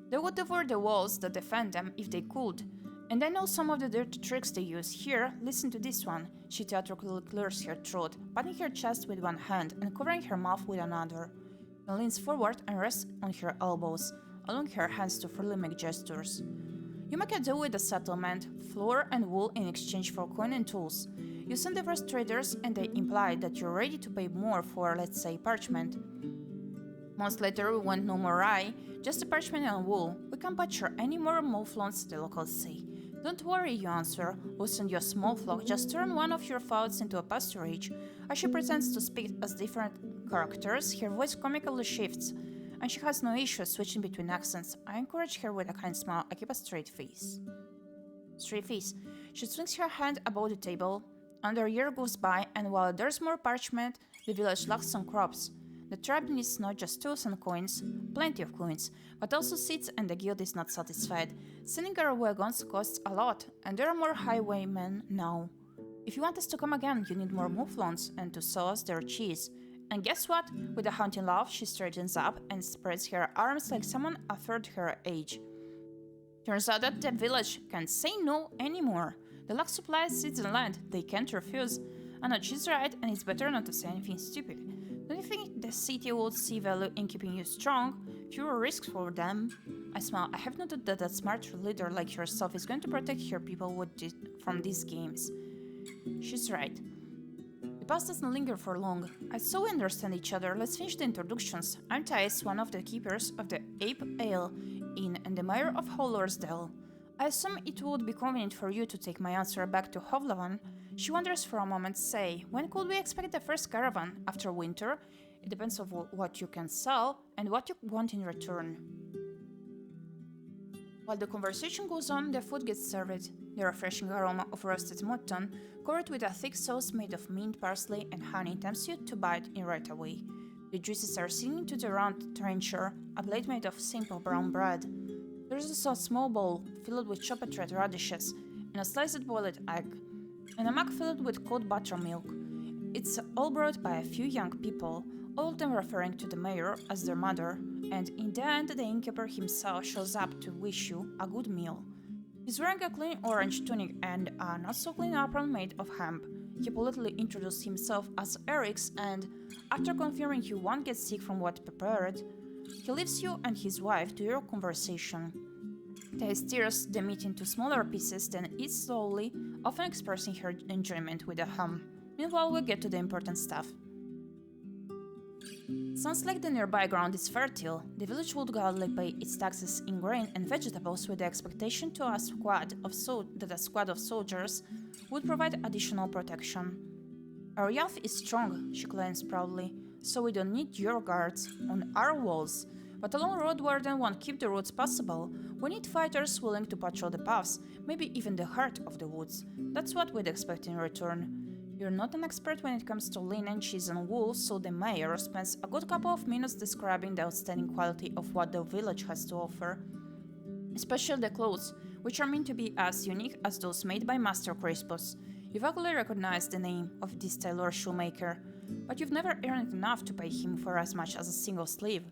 They would devour the walls that defend them if they could. And I know some of the dirty tricks they use. Here, listen to this one. She theatrically clears her throat, patting her chest with one hand and covering her mouth with another. Then leans forward and rests on her elbows, allowing her hands to freely make gestures. You make a deal with the settlement, flour and wool in exchange for coin and tools. You send the first traders and they imply that you're ready to pay more for, let's say, parchment. Months later, we want no more rye, just the parchment and wool. We can't butcher any more mouflons, the locals say. Don't worry, you answer. We'll send you a small flock. Just turn one of your fowls into a pasturage. As she pretends to speak as different characters, her voice comically shifts, and she has no issue switching between accents. I encourage her with a kind smile. I keep a straight face. She swings her hand above the table. Another year goes by, and while there's more parchment, the village lacks some crops. The tribe needs not just tools and coins, plenty of coins, but also seeds, and the guild is not satisfied. Sending our wagons costs a lot, and there are more highwaymen now. If you want us to come again, you need more mouflons and to sell us their cheese. And guess what? With a haunting laugh, she straightens up and spreads her arms like someone a third her age. Turns out that the village can't say no anymore. They lack supplies, seeds, and land. They can't refuse. I know she's right, and it's better not to say anything stupid. Don't you think the city would see value in keeping you strong? Fewer risks for them. I smile. I have noted that a smart leader like yourself is going to protect her people from these games. She's right. The past doesn't linger for long. So we understand each other. Let's finish the introductions. I'm Thais, one of the keepers of the Ape Ale Inn and the mayor of Ḥollorsdale. I assume it would be convenient for you to take my answer back to Hovlavan. She wonders for a moment, say, when could we expect the first caravan? After winter? It depends on what you can sell and what you want in return. While the conversation goes on, the food gets served. The refreshing aroma of roasted mutton, covered with a thick sauce made of mint, parsley, and honey, tempts you to bite in right away. The juices are singing to the round trencher, a plate made of simple brown bread. There is also a small bowl filled with chopped red radishes, and a sliced boiled egg, and a mug filled with cold buttermilk. It's all brought by a few young people, all of them referring to the mayor as their mother, and in the end the innkeeper himself shows up to wish you a good meal. He's wearing a clean orange tunic and a not-so-clean apron made of hemp. He politely introduced himself as Eric's and, after confirming you won't get sick from what prepared, he leaves you and his wife to your conversation. Thais tears the meat into smaller pieces, then eats slowly, often expressing her enjoyment with a hum. Meanwhile, we get to the important stuff. Sounds like the nearby ground is fertile. The village would gladly pay its taxes in grain and vegetables with the expectation that a squad of soldiers would provide additional protection. Our Yalf is strong, she claims proudly, so we don't need your guards on our walls. But alone Roadwarden won't keep the roads passable. We need fighters willing to patrol the paths, maybe even the heart of the woods. That's what we'd expect in return. You're not an expert when it comes to linen, cheese and wool, so the mayor spends a good couple of minutes describing the outstanding quality of what the village has to offer. Especially the clothes, which are meant to be as unique as those made by Master Crispus. You vaguely recognize the name of this tailor shoemaker, but you've never earned enough to pay him for as much as a single sleeve.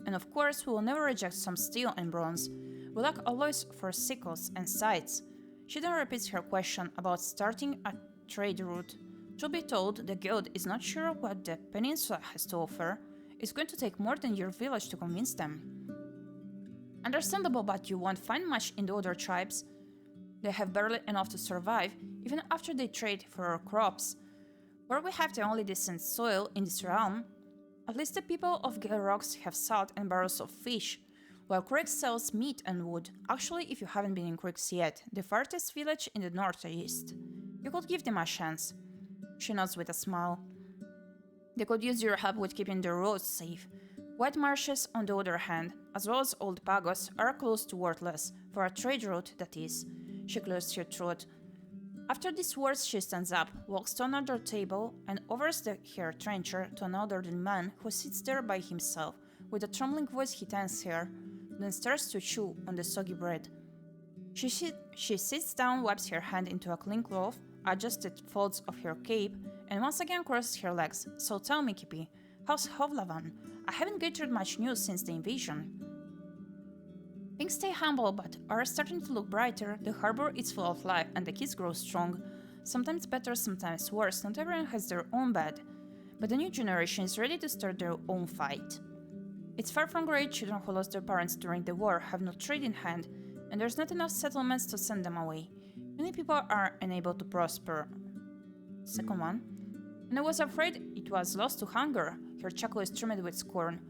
And of course, we will never reject some steel and bronze. We lack alloys for sickles and scythes. She then repeats her question about starting a trade route. To be told, the guild is not sure what the peninsula has to offer. It's going to take more than your village to convince them. Understandable, but you won't find much in the other tribes. They have barely enough to survive, even after they trade for our crops. Where we have the only decent soil in this realm, at least the people of Gale Rocks have salt and barrels of fish, while Creek sells meat and wood. Actually, if you haven't been in Creeks yet, the farthest village in the northeast. You could give them a chance. She nods with a smile. They could use your help with keeping the roads safe. White marshes, on the other hand, as well as old pagos, are close to worthless, for a trade route, that is. She clears her throat. After these words, she stands up, walks to another table, and offers her trencher to an elderly man who sits there by himself. With a trembling voice, he thanks her, then starts to chew on the soggy bread. She sits down, wipes her hand into a clean cloth, adjusted folds of her cape, and once again crosses her legs. So tell me, Gyepi, how's Hovlavan? I haven't gathered much news since the invasion. Things stay humble, but are starting to look brighter. The harbor is full of life, and the kids grow strong. Sometimes better, sometimes worse. Not everyone has their own bed, but the new generation is ready to start their own fight. It's far from great. Children who lost their parents during the war have no trade in hand, and there's not enough settlements to send them away. Many people are unable to prosper. Second one. And I was afraid it was lost to hunger. Her chuckle is trimmed with scorn.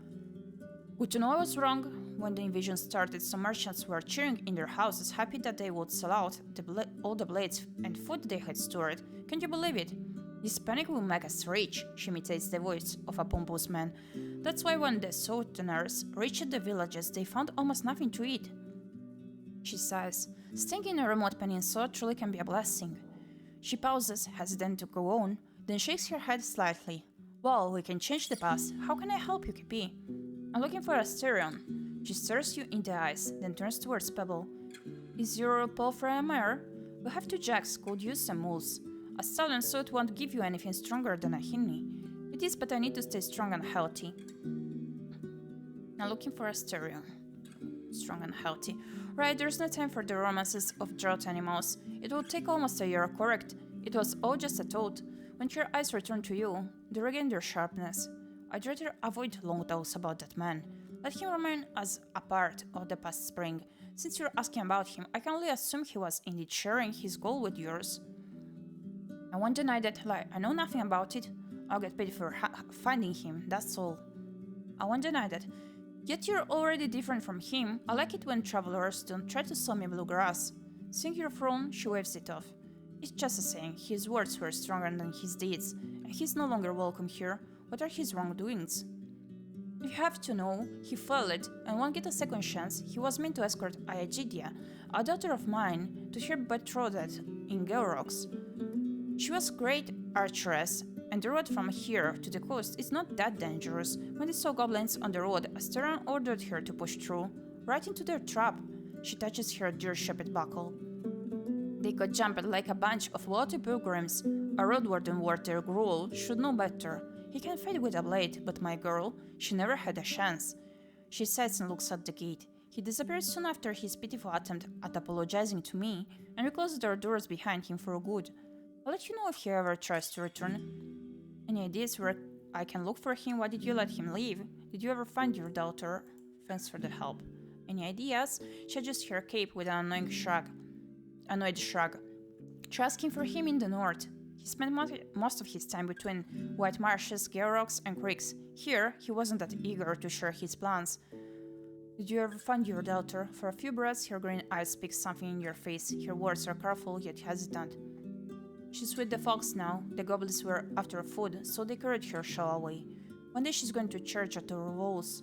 Good to know I was wrong. When the invasion started, some merchants were cheering in their houses, happy that they would sell out all the blades and food they had stored. Can you believe it? This panic will make us rich, she imitates the voice of a pompous man. That's why when the Southerners reached the villages, they found almost nothing to eat. She sighs. Staying in a remote peninsula truly can be a blessing. She pauses, hesitant to go on, then shakes her head slightly. Well, we can change the past. How can I help you, Gyepi? I'm looking for a Asterion. She stares you in the eyes, then turns towards Pebble. Is your palfrey a mare? We have 2 jacks, could use some mules. A stallion suit won't give you anything stronger than a hinny. It is, but I need to stay strong and healthy. I'm looking for a Asterion. Strong and healthy. Right, there's no time for the romances of drought animals. It will take almost a year, correct? It was all just a thought. When your eyes return to you, they regain their sharpness. I'd rather avoid long talks about that man. Let him remain as a part of the past spring. Since you're asking about him, I can only assume he was indeed sharing his goal with yours. I won't deny that I know nothing about it. I'll get paid for finding him, that's all. I won't deny that. Yet you're already different from him. I like it when travelers don't try to sell me bluegrass. Seeing your throne, she waves it off. It's just a saying. His words were stronger than his deeds, and he's no longer welcome here. What are his wrongdoings? If you have to know, he failed and won't get a second chance. He was meant to escort Aegidia, a daughter of mine, to her betrothed in Gyeorox. She was a great archeress, and the road from here to the coast is not that dangerous. When they saw goblins on the road, Asteran ordered her to push through, right into their trap. She touches her dear shepherd buckle. They got jumped like a bunch of bloody pilgrims. A Roadwarden worth their gruel should know better. He can fight with a blade, but my girl, she never had a chance. She sighs and looks at the gate. He disappeared soon after his pitiful attempt at apologizing to me, and we closed our doors behind him for good. I'll let you know if he ever tries to return. Any ideas where I can look for him? Why did you let him leave? Did you ever find your daughter? Thanks for the help. Any ideas? She adjusts her cape with an annoyed shrug. Try asking for him in the north. He spent most of his time between white marshes, Gyeorox, and creeks. Here, he wasn't that eager to share his plans. Did you ever find your daughter? For a few breaths, her green eyes speak something in your face. Her words are careful yet hesitant. She's with the fox now. The goblins were after food, so they carried her shawl away. One day she's going to church at our walls.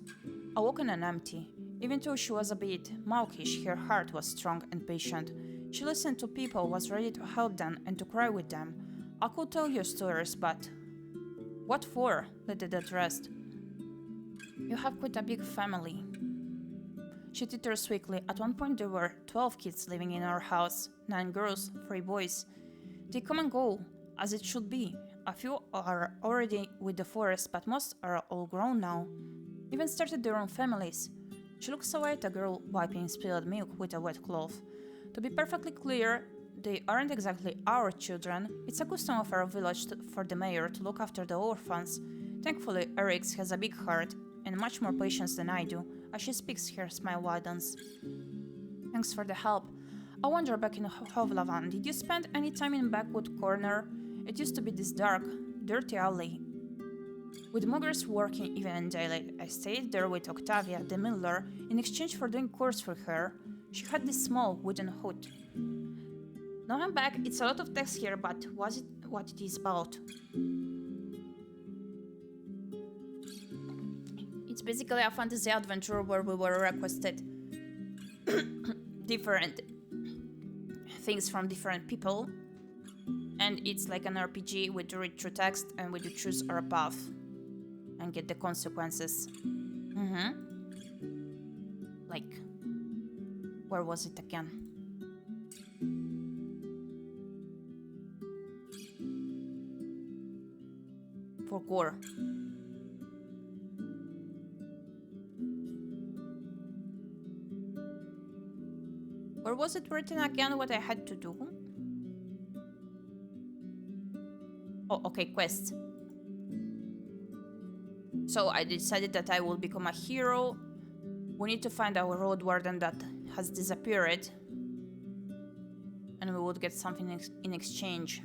Awoken and empty. Even though she was a bit mawkish, her heart was strong and patient. She listened to people, was ready to help them and to cry with them. I could tell you stories, but what for? Let the dead rest. You have quite a big family. She titters weakly. At one point there were 12 kids living in our house. 9 girls, 3 boys. They come and go, as it should be. A few are already with the forest, but most are all grown now. Even started their own families. She looks away at a girl wiping spilled milk with a wet cloth. To be perfectly clear, they aren't exactly our children. It's a custom of our village for the mayor to look after the orphans. Thankfully, Erix has a big heart and much more patience than I do. As she speaks, her smile widens. Thanks for the help. I wonder, back in Hovlavan, did you spend any time in Backwood Corner? It used to be this dark, dirty alley. With muggers working even in daylight, I stayed there with Octavia, the miller, in exchange for doing chores for her. She had this small wooden hut. Now I'm back, it's a lot of text here, but was it what it is about? It's basically a fantasy adventure where we were requested different things from different people, and it's like an RPG. We do read through text and we do choose our path and get the consequences. Like, where was it again? For gore. Or was it written again what I had to do? Oh, okay, quest. So I decided that I will become a hero. We need to find our Roadwarden that has disappeared. And we would get something in exchange.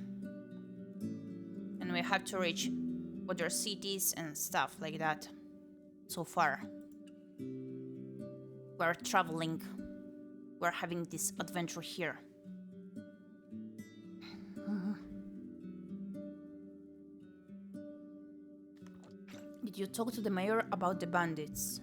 And we have to reach other cities and stuff like that. So far. We're traveling. We're having this adventure here. Did you talk to the mayor about the bandits?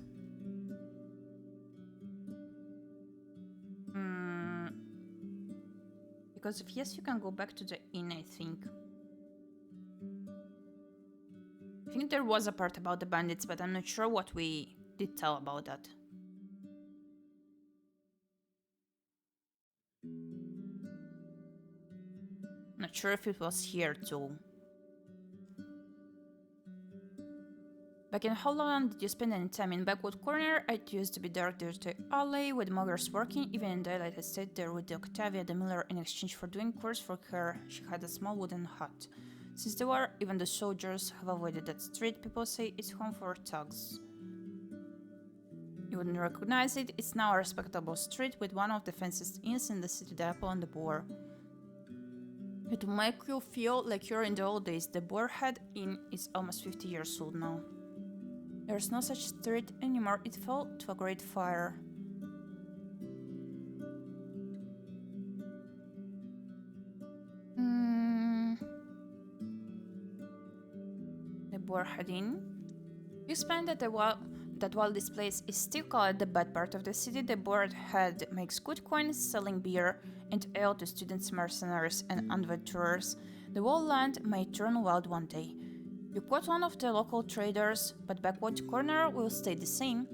Because if yes, you can go back to the inn, I think. I think there was a part about the bandits, but I'm not sure what we did tell about that. Not sure if it was here too. Back in Holland, did you spend any time in Backwood Corner? It used to be dark, dirty alley with muggers working. Even in daylight, I stayed there with Octavia, the miller, in exchange for doing chores for her. She had a small wooden hut. Since the war, even the soldiers have avoided that street. People say it's home for thugs. You wouldn't recognize it. It's now a respectable street with one of the fanciest inns in the city, the Apple and the Boar. To make you feel like you're in the old days, the Boarhead Inn is almost 50 years old now. There's no such street anymore, it fell to a great fire. The Boarhead Inn. You explain that while this place is still called the bad part of the city, the Boarhead makes good coin selling beer and ale to students, mercenaries, and adventurers. The whole land may turn wild one day. You quote one of the local traders, but backward corner will stay the same.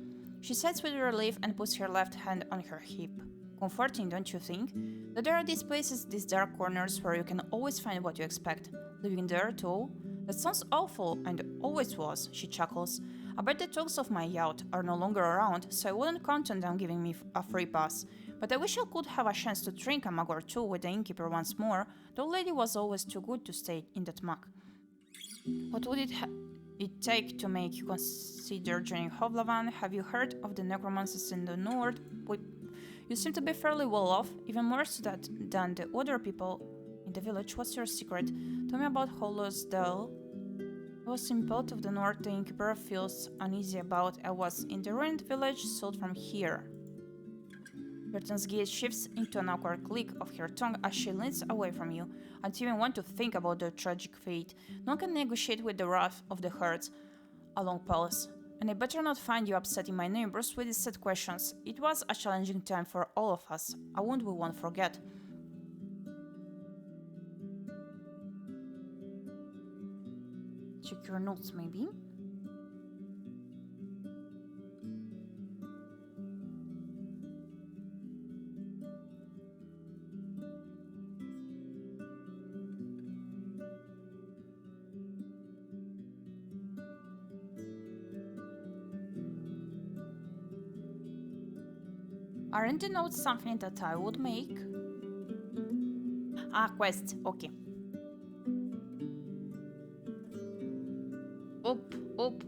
She sighs with relief and puts her left hand on her hip. Comforting, don't you think? That there are these places, these dark corners, where you can always find what you expect. Living there, too? That sounds awful, and always was, she chuckles. I bet the dogs of my yacht are no longer around, so I wouldn't count on them giving me a free pass. But I wish I could have a chance to drink a mug or two with the innkeeper once more. The old lady was always too good to stay in that mug. What would it take to make you consider joining ⴰᴏᴅᴇᴏ? Have you heard of the necromancers in the north? You seem to be fairly well off, even more so than the other people in the village. What's your secret? Tell me about Hollowsdale. I was in both of the north the innkeeper feels uneasy about. I was in the ruined village south from here. Berton's gaze shifts into an awkward click of her tongue as she leans away from you. I don't even want to think about their tragic fate. No one can negotiate with the wrath of the herds. A long pause. And I better not find you upsetting my neighbors with these set questions. It was a challenging time for all of us. A wound we won't forget. Check your notes, maybe? Aren't the notes something that I would make? Ah, quest, okay. Up.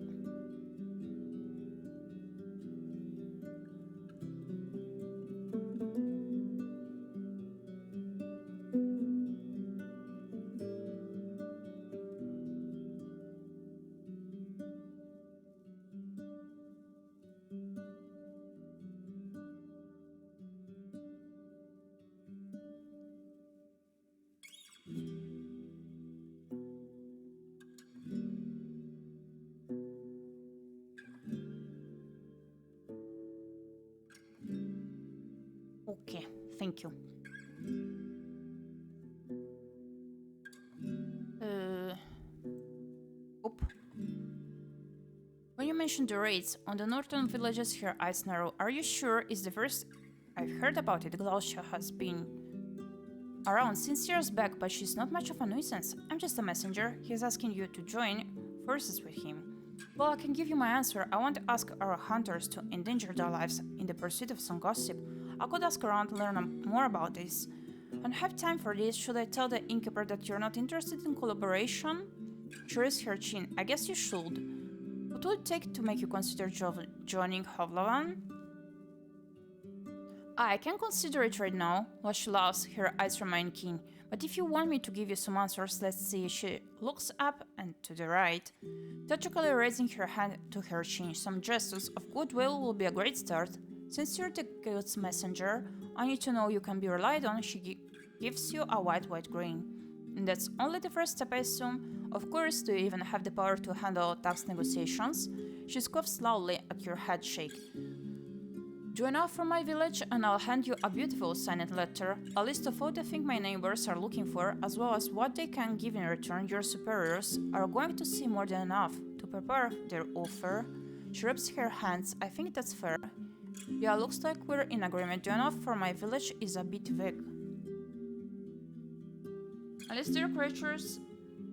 Okay, thank you. When you mentioned the raids on the northern villages, her eyes narrow. Are you sure it's the first I've heard about it? Glaucia has been around since years back, but she's not much of a nuisance. I'm just a messenger. He's asking you to join forces with him. Well, I can give you my answer. I won't ask our hunters to endanger their lives in the pursuit of some gossip. I could ask around to learn more about this. I don't have time for this. Should I tell the innkeeper that you're not interested in collaboration? She raised her chin. I guess you should. What would it take to make you consider joining ⴰᴏᴅᴇᴏ? I can consider it right now. While she laughs, her eyes remain keen. But if you want me to give you some answers, let's see. She looks up and to the right, theatrically raising her hand to her chin. Some gestures of goodwill will be a great start. Since you're the guild's messenger, I need to know you can be relied on. She gives you a wide grin. And that's only the first step, I assume. Of course, do you even have the power to handle tax negotiations? She scoffs loudly at your head shake. Join up from my village and I'll hand you a beautiful signed letter, a list of all the things my neighbors are looking for, as well as what they can give in return. Your superiors are going to see more than enough to prepare their offer. She rubs her hands. I think that's fair. Yeah, looks like we're in agreement. Join up for my village is a bit vague. Unless they're creatures,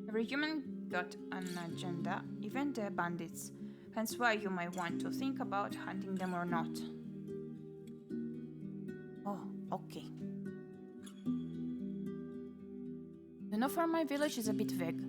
every human got an agenda, even the bandits. Hence why you might want to think about hunting them or not. Oh, okay. The note for my village is a bit vague.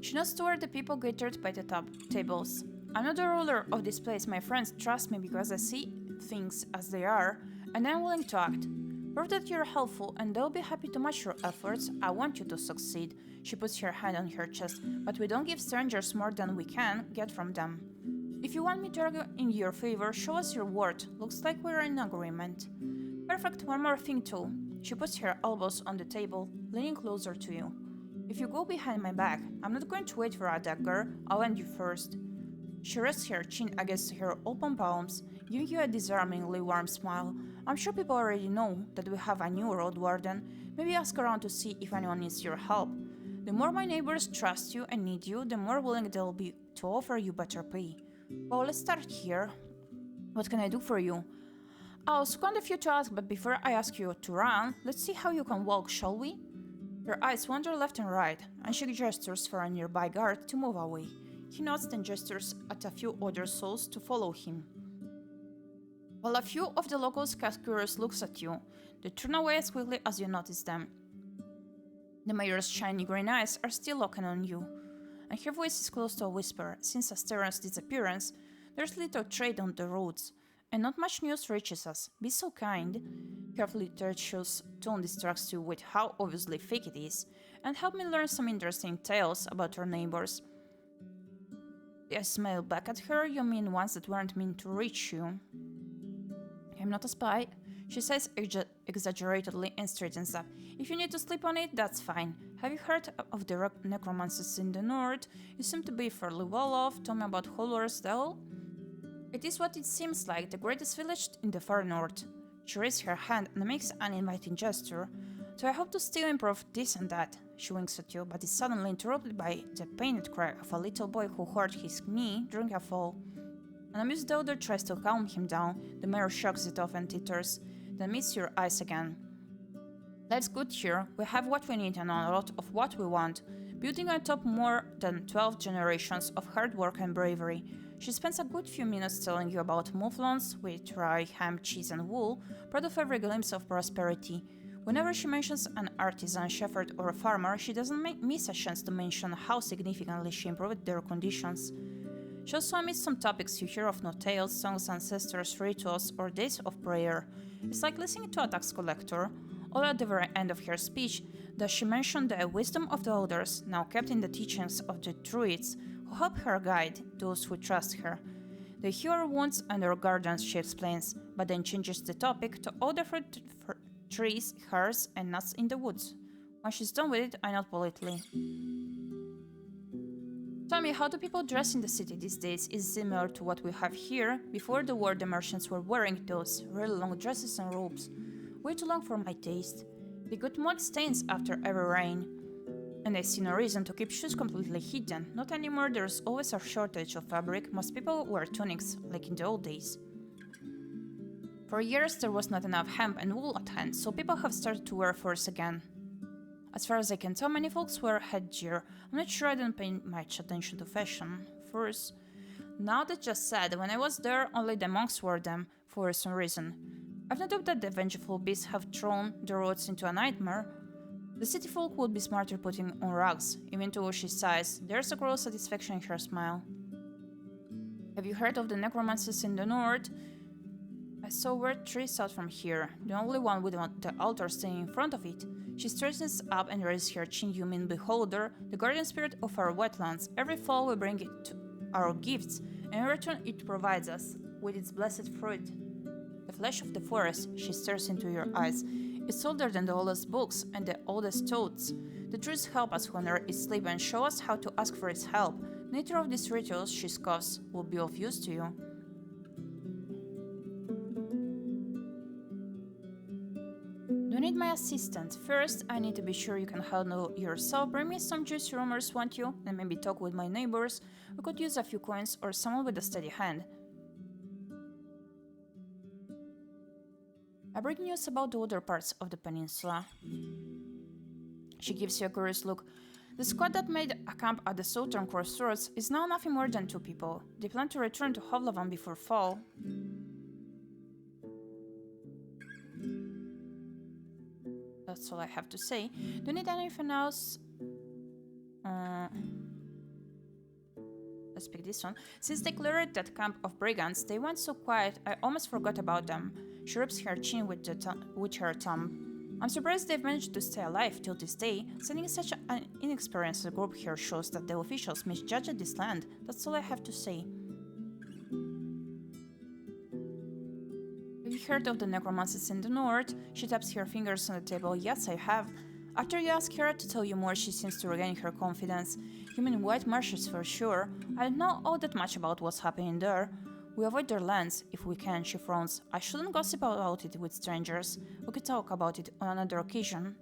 She knows to where the people gathered by the tables. I'm not the ruler of this place, my friends trust me because I see things as they are, and I'm willing to act. Prove that you're helpful and they'll be happy to match your efforts. I want you to succeed. She puts her hand on her chest, but we don't give strangers more than we can get from them. If you want me to argue in your favor, show us your word. Looks like we're in agreement. Perfect, one more thing too. She puts her elbows on the table, leaning closer to you. If you go behind my back, I'm not going to wait for a dagger, I'll end you first. She rests her chin against her open palms, giving you a disarmingly warm smile. I'm sure people already know that we have a new Roadwarden. Maybe ask around to see if anyone needs your help. The more my neighbors trust you and need you, the more willing they'll be to offer you better pay. Well, let's start here. What can I do for you? I'll squander a few to ask, but before I ask you to run, let's see how you can walk, shall we? Her eyes wander left and right, and she gestures for a nearby guard to move away. He nods and gestures at a few other souls to follow him. While a few of the locals cast curious looks at you, they turn away as quickly as you notice them. The mayor's shiny green eyes are still looking on you, and her voice is close to a whisper. Since Asteron's disappearance, there's little trade on the roads, and not much news reaches us. Be so kind. Carefully tertious tone distracts you with how obviously fake it is, and help me learn some interesting tales about our neighbors. I smile back at her. You mean ones that weren't meant to reach you? I'm not a spy, she says exaggeratedly and straightens up. If you need to sleep on it, that's fine. Have you heard of the necromancers in the north? You seem to be fairly well off. Tell me about Ḥollor's. It is what it seems like, the greatest village in the far north. She raises her hand and makes an inviting gesture. So I hope to still improve this and that. She winks at you, but is suddenly interrupted by the pained cry of a little boy who hurt his knee during a fall. An amused elder tries to calm him down. The mayor shrugs it off and titters, then meets your eyes again. That's good here. We have what we need and a lot of what we want, building on top more than 12 generations of hard work and bravery. She spends a good few minutes telling you about mouflons, wheat, rye, ham, cheese, and wool, proud of every glimpse of prosperity. Whenever she mentions an artisan, shepherd, or a farmer, she doesn't miss a chance to mention how significantly she improved their conditions. She also omits some topics you hear of: no tales, songs, ancestors, rituals, or days of prayer. It's like listening to a tax collector. All at the very end of her speech does she mention the wisdom of the elders, now kept in the teachings of the druids, who help her guide those who trust her. They heal her wounds and her gardens, she explains, but then changes the topic to all the fruit trees, herbs, and nuts in the woods. When she's done with it, I nod politely. Tell me, how do people dress in the city these days? Is it similar to what we have here? Before the war, the merchants were wearing those really long dresses and robes. Way too long for my taste. They got mud stains after every rain. And I see no reason to keep shoes completely hidden. Not anymore, there's always a shortage of fabric. Most people wear tunics, like in the old days. For years, there was not enough hemp and wool at hand, so people have started to wear furs again. As far as I can tell, many folks wear headgear. I'm not sure, I don't pay much attention to fashion. Furs. Now that just said, when I was there, only the monks wore them, for some reason. I've no doubt that the vengeful beasts have thrown the roads into a nightmare. The city folk would be smarter putting on rugs. Even though she sighs, there's a gross satisfaction in her smile. Have you heard of the necromancers in the north? I saw word 3 south from here, the only one with the altar standing in front of it. She straightens up and raises her chin. You mean beholder, the guardian spirit of our wetlands. Every fall we bring it to our gifts, and in return it provides us with its blessed fruit. The flesh of the forest, she stares into your eyes, is older than the oldest books and the oldest toads. The trees help us when we're asleep and show us how to ask for its help. The nature of these rituals, she scoffs, will be of use to you. You need my assistance. First, I need to be sure you can handle yourself. Bring me some juicy rumors, won't you? And maybe talk with my neighbors. We could use a few coins or someone with a steady hand. I bring news about the other parts of the peninsula. She gives you a curious look. The squad that made a camp at the southern crossroads is now nothing more than 2 people. They plan to return to Ḥollorān before fall. That's all I have to say. Do you need anything else? let's pick this one. Since they cleared that camp of brigands, they went so quiet I almost forgot about them. She rubs her chin with her thumb. I'm surprised they've managed to stay alive till this day. Sending such an inexperienced group here shows that the officials misjudged this land. That's all I have to say. Have you heard of the necromancers in the north? She taps her fingers on the table. Yes, I have. After you ask her to tell you more, she seems to regain her confidence. You mean white marshes for sure. I don't know all that much about what's happening there. We avoid their lands, if we can, she frowns. I shouldn't gossip about it with strangers. We could talk about it on another occasion.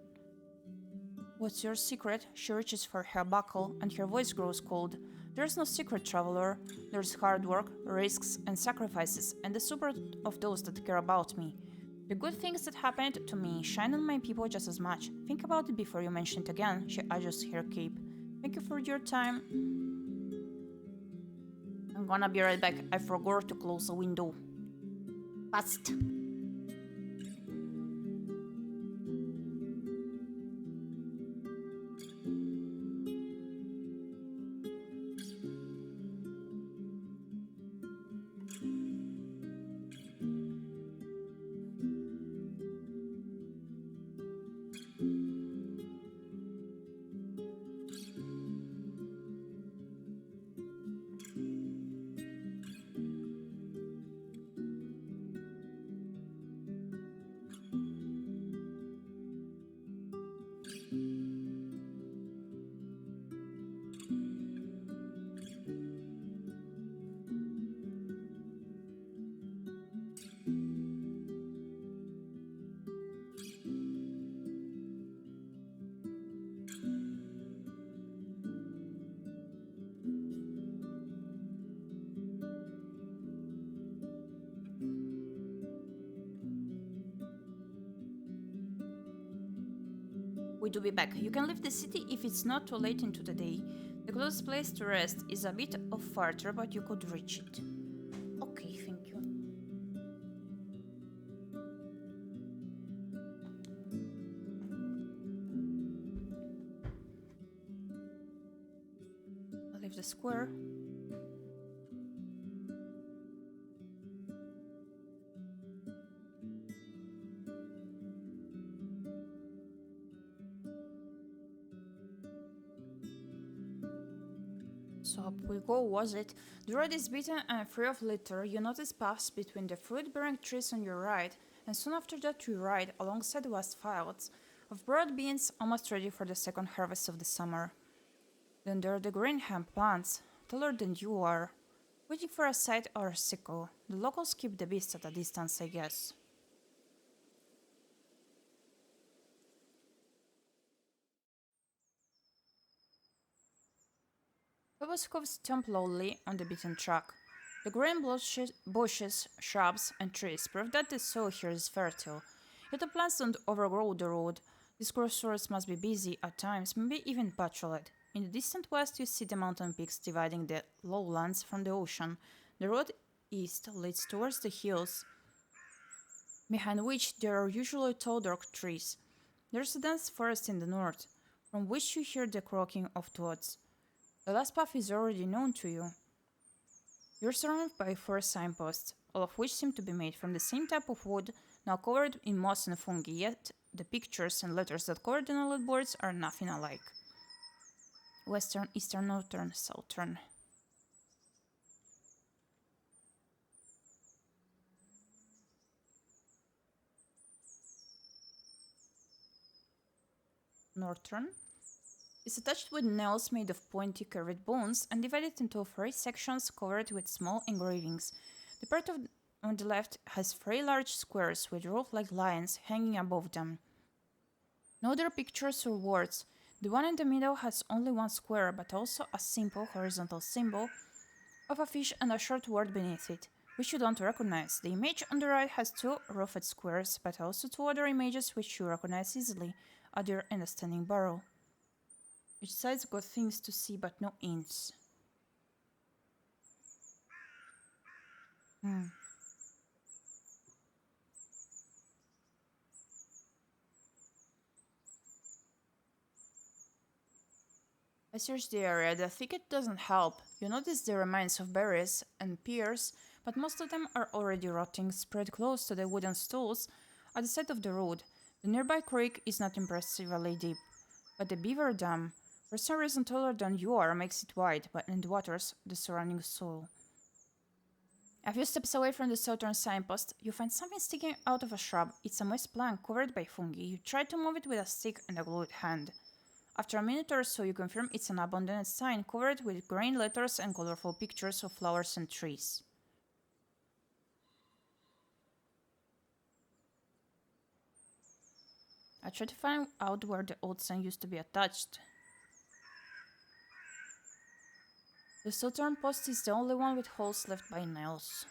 What's your secret? She reaches for her buckle, and her voice grows cold. There's no secret, traveler. There's hard work, risks, and sacrifices, and the support of those that care about me. The good things that happened to me shine on my people just as much. Think about it before you mention it again. She adjusts her cape. Thank you for your time. I'm gonna be right back. I forgot to close the window. Fast. We do be back. You can leave the city if it's not too late into the day. The closest place to rest is a bit of farther, but you could reach it. Okay, thank you. I'll leave the square. So up we go, was it? The road is beaten and free of litter. You notice paths between the fruit-bearing trees on your right, and soon after that you ride alongside vast fields of broad beans almost ready for the second harvest of the summer. Then there are the green hemp plants, taller than you are, waiting for a scythe or a sickle. The locals keep the beasts at a distance, I guess. ᴁᴏᴅᴅᴜ stomp lowly on the beaten track. The green bushes, shrubs, and trees prove that the soil here is fertile, yet the plants don't overgrow the road. These crossroads must be busy at times, maybe even patrolled. In the distant west, you see the mountain peaks dividing the lowlands from the ocean. The road east leads towards the hills, behind which there are usually tall dark trees. There's a dense forest in the north, from which you hear the croaking of toads. The last path is already known to you. You're surrounded by 4 signposts, all of which seem to be made from the same type of wood, now covered in moss and fungi, yet the pictures and letters that cover the knotted boards are nothing alike. Western, eastern, northern, southern. Northern is attached with nails made of pointy curved bones and divided into 3 sections covered with small engravings. The part on the left has 3 large squares with rope-like lines hanging above them. No other pictures or words. The one in the middle has only 1 square, but also a simple horizontal symbol of a fish and a short word beneath it, which you don't recognize. The image on the right has 2 roughed squares, but also 2 other images which you recognize easily, a deer and a standing barrel. Each side's got things to see, but no ints. I searched the area. The thicket doesn't help. You notice the remains of berries and pears, but most of them are already rotting, spread close to the wooden stools at the side of the road. The nearby creek is not impressively deep, but the beaver dam, for some reason taller than you are, makes it wide and waters the surrounding soil. A few steps away from the southern signpost, you find something sticking out of a shrub. It's a moist plant covered by fungi. You try to move it with a stick and a glued hand. After a minute or so, you confirm it's an abandoned sign covered with green letters and colorful pictures of flowers and trees. I try to find out where the old sign used to be attached. The southern post is the only one with holes left by nails.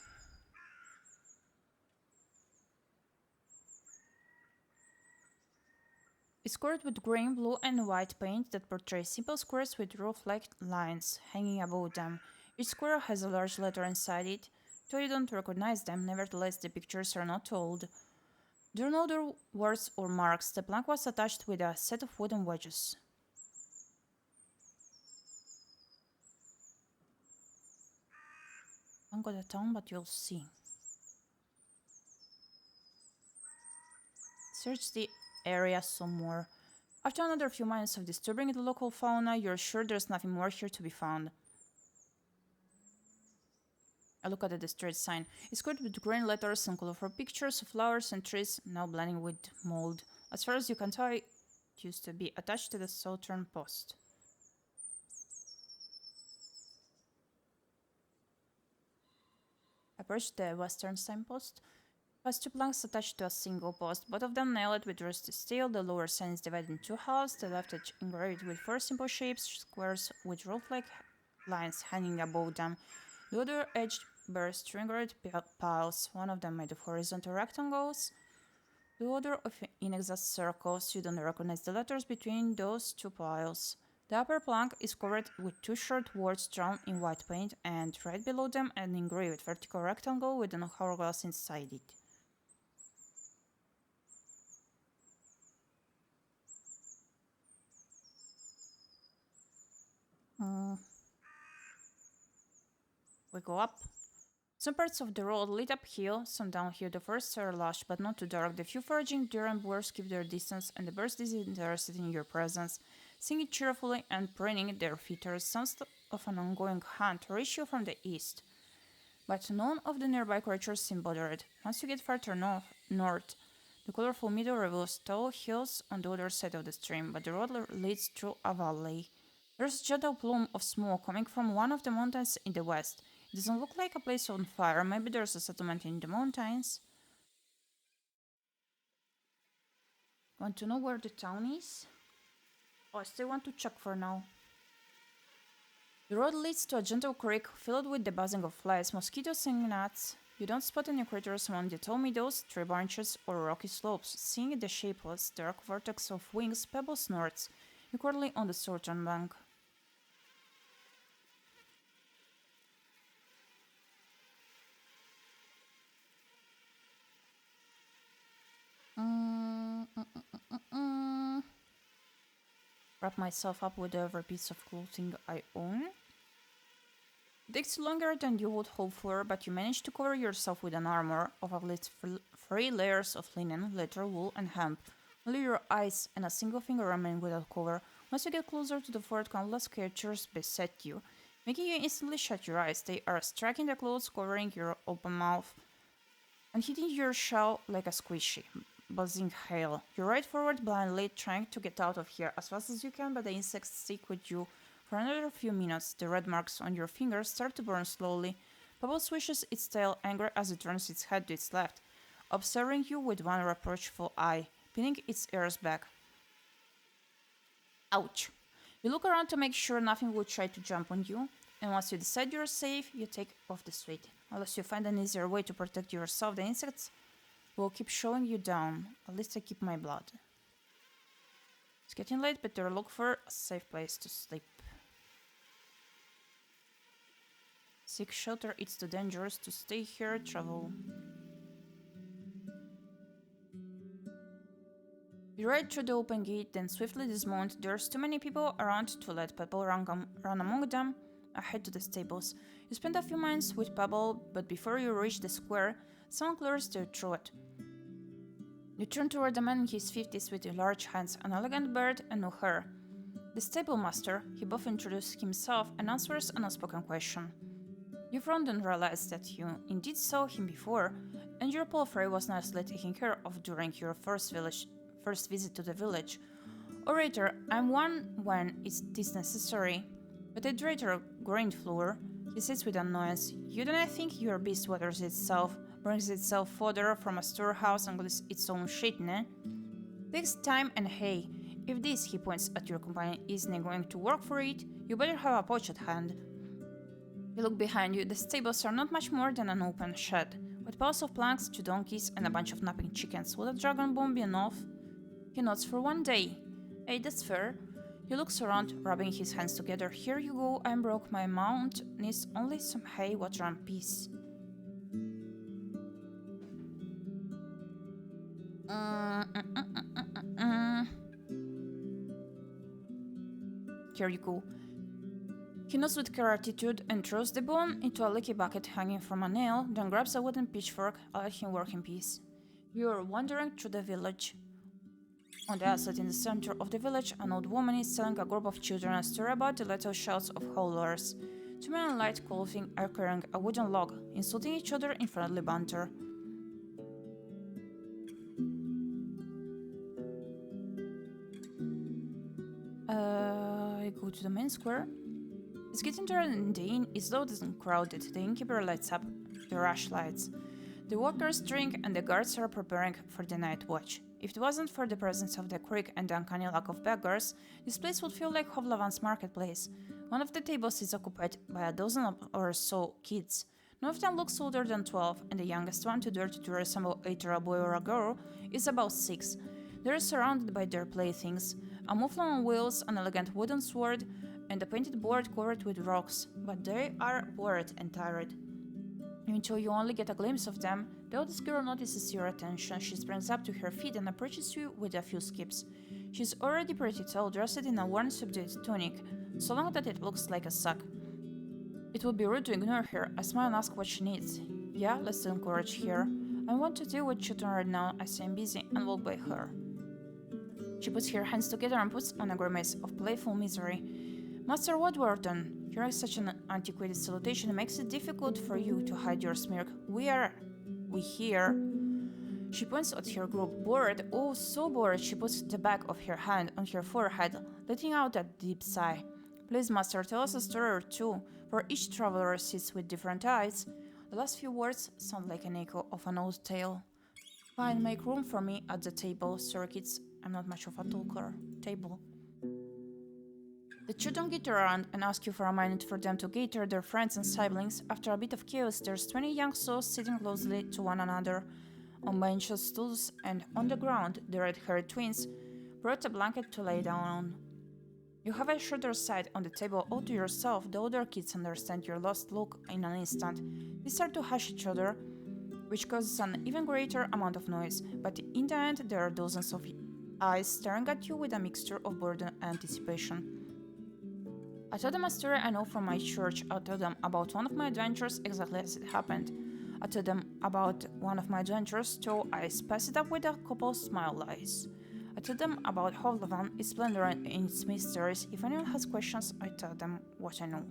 It's covered with green, blue, and white paint that portrays simple squares with roof-like lines hanging above them. Each square has a large letter inside it. Though you don't recognize them, nevertheless the pictures are not old. There are no other words or marks. The plank was attached with a set of wooden wedges. I haven't got a tongue, but you'll see. Search the area some more. After another few minutes of disturbing the local fauna, you're sure there's nothing more here to be found. I look at the street sign. It's covered with green letters and colorful pictures of flowers and trees, now blending with mold. As far as you can tell, it used to be attached to the southern post. I approached the western signpost. It has two planks attached to a single post, both of them nailed with rusty steel. The lower sign is divided in two halves, the left edge engraved with four simple shapes, squares with roof-like lines hanging above them. The other edge bears three engraved piles, one of them made of horizontal rectangles, the other of inexact circles. You don't recognize the letters between those two piles. The upper plank is covered with two short words drawn in white paint, and right below them an engraved vertical rectangle with an hourglass inside it. We go up. Some parts of the road lead uphill, some downhill. The forests are lush but not too dark. The few foraging deer and boars keep their distance, and the birds disinterested in your presence, singing cheerfully and preening their feathers. Sounds of an ongoing hunt reach you from the east. But none of the nearby creatures seem bothered. Once you get further north, the colorful meadow reveals tall hills on the other side of the stream, but the road leads through a valley. There's a gentle plume of smoke coming from one of the mountains in the west. It doesn't look like a place on fire. Maybe there's a settlement in the mountains. Want to know where the town is? Oh, I still want to check for now. The road leads to a gentle creek filled with the buzzing of flies, mosquitoes, and gnats. You don't spot any critters among the tall meadows, tree branches, or rocky slopes. Seeing the shapeless, dark vortex of wings, Pebble snorts, equally on the southern bank. Wrap myself up with every piece of clothing I own. It takes longer than you would hope for, but you manage to cover yourself with an armor of at least 3 layers of linen, leather, wool, and hemp. Only your eyes and a single finger remain without cover. Once you get closer to the fort, countless creatures beset you, making you instantly shut your eyes. They are striking the clothes, covering your open mouth, and hitting your shell like a squishy, buzzing hail. You ride forward blindly, trying to get out of here as fast as you can, but the insects stick with you for another few minutes. The red marks on your fingers start to burn slowly. Pebble swishes its tail, angry as it turns its head to its left, observing you with one reproachful eye, pinning its ears back. Ouch! You look around to make sure nothing will try to jump on you, and once you decide you're safe, you take off the suit. Unless you find an easier way to protect yourself, the insects will keep showing you down. At least I keep my blood. It's getting late, better look for a safe place to sleep. Seek shelter, it's too dangerous to stay here, travel. You ride through the open gate, then swiftly dismount. There's too many people around to let Pebble run among them. Ahead to the stables. You spend a few minutes with Pebble, but before you reach the square, someone clears their throat. You turn toward a man in his 50s with large hands, an elegant beard, and no hair. The stable master. He both introduces himself and answers an unspoken question. You frowned and realized that you indeed saw him before, and your palfrey was nicely taken care of during your first visit to the village. Orator, I'm one when it is necessary. But the traitor grinned Floor. He sits with annoyance. You do not think your beast waters itself, brings itself fodder from a storehouse and gets its own shit, ne? Takes time and hay. If this, he points at your companion, isn't going to work for it, you better have a pouch at hand. You look behind you. The stables are not much more than an open shed, with piles of planks, 2 donkeys, and a bunch of napping chickens. Would a dragon bone be enough? He nods for 1 day. Hey, that's fair. He looks around, rubbing his hands together. Here you go, I'm broke. My mount needs only some hay, water, and peace. Here you go. He nods with gratitude and throws the bone into a leaky bucket hanging from a nail, then grabs a wooden pitchfork. I'll let him work in peace. You are wandering through the village. On the asset in the center of the village, an old woman is telling a group of children a story about the little shouts of howlers. 2 men in light clothing are carrying a wooden log, insulting each other in friendly banter. I go to the main square. It's getting dark and the inn is loud and crowded. The innkeeper lights up the rush lights. The workers drink and the guards are preparing for the night watch. If it wasn't for the presence of the creek and the uncanny lack of beggars, this place would feel like ᴁᴏᴅᴜᴜ marketplace. One of the tables is occupied by a dozen or so kids. None of them looks older than 12, and the youngest one, too dirty to resemble either a boy or a girl, is about 6. They are surrounded by their playthings, a muffler on wheels, an elegant wooden sword, and a painted board covered with rocks, but they are bored and tired. Until you only get a glimpse of them, the oldest girl notices your attention. She springs up to her feet and approaches you with a few skips. She's already pretty tall, dressed in a worn subdued tunic, so long that it looks like a sock. It would be rude to ignore her. I smile and ask what she needs. Yeah, let's encourage her. I want to deal with children right now. I say I'm busy and walk by her. She puts her hands together and puts on a grimace of playful misery. Master Roadwarden, hearing such an antiquated salutation makes it difficult for you to hide your smirk. We here. She points at her group. Bored, oh so bored. She puts the back of her hand on her forehead, letting out a deep sigh. Please, master, tell us a story or two, for each traveler sits with different eyes. The last few words sound like an echo of an old tale. Fine, make room for me at the table. Sorry, kids, I'm not much of a talker. Table. The children gather around and ask you for a minute for them to gather their friends and siblings. After a bit of chaos, there's 20 young souls sitting closely to one another. On benches, stools, and on the ground, the red-haired twins brought a blanket to lay down on. You have a shorter side on the table all to yourself. The older kids understand your lost look in an instant. They start to hush each other, which causes an even greater amount of noise, but in the end there are dozens of eyes staring at you with a mixture of boredom and anticipation. I tell them a story I know from my church. I tell them about one of my adventures exactly as it happened. I tell them about one of my adventures, so I spice it up with a couple smile eyes. I tell them about ᴁᴏᴜᴜᴜ, its splendor and its mysteries. If anyone has questions, I tell them what I know.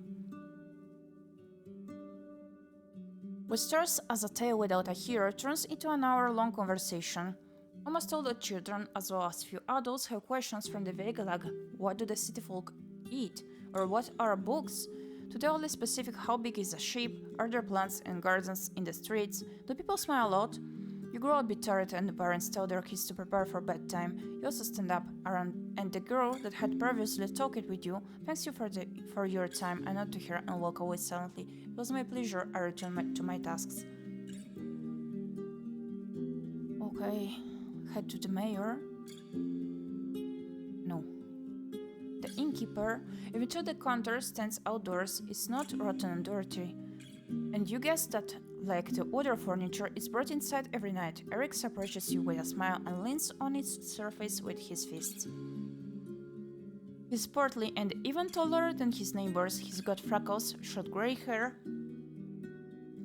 What starts as a tale without a hero turns into an hour-long conversation. Almost all the children, as well as few adults, have questions from the vague like, what do the city folk eat? Or what are books? To the oddly specific, how big is a sheep? Are there plants and gardens in the streets? Do people smile a lot? You grow a bit tired and the parents tell their kids to prepare for bedtime. You also stand up around, and the girl that had previously talked with you thanks you for your time. I nod to her and walk away silently. It was my pleasure. I return to my tasks. Okay, head to the mayor. No. The innkeeper, even though the counter stands outdoors, is not rotten and dirty. And you guess that like the other furniture, is brought inside every night. Eric approaches you with a smile and leans on its surface with his fists. He's portly and even taller than his neighbors. He's got freckles, short grey hair,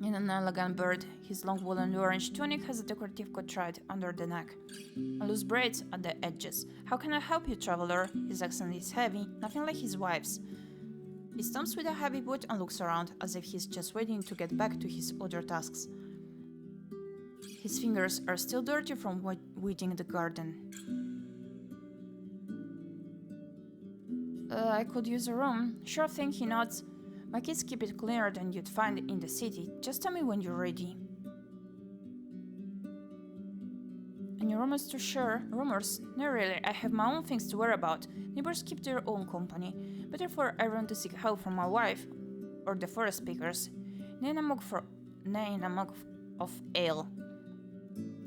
and an elegant beard. His long woolen orange tunic has a decorative coat tied under the neck, and loose braids at the edges. "How can I help you, traveler?" His accent is heavy, nothing like his wife's. He stomps with a heavy boot and looks around, as if he's just waiting to get back to his other tasks. His fingers are still dirty from weeding the garden. "I could use a room." "Sure thing," he nods. "My kids keep it cleaner than you'd find in the city. Just tell me when you're ready." "Any rumors to share?" "Rumors? No, really. I have my own things to worry about. Neighbors keep their own company. Better for everyone to seek help from my wife or the forest speakers. Nay, a mug of ale."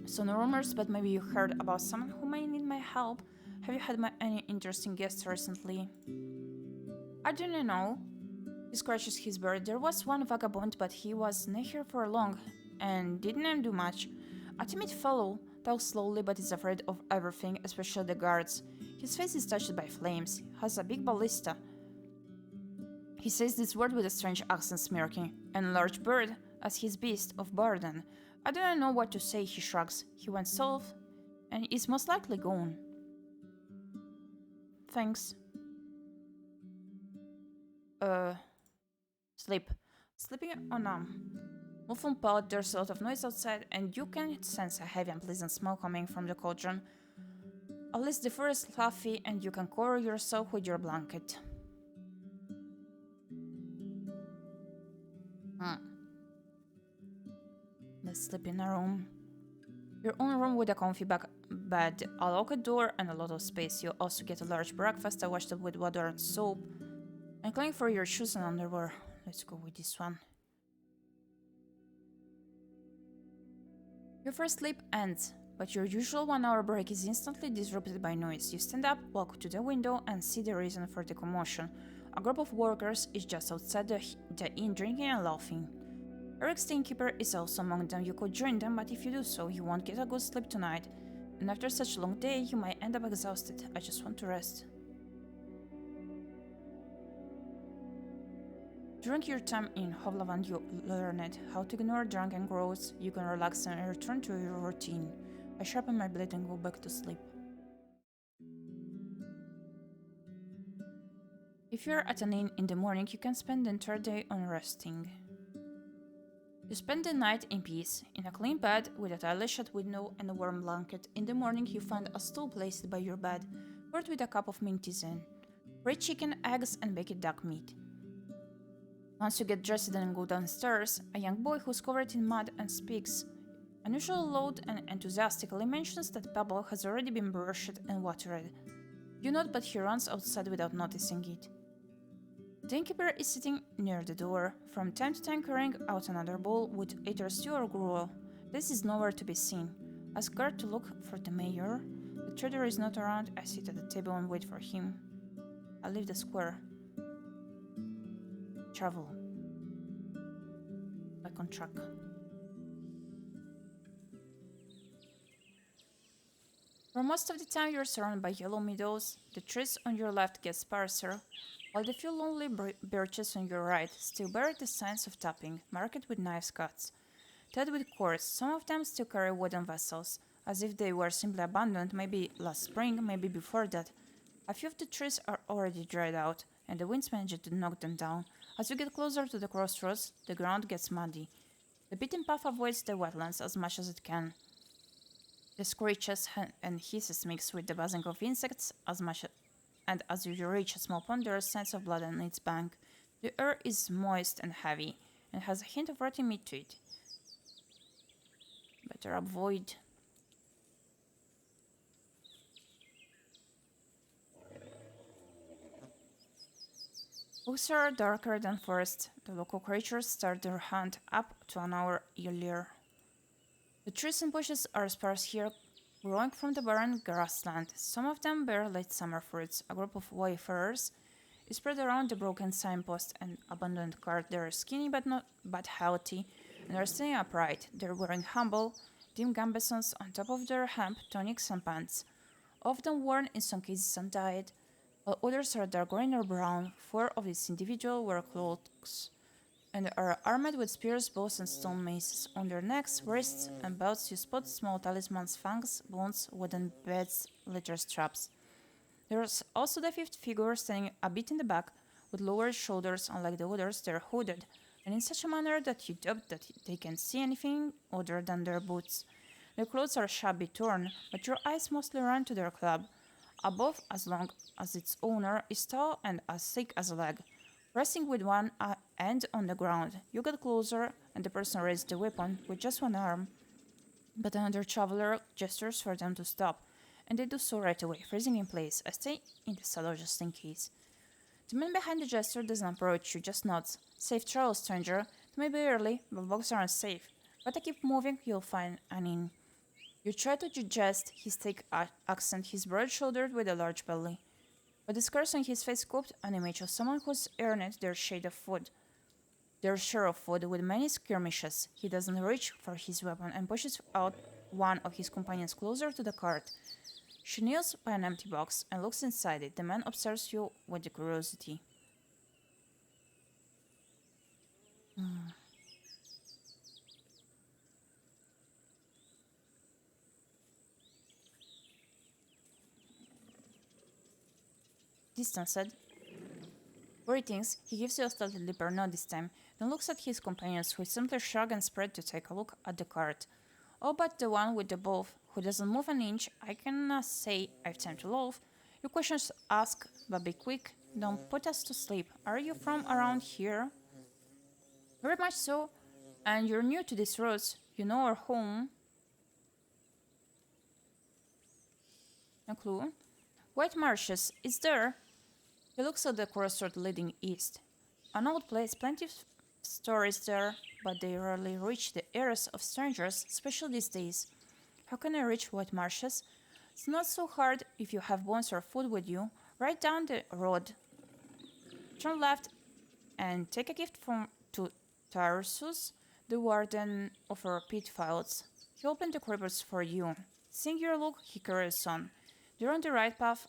"So no rumors, but maybe you heard about someone who may need my help. Have you had any interesting guests recently?" "I don't know." He scratches his beard. "There was one vagabond, but he was not here for long and didn't do much. A timid fellow, talks slowly but is afraid of everything, especially the guards. His face is touched by flames. Has a big ballista." He says this word with a strange accent, smirking. "And a large bird as his beast of burden." "I don't know what to say," he shrugs. "He went south and is most likely gone." "Thanks." Sleep. Sleeping on a muffled pod, there's a lot of noise outside, and you can sense a heavy, unpleasant smell coming from the cauldron. At least the fur is fluffy, and you can cover yourself with your blanket. Let's sleep in a room. Your own room with a comfy bed, a locked door, and a lot of space. You also get a large breakfast, a washtub with water and soap, and clean for your shoes and underwear. Let's go with this one. Your first sleep ends, but your usual 1-hour break is instantly disrupted by noise. You stand up, walk to the window, and see the reason for the commotion. A group of workers is just outside the inn drinking and laughing. Eric's innkeeper is also among them. You could join them, but if you do so, you won't get a good sleep tonight. And after such a long day, you might end up exhausted. I just want to rest. During your time in Hovland, you learned how to ignore drunken growls. You can relax and return to your routine. I sharpen my blade and go back to sleep. If you're at an inn in the morning, you can spend the entire day on resting. You spend the night in peace, in a clean bed with a tightly shut window and a warm blanket. In the morning, you find a stool placed by your bed, poured with a cup of minty zen, fried chicken, eggs, and baked duck meat. Once you get dressed and go downstairs, a young boy who's covered in mud and speaks unusually loud and enthusiastically mentions that Pebble has already been brushed and watered. You nod, but he runs outside without noticing it. The innkeeper is sitting near the door, from time to time carrying out another bowl with either stew or gruel. This is nowhere to be seen. Ask guard to look for the mayor. The trader is not around. I sit at the table and wait for him. I leave the square. Travel. Back on track. For most of the time, you're surrounded by yellow meadows. The trees on your left get sparser, while the few lonely birches on your right still bear the signs of tapping, marked with knives cuts, tied with cords. Some of them still carry wooden vessels, as if they were simply abandoned, maybe last spring, maybe before that. A few of the trees are already dried out, and the winds manage to knock them down. As you get closer to the crossroads, the ground gets muddy. The beaten path avoids the wetlands as much as it can. The screeches and hisses mix with the buzzing of insects and as you reach a small pond, there are signs of blood on its bank. The air is moist and heavy, and has a hint of rotting meat to it. Better avoid. Books are darker than forest. The local creatures start their hunt up to an hour earlier. The trees and bushes are sparse here, growing from the barren grassland. Some of them bear late summer fruits. A group of wayfarers is spread around the broken signpost and abandoned cart. They are skinny but healthy, and are standing upright. They're wearing humble, dim gambesons on top of their hemp tunics and pants, often worn in some cases undyed, while others are dark green or brown. 4 of these individuals wear cloaks and are armed with spears, bows, and stone maces. On their necks, wrists, and belts you spot small talismans, fangs, bones, wooden beds, leather straps. There's also the 5th figure standing a bit in the back, with lowered shoulders. Unlike the others, they're hooded, and in such a manner that you doubt that they can see anything other than their boots. Their clothes are shabby torn, but your eyes mostly run to their club. Above, as long as its owner, is tall and as thick as a leg. Resting with one hand on the ground, you get closer, and the person raises the weapon with just one arm. But another traveler gestures for them to stop, and they do so right away, freezing in place. I stay in the saddle just in case. The man behind the gesture doesn't approach you, just nods. Safe travel, stranger. It may be early, but bogs aren't safe. But I keep moving, you'll find an inn. You try to digest his thick accent. He's broad-shouldered with a large belly, but the scars on his face sculpt an image of someone who's earned their share of food. With many skirmishes. He doesn't reach for his weapon and pushes out one of his companions closer to the cart. She kneels by an empty box and looks inside it. The man observes you with curiosity. Distanced. Greetings. He gives you a slightly deeper nod this time, then looks at his companions, who simply shrug and spread to take a look at the cart. All but the one with the bow, who doesn't move an inch. I cannot say I've time to loaf. Your questions ask, but be quick. Don't put us to sleep. Are you from around here? Very much so. And you're new to these roads. You know our home. No clue. White Marshes. It's there. He looks at the crossroad leading east. An old place, plenty of stories there, but they rarely reach the ears of strangers, especially these days. How can I reach White Marshes? It's not so hard if you have bones or food with you. Right down the road. Turn left and take a gift to Tarsus, the warden of our pit files. He opened the crypts for you. Seeing your look, he carries on. You're on the right path,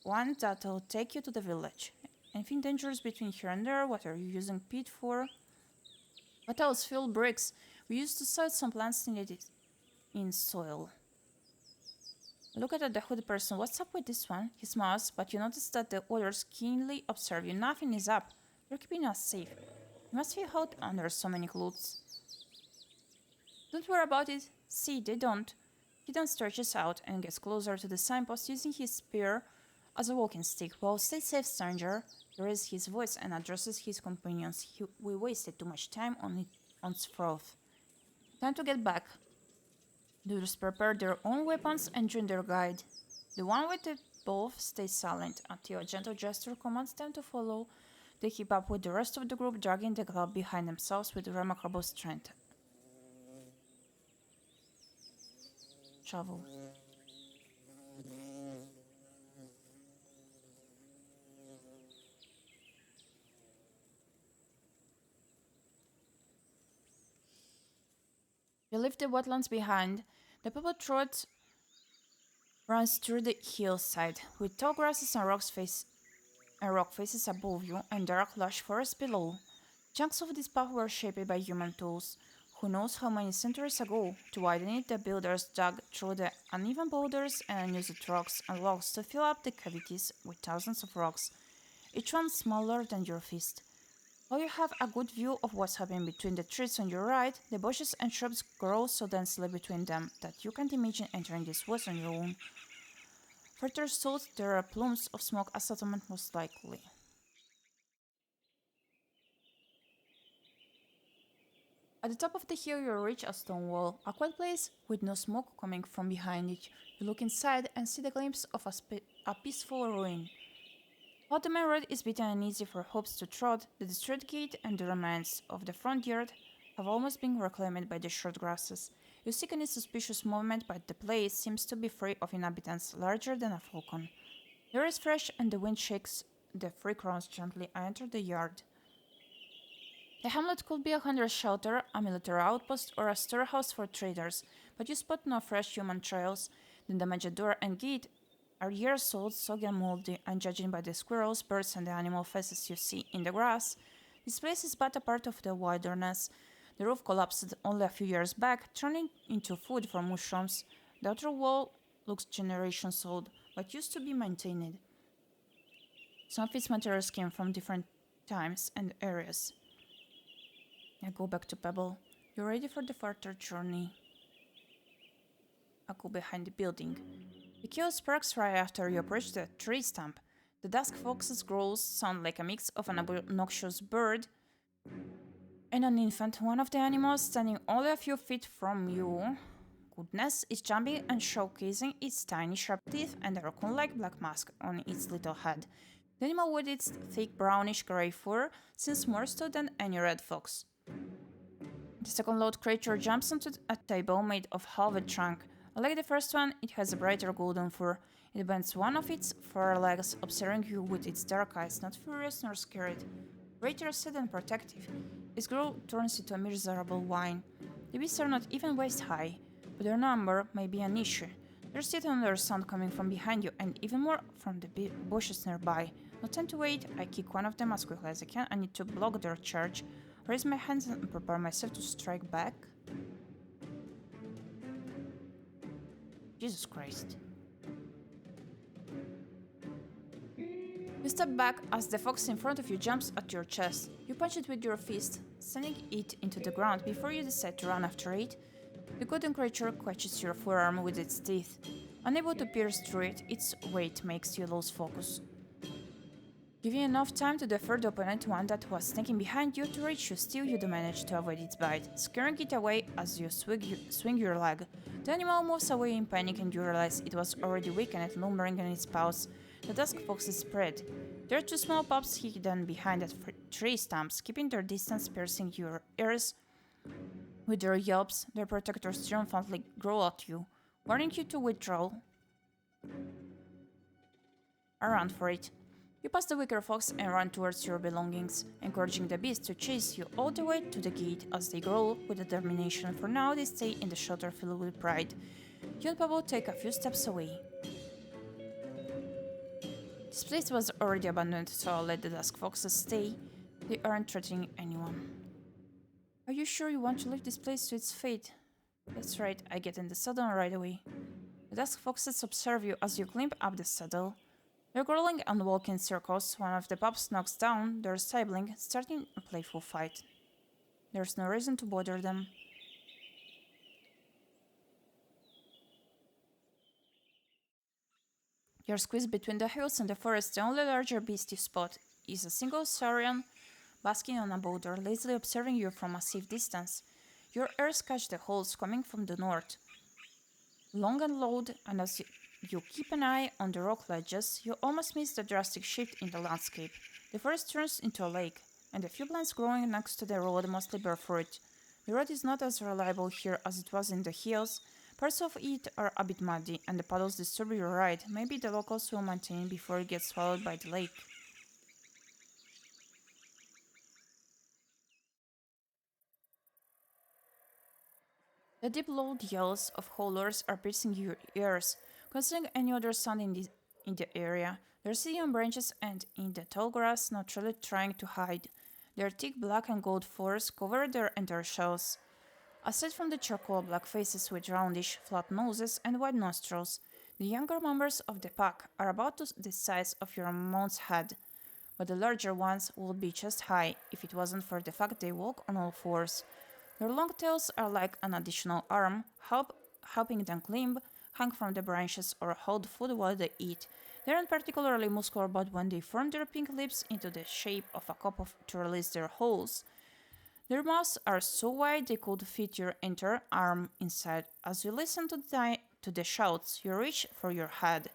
one that'll take you to the village. Anything dangerous between here and there? What are you using peat for? Metals fill bricks. We used to sell some plants needed in soil. Look at the hooded person. What's up with this one? He smiles, but you notice that the others keenly observe you. Nothing is up. You're keeping us safe. You must feel hot under so many clothes. Don't worry about it. See, they don't. He then stretches out and gets closer to the signpost, using his spear as a walking stick. Well, stay safe, stranger. He raises his voice and addresses his companions. We wasted too much time on Froth. Time to get back. The others prepare their own weapons and join their guide. The one with the bow stays silent until a gentle gesture commands them to follow. They keep up with the rest of the group, dragging the club behind themselves with remarkable strength. Travel. You leave the wetlands behind. The pebble road runs through the hillside, with tall grasses and rock faces above you and dark lush forests below. Chunks of this path were shaped by human tools. Who knows how many centuries ago? To widen it, the builders dug through the uneven boulders and used rocks and logs to fill up the cavities with thousands of rocks, each one smaller than your fist. While you have a good view of what's happening between the trees on your right, the bushes and shrubs grow so densely between them that you can't imagine entering these woods on your own. Further south, there are plumes of smoke, a settlement most likely. At the top of the hill, you reach a stone wall, a quiet place with no smoke coming from behind it. You look inside and see the glimpse of a peaceful ruin. While the main road is beaten and easy for hooves to trot, the destroyed gate and the remains of the front yard have almost been reclaimed by the short grasses. You seek any suspicious movement, but the place seems to be free of inhabitants larger than a falcon. The air is fresh and the wind shakes the free crowns gently. I enter the yard. The hamlet could be a hunter's shelter, a military outpost, or a storehouse for traders, but you spot no fresh human trails. The damaged door and gate are years old, soggy and moldy, and judging by the squirrels, birds, and the animal faces you see in the grass, this place is but a part of the wilderness. The roof collapsed only a few years back, turning into food for mushrooms. The outer wall looks generations old, but used to be maintained. Some of its materials came from different times and areas. I go back to Pebble. You're ready for the further journey. I go behind the building. The chaos sparks right after you approach the tree stump. The dusk fox's growls sound like a mix of an obnoxious bird and an infant. One of the animals standing only a few feet from you, goodness, is jumping and showcasing its tiny sharp teeth and a raccoon-like black mask on its little head. The animal with its thick brownish-gray fur seems more so than any red fox. The second loud creature jumps onto a table made of halved trunk. Like the first one, it has a brighter golden fur. It bends one of its forelegs, observing you with its dark eyes, not furious nor scared. Greater, sad and protective. Its growl turns into a miserable whine. The beasts are not even waist high, but their number may be an issue. There's yet another sound coming from behind you, and even more from the bushes nearby. No time to wait, I kick one of them as quickly as I can. I need to block their charge. Raise my hands and prepare myself to strike back. Jesus Christ. You step back as the fox in front of you jumps at your chest. You punch it with your fist, sending it into the ground before you decide to run after it. The golden creature catches your forearm with its teeth. Unable to pierce through it, its weight makes you lose focus. Giving enough time to defer the opponent one that was sneaking behind you to reach you, still you do manage to avoid its bite, scaring it away as you swing your leg. The animal moves away in panic and you realize it was already weakened and lumbering in its paws. The dusk fox is spread. There are two small pups hidden behind the tree stumps, keeping their distance, piercing your ears. With their yelps, their protectors triumphantly growl at you, warning you to withdraw. I run for it. You pass the weaker fox and run towards your belongings, encouraging the beast to chase you all the way to the gate as they growl with determination. For now, they stay in the shelter filled with pride. You and Pablo take a few steps away. This place was already abandoned, so I'll let the dusk foxes stay. They aren't threatening anyone. Are you sure you want to leave this place to its fate? That's right, I get in the saddle right away. The dusk foxes observe you as you climb up the saddle. They're growling and walking in circles. One of the pups knocks down their sibling, starting a playful fight. There's no reason to bother them. You're squeezed between the hills and the forest. The only larger beast you spot is a single saurian basking on a boulder, lazily observing you from a safe distance. Your ears catch the howls coming from the north. Long and loud, and as you keep an eye on the rock ledges, you almost miss the drastic shift in the landscape. The forest turns into a lake, and the few plants growing next to the road mostly bear fruit. The road is not as reliable here as it was in the hills. Parts of it are a bit muddy, and the puddles disturb your ride. Maybe the locals will maintain before it gets swallowed by the lake. The deep loud yells of howlers are piercing your ears. Considering any other sound in the area, they're sitting on branches and in the tall grass, naturally trying to hide. Their thick black and gold furs cover their entire shells. Aside from the charcoal black faces with roundish, flat noses and wide nostrils, the younger members of the pack are about the size of your mount's head, but the larger ones would be chest high if it wasn't for the fact they walk on all fours. Their long tails are like an additional arm, helping them climb, hang from the branches, or hold food while they eat. They aren't particularly muscular, but when they form their pink lips into the shape of a cup to release their holes, their mouths are so wide they could fit your entire arm inside. As you listen to the shouts, you reach for your head.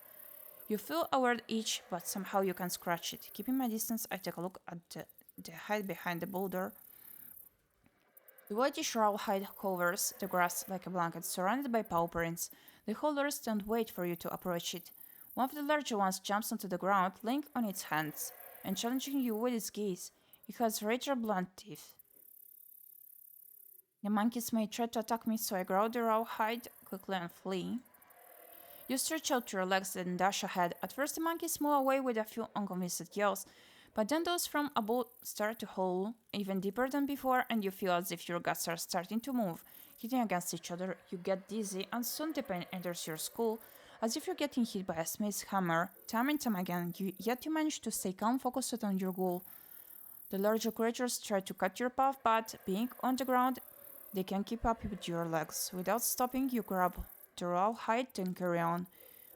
You feel a word each, but somehow you can scratch it. Keeping my distance, I take a look at the hide behind the boulder. The whitish rawhide covers the grass like a blanket, surrounded by paw prints. The holders don't wait for you to approach it. One of the larger ones jumps onto the ground, laying on its hands, and challenging you with its gaze. It has rather blunt teeth. The monkeys may try to attack me, so I grab the raw hide quickly and flee. You stretch out your legs and dash ahead. At first the monkeys move away with a few unconvinced yells, but then those from above start to howl even deeper than before, and you feel as if your guts are starting to move. Hitting against each other, you get dizzy, and soon the pain enters your skull, as if you're getting hit by a smith's hammer. Time and time again, yet you manage to stay calm, focused on your goal. The larger creatures try to cut your path, but being on the ground, they can keep up with your legs. Without stopping, you grab the raw hide and carry on,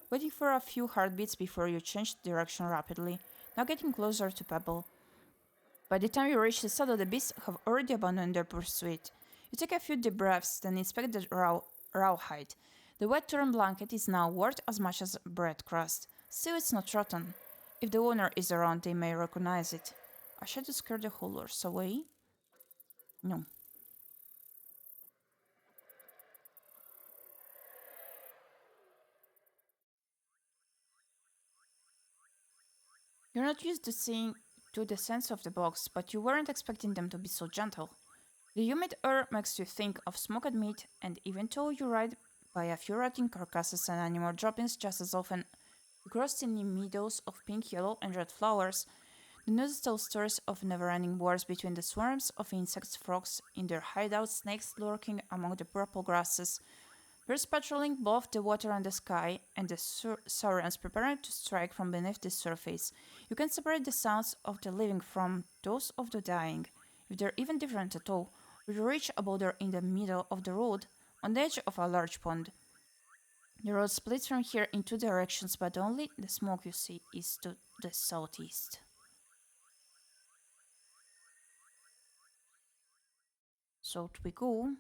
waiting for a few heartbeats before you change direction rapidly, now getting closer to Pebble. By the time you reach the saddle, the beasts have already abandoned their pursuit. You take a few deep breaths, then inspect the raw hide. The wet torn blanket is now worth as much as bread crust. Still, it's not rotten. If the owner is around, they may recognize it. I should scare the haulers away? No. You're not used to seeing to the sense of the box, but you weren't expecting them to be so gentle. The humid air makes you think of smoked meat, and even though you ride by a few rotting carcasses and animal droppings just as often, you cross tiny meadows of pink, yellow, and red flowers. The news tells stories of never-ending wars between the swarms of insects, frogs in their hideouts, snakes lurking among the purple grasses, birds patrolling both the water and the sky, and the saurians preparing to strike from beneath the surface. You can separate the sounds of the living from those of the dying, if they're even different at all. You reach a boulder in the middle of the road, on the edge of a large pond. The road splits from here in two directions, but only the smoke you see is to the southeast. So we go.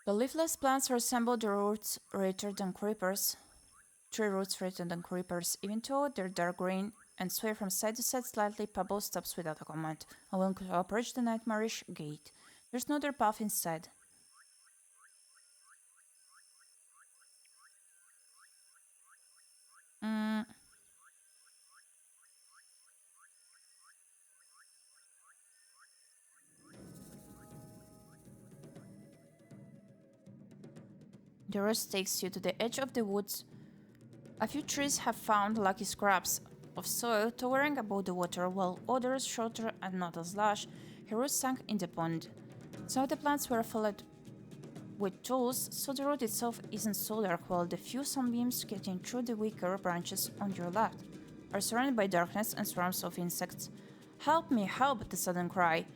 The leafless plants resemble the roots rather than creepers. Tree roots rather than creepers, even though they're dark green and sway from side to side slightly. Pebble stops without a comment. I will approach the nightmarish gate. There's no other path inside. The rest takes you to the edge of the woods. A few trees have found lucky scraps of soil towering above the water, while others, shorter and not as lush, her roots sank in the pond. Some of the plants were felled with tools, so the road itself isn't so dark, while the few sunbeams getting through the weaker branches on your left are surrounded by darkness and swarms of insects. Help me, help! The sudden cry,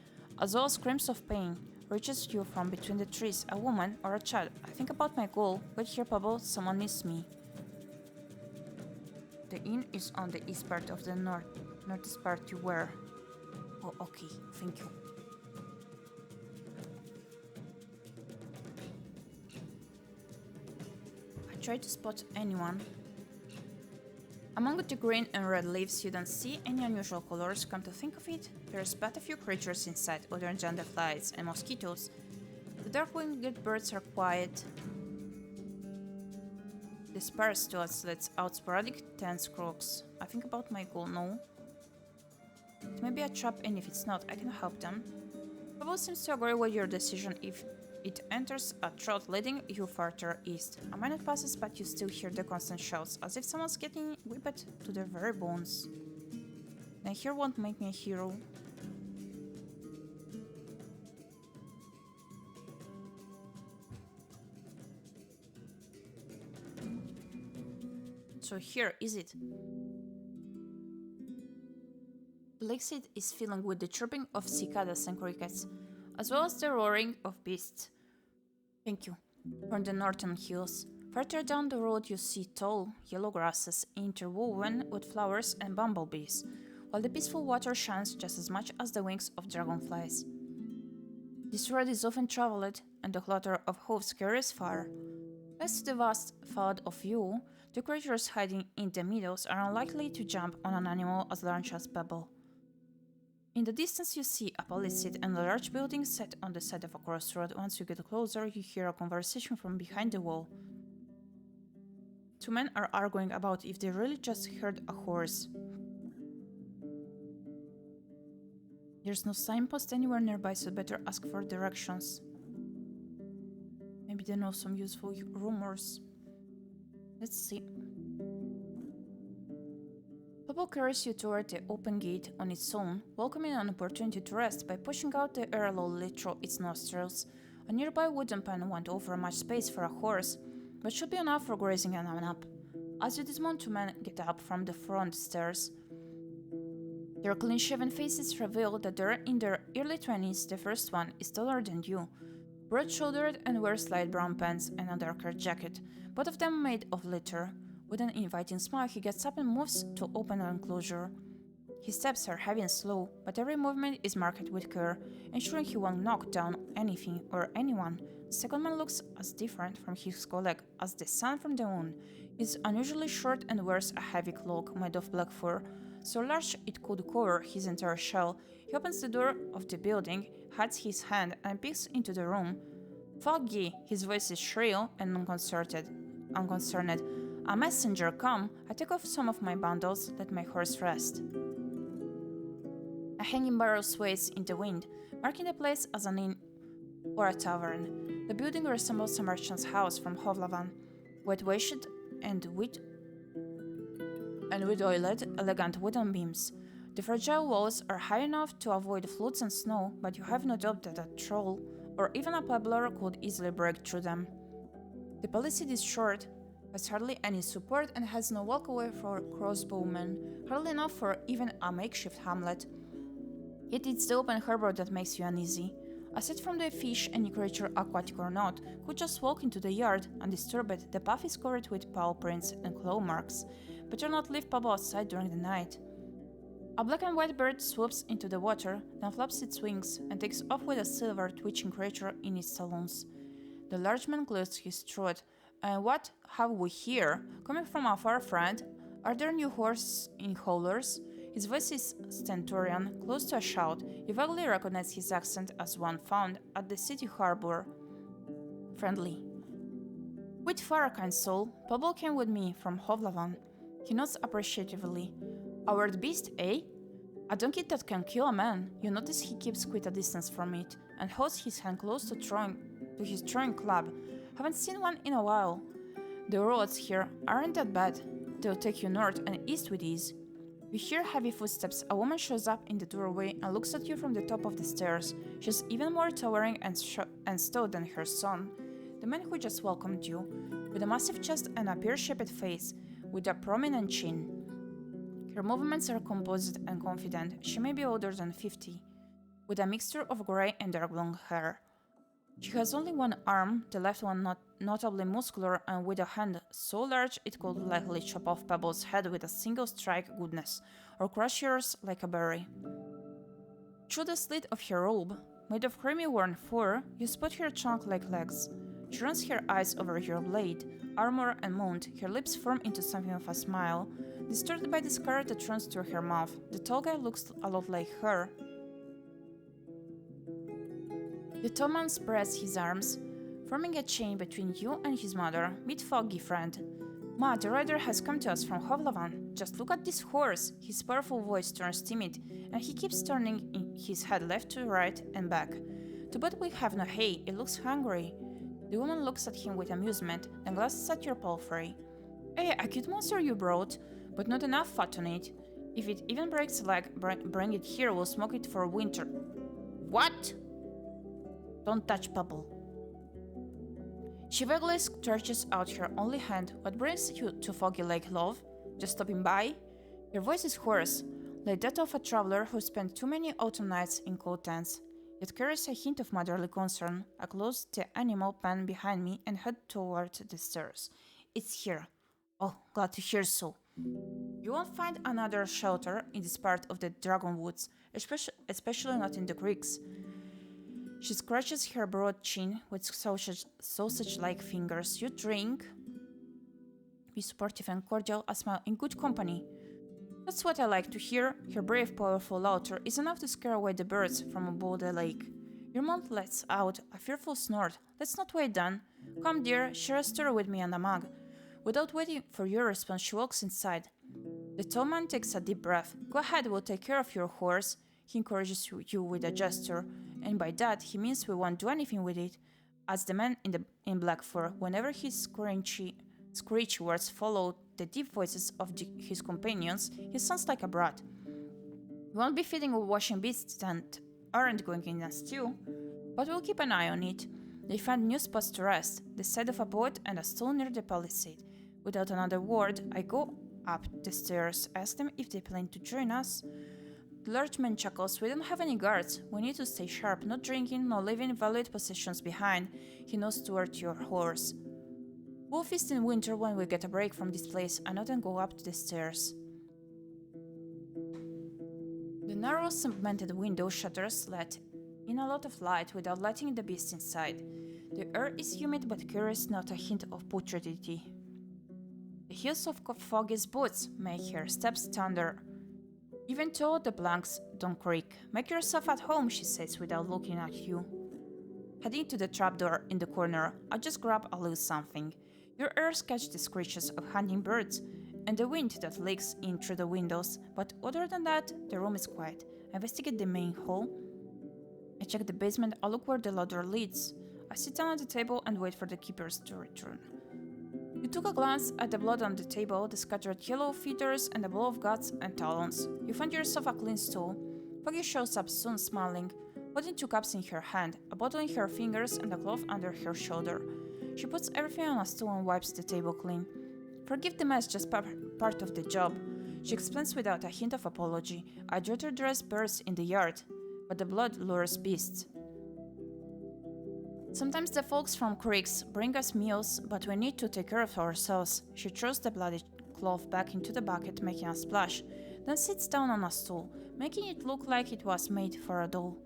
as well as screams of pain, reaches you from between the trees, a woman or a child. I think about my goal. Wait here, Pebble, someone needs me. The inn is on the east part of the northeast part you were. Oh, okay, thank you. I try to spot anyone. Among the green and red leaves, you don't see any unusual colors. Come to think of it, there's but a few creatures inside, other than the flies and mosquitoes. The dark-winged birds are quiet. The sparrows still lets out sporadic tense croaks. I think about my goal, no. It may be a trap, and if it's not, I can help them. Pebble seems to agree with your decision if it enters a trot leading you further east. A minute passes, but you still hear the constant shouts, as if someone's getting whipped to their very bones. Then here won't make me a hero. So here is it. The lakeside is filling with the chirping of cicadas and crickets, as well as the roaring of beasts. Thank you. From the northern hills. Further down the road you see tall, yellow grasses interwoven with flowers and bumblebees, while the peaceful water shines just as much as the wings of dragonflies. This road is often traveled, and the clatter of hooves carries far. Next to the vast flood of you, the creatures hiding in the meadows are unlikely to jump on an animal as large as Pebble. In the distance you see a palisade and a large building set on the side of a crossroad. Once you get closer, you hear a conversation from behind the wall. Two men are arguing about if they really just heard a horse. There's no signpost anywhere nearby, so better ask for directions. Maybe they know some useful rumors. Let's see. Bubble carries you toward the open gate on its own, welcoming an opportunity to rest by pushing out the air slowly through its nostrils. A nearby wooden pen won't offer much space for a horse, but should be enough for grazing and a nap. As you dismount, two men get up from the front stairs. Their clean-shaven faces reveal that they're in their early 20s. The first one is taller than you, broad-shouldered and wears light brown pants and a darker jacket, both of them made of leather. With an inviting smile, he gets up and moves to open an enclosure. His steps are heavy and slow, but every movement is marked with care, ensuring he won't knock down anything or anyone. The second man looks as different from his colleague as the sun from the moon. He's unusually short and wears a heavy cloak made of black fur, so large it could cover his entire shell. He opens the door of the building, hides his hand, and peeks into the room. Foggy, his voice is shrill and unconcerned. A messenger, come. I take off some of my bundles, let my horse rest. A hanging barrel sways in the wind, marking the place as an inn or a tavern. The building resembles a merchant's house from Hovlavan, whitewashed and with oiled, elegant wooden beams. The fragile walls are high enough to avoid floods and snow, but you have no doubt that a troll or even a pebbler could easily break through them. The palisade is short, has hardly any support, and has no walkway for crossbowmen, hardly enough for even a makeshift hamlet. Yet it's the open harbor that makes you uneasy. Aside from the fish, any creature, aquatic or not, could just walk into the yard undisturbed. The path is covered with paw prints and claw marks. Better not leave Pablo outside during the night. A black and white bird swoops into the water, then flaps its wings and takes off with a silver twitching creature in its talons. The large man clears his throat. And what have we here? Coming from a far friend? Are there new horses in haulers? His voice is stentorian, close to a shout. You vaguely recognize his accent as one found at the city harbor. Friendly. With far, kind soul, Pablo came with me from Hovlavan. He nods appreciatively. A wild beast, eh? A donkey that can kill a man. You notice he keeps quite a distance from it, and holds his hand close to his throwing club. Haven't seen one in a while. The roads here aren't that bad. They'll take you north and east with ease. You hear heavy footsteps. A woman shows up in the doorway and looks at you from the top of the stairs. She's even more towering and stout than her son, the man who just welcomed you, with a massive chest and a pear-shaped face, with a prominent chin. Her movements are composed and confident. She may be older than 50, with a mixture of grey and dark blonde hair. She has only one arm, the left one not notably muscular, and with a hand so large it could likely chop off Pebble's head with a single strike. Goodness, or crush yours like a berry. Through the slit of her robe, made of creamy worn fur, you spot her trunk-like legs. She runs her eyes over your blade, armor, and mount. Her lips form into something of a smile, distorted by the scar that runs through her mouth. The tall guy looks a lot like her. The tall man spreads his arms, forming a chain between you and his mother. Meet Foggy, friend. Ma, the rider has come to us from Hovlavan. Just look at this horse. His powerful voice turns timid, and he keeps turning his head left to right and back. Too bad we have no hay. It looks hungry. The woman looks at him with amusement, then glances at your palfrey. Hey, a cute monster you brought, but not enough fat on it. If it even breaks a leg, bring it here. We'll smoke it for winter. What? Don't touch Pebble. She vaguely stretches out her only hand. What brings you to Foggy Lake, love? Just stopping by? Your voice is hoarse, like that of a traveler who spent too many autumn nights in cold tents. It carries a hint of motherly concern. I close the animal pen behind me and head toward the stairs. It's here. Oh, glad to hear so. You won't find another shelter in this part of the Dragon Woods, especially not in the creeks. She scratches her broad chin with sausage-like fingers. You drink. Be supportive and cordial, a smile in good company. That's what I like to hear. Her brave, powerful laughter is enough to scare away the birds from above the lake. Your mouth lets out a fearful snort. Let's not wait, then. Come, dear, share a story with me and a mug. Without waiting for your response, she walks inside. The tall man takes a deep breath. Go ahead, we'll take care of your horse. He encourages you with a gesture, and by that he means we won't do anything with it. As the man in black fur, whenever his screechy words follow the deep voices of his companions, he sounds like a brat. We won't be feeding or washing beasts that aren't going in a stew, but we'll keep an eye on it. They find new spots to rest, the side of a boat and a stool near the palisade. Without another word, I go up the stairs, ask them if they plan to join us. The large man chuckles. We don't have any guards. We need to stay sharp, not drinking, not leaving valued possessions behind. He nods toward your horse. We'll feast in winter when we get a break from this place. I nod and go up the stairs. The narrow cemented window shutters let in a lot of light without letting the beast inside. The air is humid but curious, not a hint of putridity. The heels of Foggy's boots make her steps thunder, even though the planks don't creak. Make yourself at home, she says without looking at you. Heading to the trapdoor in the corner, I just grab a loose something. Your ears catch the screeches of hunting birds and the wind that leaks in through the windows, but other than that, the room is quiet. I investigate the main hall. I check the basement. I look where the ladder leads. I sit down at the table and wait for the keepers to return. You took a glance at the blood on the table, the scattered yellow feathers, and the bowl of guts and talons. You find yourself a clean stool. Foggy shows up soon, smiling, holding 2 cups in her hand, a bottle in her fingers, and a glove under her shoulder. She puts everything on a stool and wipes the table clean. Forgive the mess, just part of the job, she explains without a hint of apology. I'd rather dress birds in the yard, but the blood lures beasts. Sometimes the folks from creeks bring us meals, but we need to take care of ourselves. She throws the bloody cloth back into the bucket, making a splash, then sits down on a stool, making it look like it was made for a doll.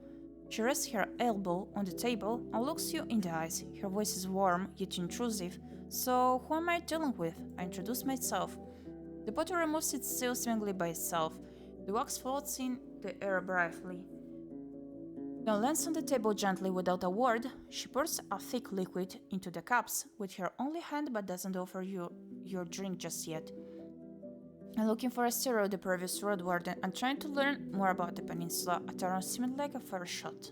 She rests her elbow on the table and looks you in the eyes. Her voice is warm, yet intrusive. So, who am I dealing with? I introduce myself. The bottle removes its seal seemingly by itself. The wax floats in the air briefly. Then lands on the table gently without a word. She pours a thick liquid into the cups with her only hand but doesn't offer you your drink just yet. I'm looking for a stereo, the previous Roadwarden, and trying to learn more about the peninsula. A town seemed like a fair shot.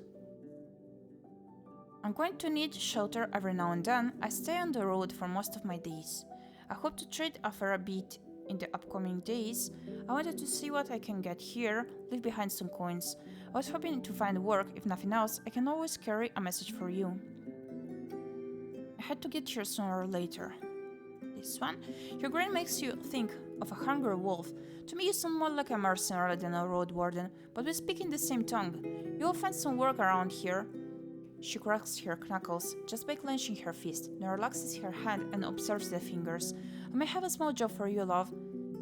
I'm going to need shelter every now and then. I stay on the road for most of my days. I hope to trade a fair bit in the upcoming days. I wanted to see what I can get here, leave behind some coins. I was hoping to find work. If nothing else, I can always carry a message for you. I had to get here sooner or later. This one? Your grin makes you think of a hungry wolf. To me, you sound more like a mercenary than a Roadwarden, but we speak in the same tongue. You will find some work around here. She cracks her knuckles just by clenching her fist, then relaxes her hand and observes the fingers. I may have a small job for you, love.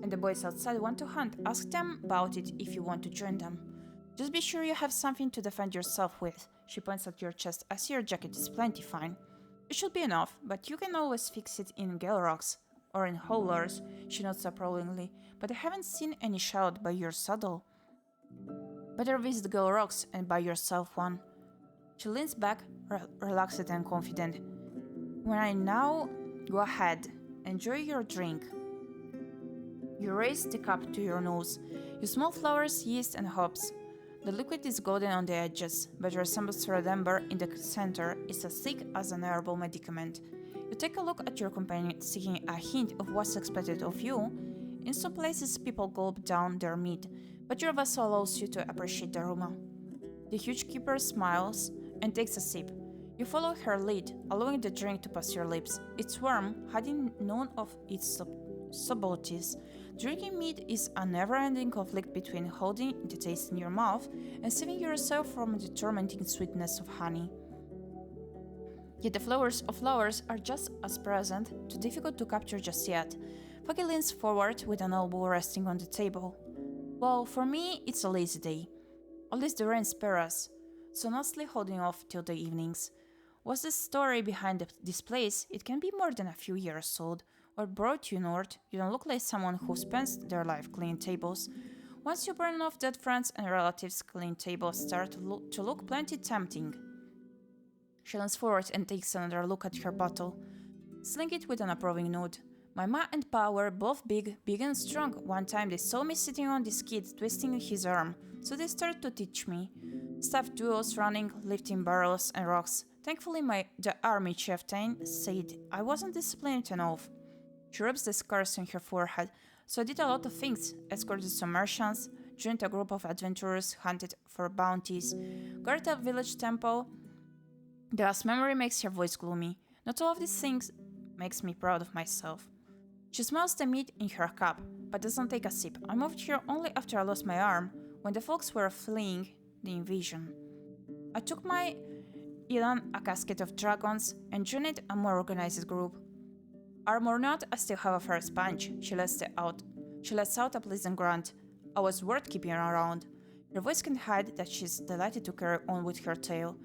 And the boys outside want to hunt. Ask them about it if you want to join them. Just be sure you have something to defend yourself with. She points at your chest. I see your jacket is plenty fine. It should be enough, but you can always fix it in Gelrocks or in Hollers. She nods approvingly. But I haven't seen any shallot by your saddle. Better visit Gelrocks and buy yourself one. She leans back, relaxed and confident. When I now go ahead, enjoy your drink. You raise the cup to your nose. You smell flowers, yeast, and hops. The liquid is golden on the edges, but resembles red amber in the center. It's as thick as an herbal medicament. You take a look at your companion, seeking a hint of what's expected of you. In some places, people gulp down their meat, but your vessel allows you to appreciate the aroma. The huge keeper smiles and takes a sip. You follow her lead, allowing the drink to pass your lips. It's warm, hiding none of its subtleties. Drinking meat is a never-ending conflict between holding the taste in your mouth and saving yourself from the tormenting sweetness of honey. Yet the flowers of flowers are just as present, too difficult to capture just yet. Foggy leans forward with an elbow resting on the table. Well, for me, it's a lazy day. At least the rain spares us, so mostly holding off till the evenings. What's the story behind this place? It can be more than a few years old. What brought you north? You don't look like someone who spends their life cleaning tables. Once you burn off dead friends and relatives, clean tables start to look plenty tempting. She leans forward and takes another look at her bottle. Sling it with an approving nod. My ma and pa were both big and strong. One time they saw me sitting on this kid, twisting his arm, so they started to teach me. Staff duos, running, lifting barrels and rocks. Thankfully, the army chieftain said I wasn't disciplined enough. She rubs the scars on her forehead, so I did a lot of things. Escorted some merchants, joined a group of adventurers, hunted for bounties, guarded a village temple. The last memory makes her voice gloomy. Not all of these things makes me proud of myself. She smells the meat in her cup, but doesn't take a sip. I moved here only after I lost my arm, when the folks were fleeing the invasion. I took my Ilan, a casket of dragons, and joined a more organized group. Arm or not, I still have a fair sponge. She lets out a pleasant grunt. I was worth keeping around. Her voice can hide that she's delighted to carry on with her tale.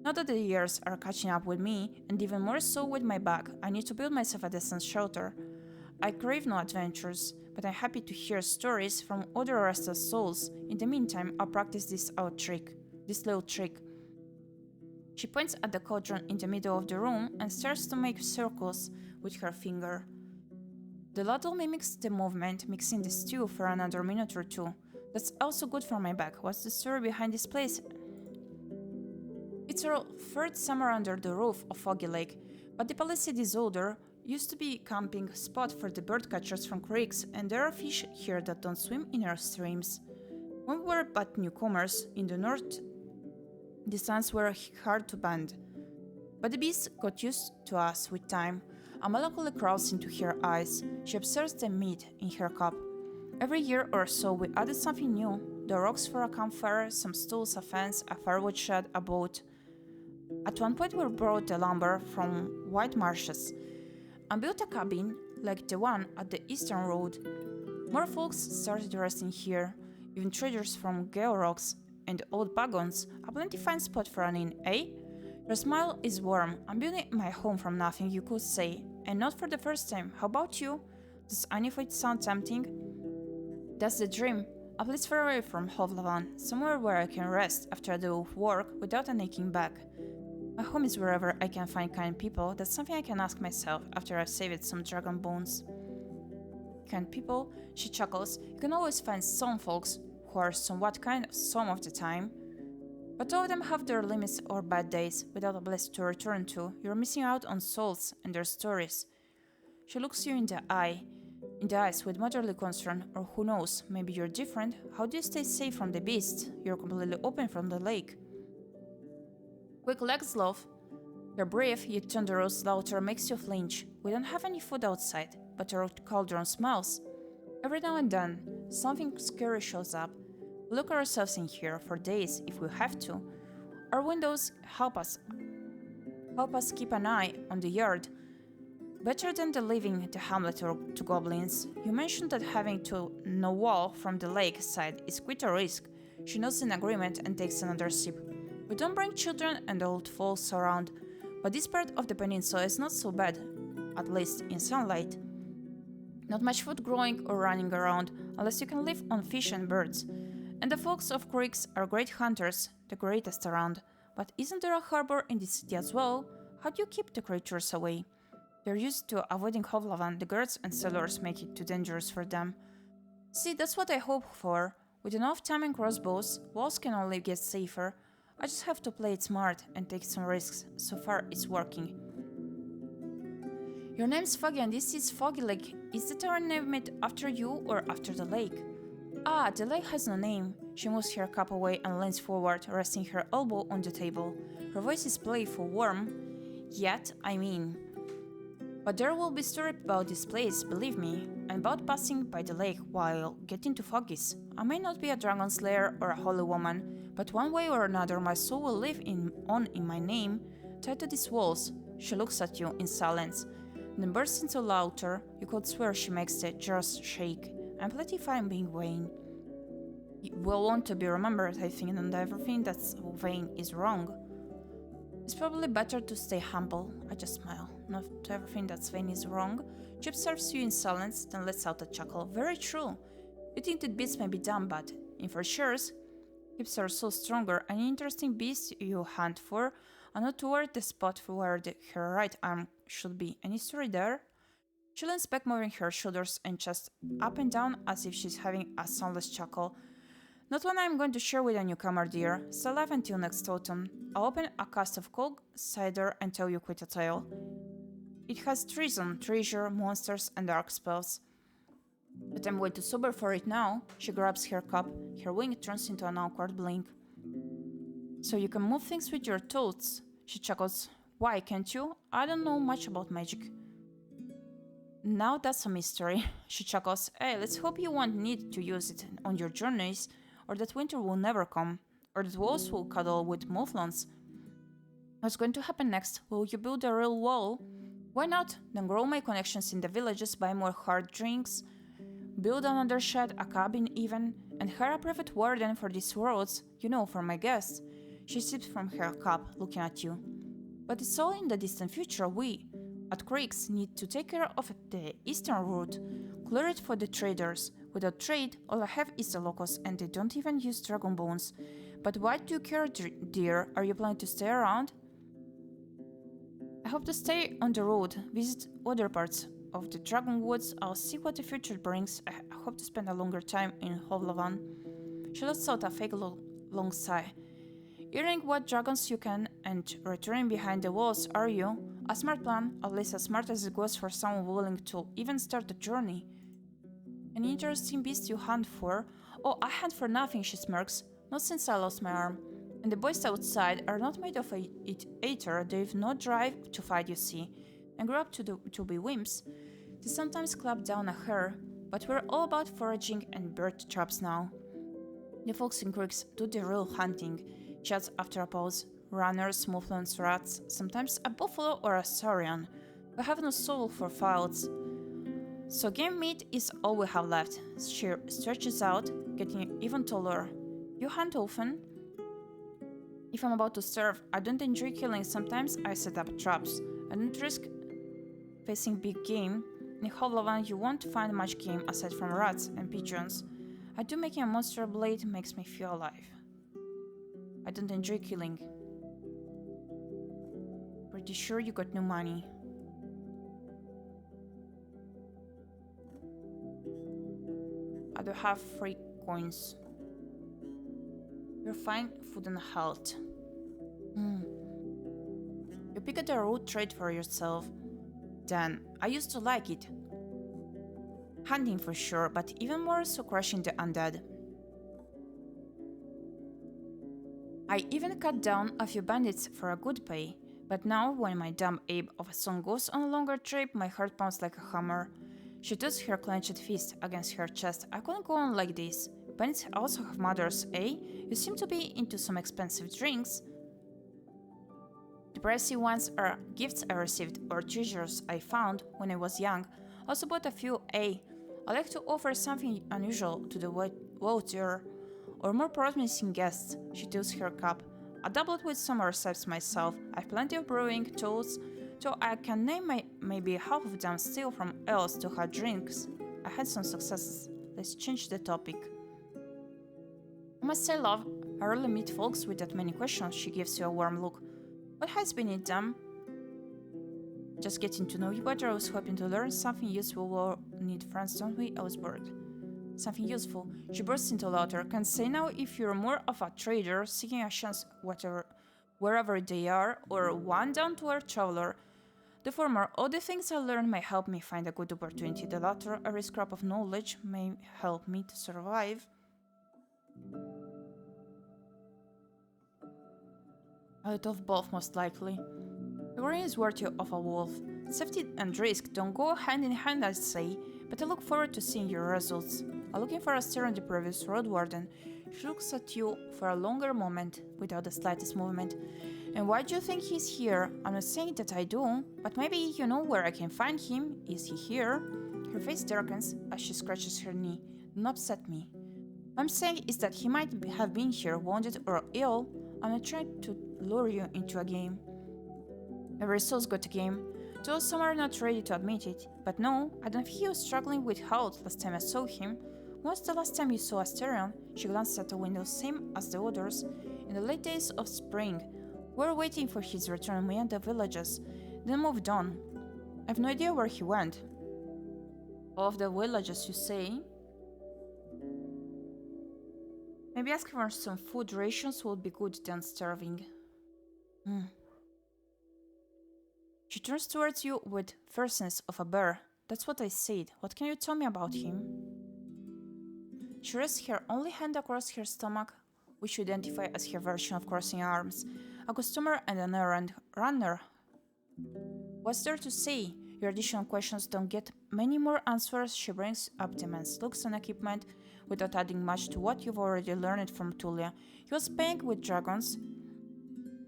Now that the years are catching up with me, and even more so with my back, I need to build myself a decent shelter. I crave no adventures, but I'm happy to hear stories from other restless souls. In the meantime, I'll practice this little trick. She points at the cauldron in the middle of the room and starts to make circles with her finger. The ladle mimics the movement, mixing the stew for another minute or two. That's also good for my back. What's the story behind this place? It's our third summer under the roof of Foggy Lake, but the palisade is older. Used to be a camping spot for the birdcatchers from creeks, and there are fish here that don't swim in our streams. When we were but newcomers in the north, the sands were hard to bend. But the beast got used to us with time. A melancholy crawls into her eyes. She observes the meat in her cup. Every year or so we added something new. The rocks for a campfire, some stools, a fence, a firewood shed, a boat. At one point we brought the lumber from wide marshes and built a cabin like the one at the eastern road. More folks started resting here, even traders from Gale Rocks and old wagons, a plenty fine spot for an inn, eh? Your smile is warm. I'm building my home from nothing, you could say, and not for the first time. How about you? Does any of it sound tempting? That's the dream. A place far away from Hovlavan, somewhere where I can rest after a day of work without an aching back. My home is wherever I can find kind people. That's something I can ask myself after I've saved some dragon bones. Kind people? She chuckles. You can always find some folks who are somewhat kind some of the time. But all of them have their limits or bad days without a place to return to. You're missing out on souls and their stories. She looks you in the eyes with motherly concern, or who knows, maybe you're different. How do you stay safe from the beast? You're completely open from the lake. Quick legs, love. Your brief yet thunderous laughter makes you flinch. We don't have any food outside, but our cauldron smells. Every now and then, something scary shows up. We look ourselves in here for days if we have to. Our windows help us keep an eye on the yard. Better than the leaving the hamlet to goblins. You mentioned that having to no wall from the lake side is quite a risk. She nods in agreement and takes another sip. We don't bring children and old folks around, but this part of the peninsula is not so bad, at least in sunlight. Not much food growing or running around, unless you can live on fish and birds. And the folks of creeks are great hunters, the greatest around. But isn't there a harbor in this city as well? How do you keep the creatures away? They're used to avoiding Hovlavan. The guards and sailors make it too dangerous for them. See, that's what I hope for. With enough time and crossbows, walls can only get safer. I just have to play it smart and take some risks. So far, it's working. Your name's Foggy and this is Foggy Lake. Is the town named after you or after the lake? Ah, the lake has no name. She moves her cup away and leans forward, resting her elbow on the table. Her voice is playful, warm. Yet, I mean. But there will be story about this place, believe me, and about passing by the lake while getting to Foggy's. I may not be a dragon slayer or a holy woman, but one way or another my soul will live in my name, tied to these walls. She looks at you in silence, then bursts into laughter. You could swear she makes the jars shake. I'm plenty fine being vain. You will want to be remembered, I think, and everything that's vain is wrong. It's probably better to stay humble. I just smile. Not everything that's vain is wrong. She observes you in silence, then lets out a chuckle. Very true. You think that beasts may be dumb, but in for sure, hips are so stronger. An interesting beast you hunt for, and not toward the spot where her right arm should be. Any story there? She leans back, moving her shoulders and chest up and down as if she's having a soundless chuckle. Not one I'm going to share with a newcomer, dear. Stay alive until next autumn. I'll open a cask of cold cider and tell you quite a tale. It has treason, treasure, monsters, and dark spells. But I'm way too sober for it now. She grabs her cup. Her wing turns into an awkward blink. So you can move things with your thoughts. She chuckles. Why can't you? I don't know much about magic. Now that's a mystery. She chuckles. Hey, let's hope you won't need to use it on your journeys, or that winter will never come, or that walls will cuddle with mouflons. What's going to happen next? Will you build a real wall? Why not? Then grow my connections in the villages, buy more hard drinks, build another shed, a cabin even, and hire a private warden for these roads, you know, for my guests. She sips from her cup, looking at you. But it's all in the distant future. We, at Creeks, need to take care of the eastern route, clear it for the traders. Without trade, all I have is the locals, and they don't even use dragon bones. But why do you care, dear? Are you planning to stay around? I hope to stay on the road, visit other parts of the Dragon Woods. I'll see what the future brings. I hope to spend a longer time in ⴰᴏᴅᴇᴏ. She lets out a fake long sigh. Hearing what dragons you can and returning behind the walls, are you? A smart plan, at least as smart as it was for someone willing to even start the journey. An interesting beast you hunt for? Oh, I hunt for nothing, she smirks. Not since I lost my arm. And the boys outside are not made of it either. They've no drive to fight, you see, and grow up to be wimps. They sometimes clap down a hare, but we're all about foraging and bird traps now. The folks in Creeks do the real hunting. Chats after a pause. Runners, mouflons, rats, sometimes a buffalo or a saurian. We have no soul for fights. So game meat is all we have left. She stretches out, getting even taller. You hunt often? If I'm about to serve, I don't enjoy killing. Sometimes I set up traps. I don't risk facing big game. In ⴰᴏᴅᴇᴏ you won't find much game aside from rats and pigeons. I do making a monster blade makes me feel alive. I don't enjoy killing. Pretty sure you got no money. I do have 3 coins. You're fine, food and health. You picked a road trade for yourself. Then, I used to like it. Hunting for sure, but even more so crushing the undead. I even cut down a few bandits for a good pay. But now, when my dumb ape of a son goes on a longer trip, my heart pounds like a hammer. She does her clenched fist against her chest. I couldn't go on like this. Bandits also have mothers, eh? You seem to be into some expensive drinks. The pricey ones are gifts I received or treasures I found when I was young. Also bought a few, eh? I like to offer something unusual to the waiter or more promising guests. She tilts her cup. I doubled with some recipes myself. I've plenty of brewing tools, so I can name maybe half of them still from ales to hot drinks. I had some successes. Let's change the topic. I must say, love, I rarely meet folks with that many questions. She gives you a warm look. What has been in them? Just getting to know you better. I was hoping to learn something useful. We'll need friends, don't we? I was bored. Something useful. She bursts into laughter. Can say now if you're more of a trader, seeking a chance wherever they are, or one down-to-earth traveler. The former, all the things I learned may help me find a good opportunity. The latter, every scrap of knowledge may help me to survive. A little of both, most likely. The worry is worthy of a wolf. Safety and risk don't go hand in hand, I'd say, but I look forward to seeing your results. I'm looking for a stare on the previous Roadwarden. She looks at you for a longer moment, without the slightest movement. And why do you think he's here? I'm not saying that I do, but maybe you know where I can find him. Is he here? Her face darkens as she scratches her knee. Don't upset me. What I'm saying is that he might have been here, wounded or ill. I'm not trying to lure you into a game. Every soul's got a game, though some are not ready to admit it. But no, I don't think he was struggling with health last time I saw him. When was the last time you saw Asterion? She glanced at the window, same as the others. In the late days of spring. We were waiting for his return, me and the villagers. Then moved on. I have no idea where he went. All of the villages, you say? Maybe asking for some food rations would be good than starving. She turns towards you with fierceness of a bear. That's what I said. What can you tell me about him? She rests her only hand across her stomach, which you identify as her version of crossing arms. A customer and an errand runner. What's there to say? Your additional questions don't get many more answers. She brings up the man's looks and equipment without adding much to what you've already learned from Tulia. He was paying with dragons,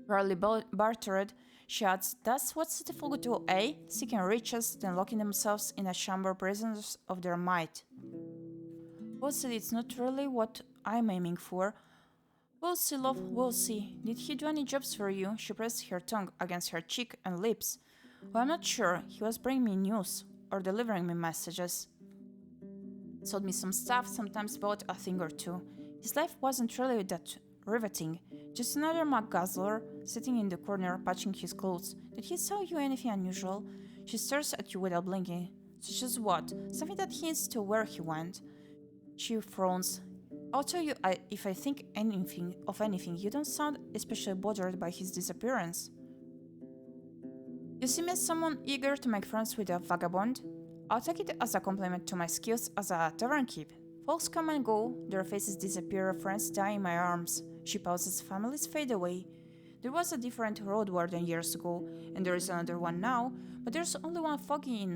rarely bartered. She adds, that's what city folk do, eh? Seeking riches, then locking themselves in a chamber prisoners of their might. We'll see, it's not really what I'm aiming for. We'll see, love, we'll see. Did he do any jobs for you? She pressed her tongue against her cheek and lips. Well, I'm not sure. He was bringing me news, or delivering me messages. Sold me some stuff, sometimes bought a thing or two. His life wasn't really that riveting. Just another mug guzzler, sitting in the corner, patching his clothes. Did he sell you anything unusual? She stares at you without blinking. Such as what? Something that hints to where he went. She frowns. I'll tell you if I think anything of anything. You don't sound especially bothered by his disappearance. You see me as someone eager to make friends with a vagabond? I'll take it as a compliment to my skills as a tavern keep. Folks come and go, their faces disappear, friends die in my arms. She pauses, families fade away. There was a different Roadwarden years ago, and there is another one now, but there's only one Foggy in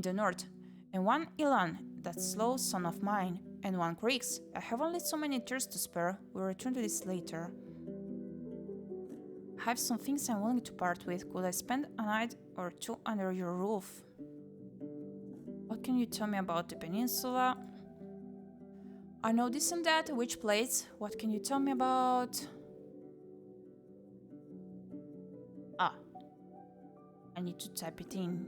the north, and one Ilan, that slow son of mine, and one Creeks. I have only so many tears to spare. We'll return to this later. I have some things I'm willing to part with. Could I spend a night or two under your roof? What can you tell me about the peninsula? I know this and that, which place? What can you tell me about? I need to type it in.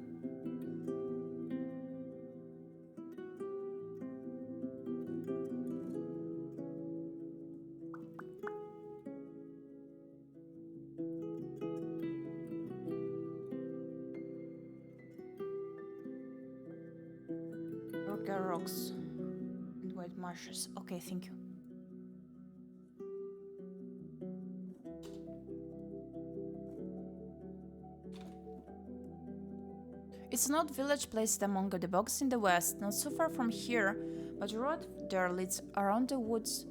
Rocks and white marshes. Okay, thank you. It's an old village placed among the bogs in the west, not so far from here, but the road there leads around the woods,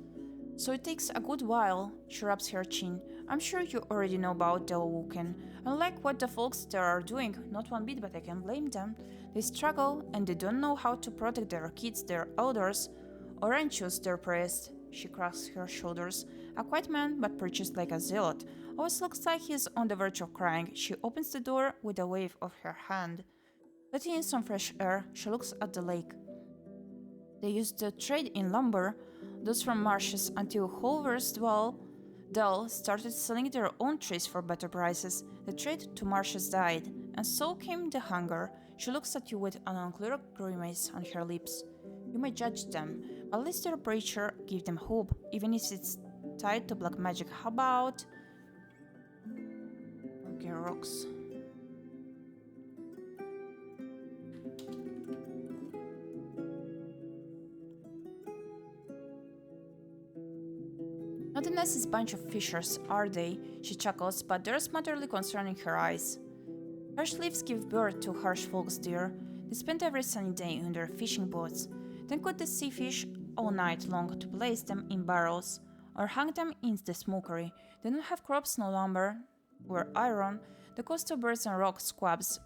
so it takes a good while. She rubs her chin. I'm sure you already know about ⴰᴏᴍᴍᴜ. Unlike what the folks there are doing, not one bit, but I can blame them. They struggle, and they don't know how to protect their kids, their elders, or choose their priest. She cracks her shoulders. A quiet man, but perched like a zealot. Always looks like he's on the verge of crying. She opens the door with a wave of her hand. Letting in some fresh air, she looks at the lake. They used to trade in lumber, those from marshes, until ⴰᴜ Dell started selling their own trees for better prices. The trade to marshes died, and so came the hunger. She looks at you with an unclear grimace on her lips. You may judge them, but at least their preacher gave them hope, even if it's tied to black magic. How about... Okay, rocks. Not the nicest bunch of fishers, are they? She chuckles, but there's motherly concern in her eyes. Harsh leaves give birth to harsh folks, dear. They spend every sunny day in their fishing boats, then cut the sea fish all night long to place them in barrels, or hang them in the smokery. They don't have crops, no lumber, or iron. The coastal birds and rock squabs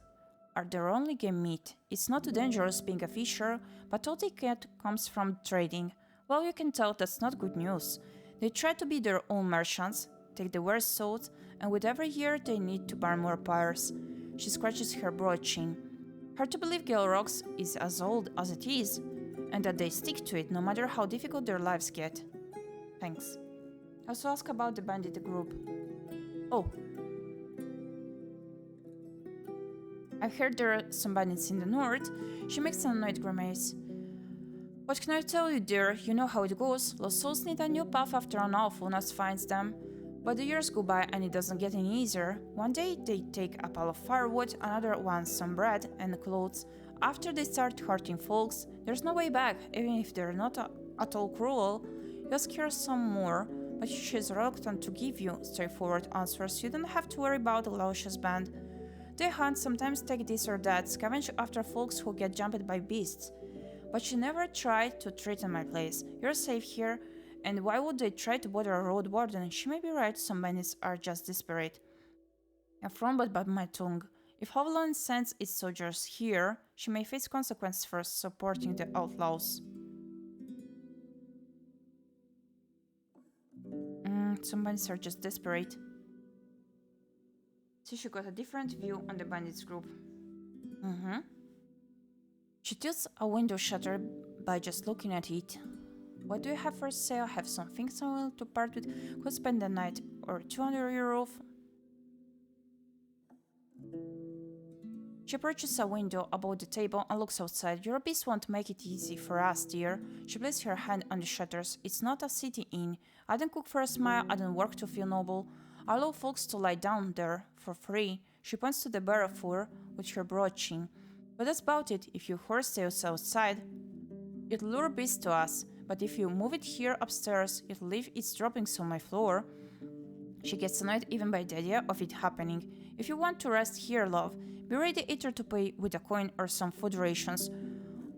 are their only game meat. It's not too dangerous being a fisher, but all they get comes from trading. Well, you can tell that's not good news. They try to be their own merchants, take the wares sold, and with every year they need to burn more pyres. She scratches her broad chin. Hard to believe Gale is as old as it is, and that they stick to it no matter how difficult their lives get. Thanks. I also ask about the bandit group. Oh. I've heard there are some bandits in the north. She makes an annoyed grimace. What can I tell you, dear? You know how it goes. Lost souls need a new path after an awfulness finds them. But the years go by and it doesn't get any easier. One day they take a pile of firewood, another one some bread and clothes, After they start hurting folks, there's no way back, even if they're not at all cruel. You ask her some more, but she's reluctant to give you straightforward answers. You don't have to worry about the luscious band. They hunt, sometimes take this or that, scavenge after folks who get jumped by beasts. But she never tried to threaten my place. You're safe here, and why would they try to bother a Roadwarden? She may be right, some bandits are just desperate. I frowned but bit my tongue. If Hovland sends its soldiers here, she may face consequences for supporting the outlaws. Some bandits are just desperate. So she got a different view on the bandits group. She tilts a window shutter by just looking at it. What do you have for sale? I have some things I'm willing to part with. Could spend the night or two under your roof. She approaches a window above the table and looks outside. Your beast won't make it easy for us, dear. She places her hand on the shutters. It's not a city inn. I don't cook for a smile. I don't work to feel noble. I allow folks to lie down there for free. She points to the barrel of fur with her broaching. But that's about it. If your horse stays outside, it'll lure beasts to us. But if you move it here upstairs, it'll leave its droppings on my floor. She gets annoyed even by the idea of it happening. If you want to rest here, love, be ready either to pay with a coin or some food rations,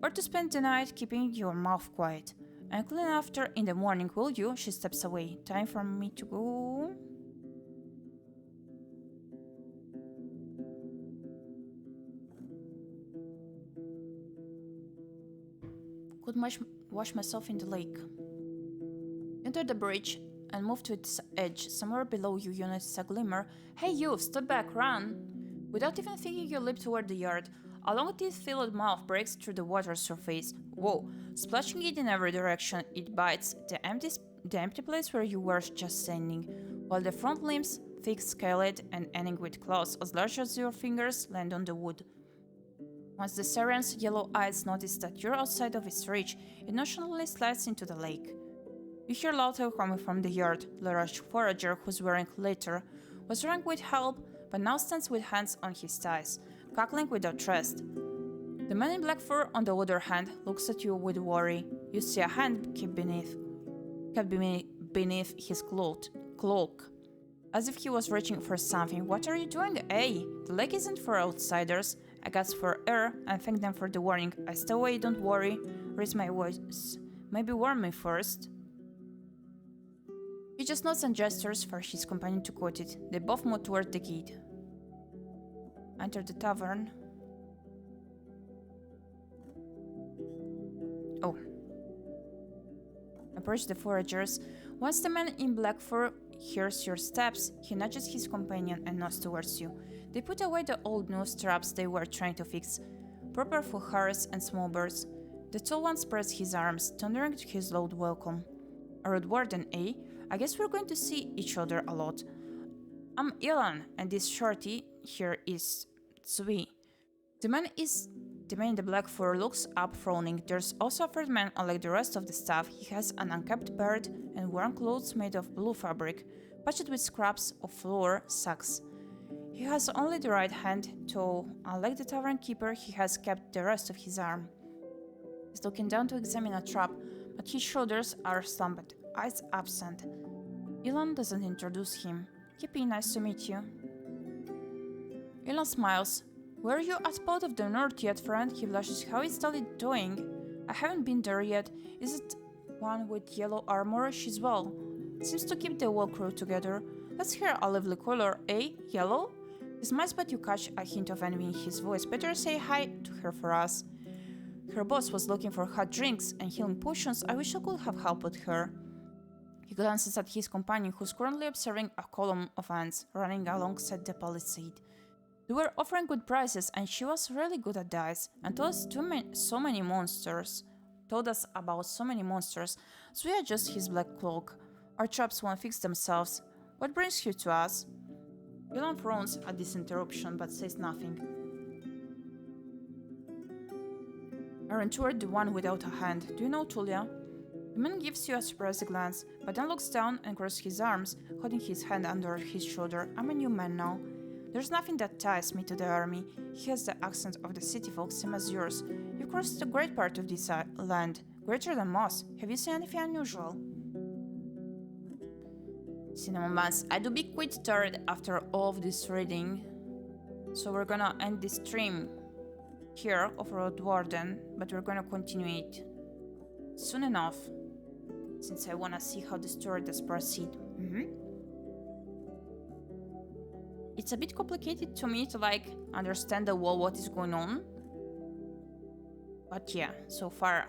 or to spend the night keeping your mouth quiet. And clean after in the morning, will you? She steps away. Time for me to go. Could wash myself in the lake. Enter the bridge and move to its edge. Somewhere below you, you notice a glimmer. Hey you, step back, run! Without even thinking, you leap toward the yard. A long teeth-filled mouth breaks through the water surface. Whoa! Splashing it in every direction, it bites the empty place where you were just standing, while the front limbs, thick, scaled, and ending with claws as large as your fingers, land on the wood. Once the siren's yellow eyes notice that you're outside of its reach, it nonchalantly slides into the lake. You hear laughter coming from the yard. The large forager, who's wearing leather, was running with help, but now stands with hands on his thighs, cackling without rest. The man in black fur, on the other hand, looks at you with worry. You see a hand kept beneath his cloak, as if he was reaching for something. What are you doing? Hey, the lake isn't for outsiders. I gasp for air and thank them for the warning. I stay away, don't worry. Raise my voice. Maybe warn me first. He just nods and gestures for his companion to quote it. They both move toward the gate. Enter the tavern. Oh. Approach the foragers. Once the man in black fur hears your steps, he nudges his companion and nods towards you. They put away the old nose straps they were trying to fix, proper for hares and small birds. The tall one spreads his arms, thundering his loud welcome. A Roadwarden, eh? I guess we're going to see each other a lot. I'm Ilan, and this shorty here is Zui. The man in the black fur looks up, frowning. There's also a third man, unlike the rest of the staff. He has an unkempt beard and worn clothes made of blue fabric, patched with scraps of flour sacks. He has only the right hand, though, unlike the tavern keeper, he has kept the rest of his arm. He's looking down to examine a trap, but his shoulders are slumped, eyes absent. Ilan doesn't introduce him. Gyepi, nice to meet you. Ilan smiles. Were you at Pot of the North yet, friend? He blushes. How is Tali doing? I haven't been there yet. Is it one with yellow armor? She's well. Seems to keep the whole crew together. Let's hear a lovely color, eh? Yellow? He smiles, but you catch a hint of envy in his voice. Better say hi to her for us. Her boss was looking for hot drinks and healing potions. I wish I could have helped her. He glances at his companion, who's currently observing a column of ants running alongside the palisade. They were offering good prices, and she was really good at dice, and told us about so many monsters. So we adjust his black cloak. Our traps won't fix themselves. What brings you to us? Ilan frowns at this interruption, but says nothing. Aren't you the one without a hand? Do you know Tulia? The man gives you a surprised glance, but then looks down and crosses his arms, holding his hand under his shoulder. I'm a new man now. There's nothing that ties me to the army. He has the accent of the city folk, same as yours. You crossed a great part of this land, greater than most. Have you seen anything unusual? Cinnamon buns. I do be quite tired after all of this reading. So we're gonna end this stream here of Roadwarden, but we're gonna continue it soon enough, since I wanna see how the story does proceed. It's a bit complicated to me to like understand what is going on. But yeah, so far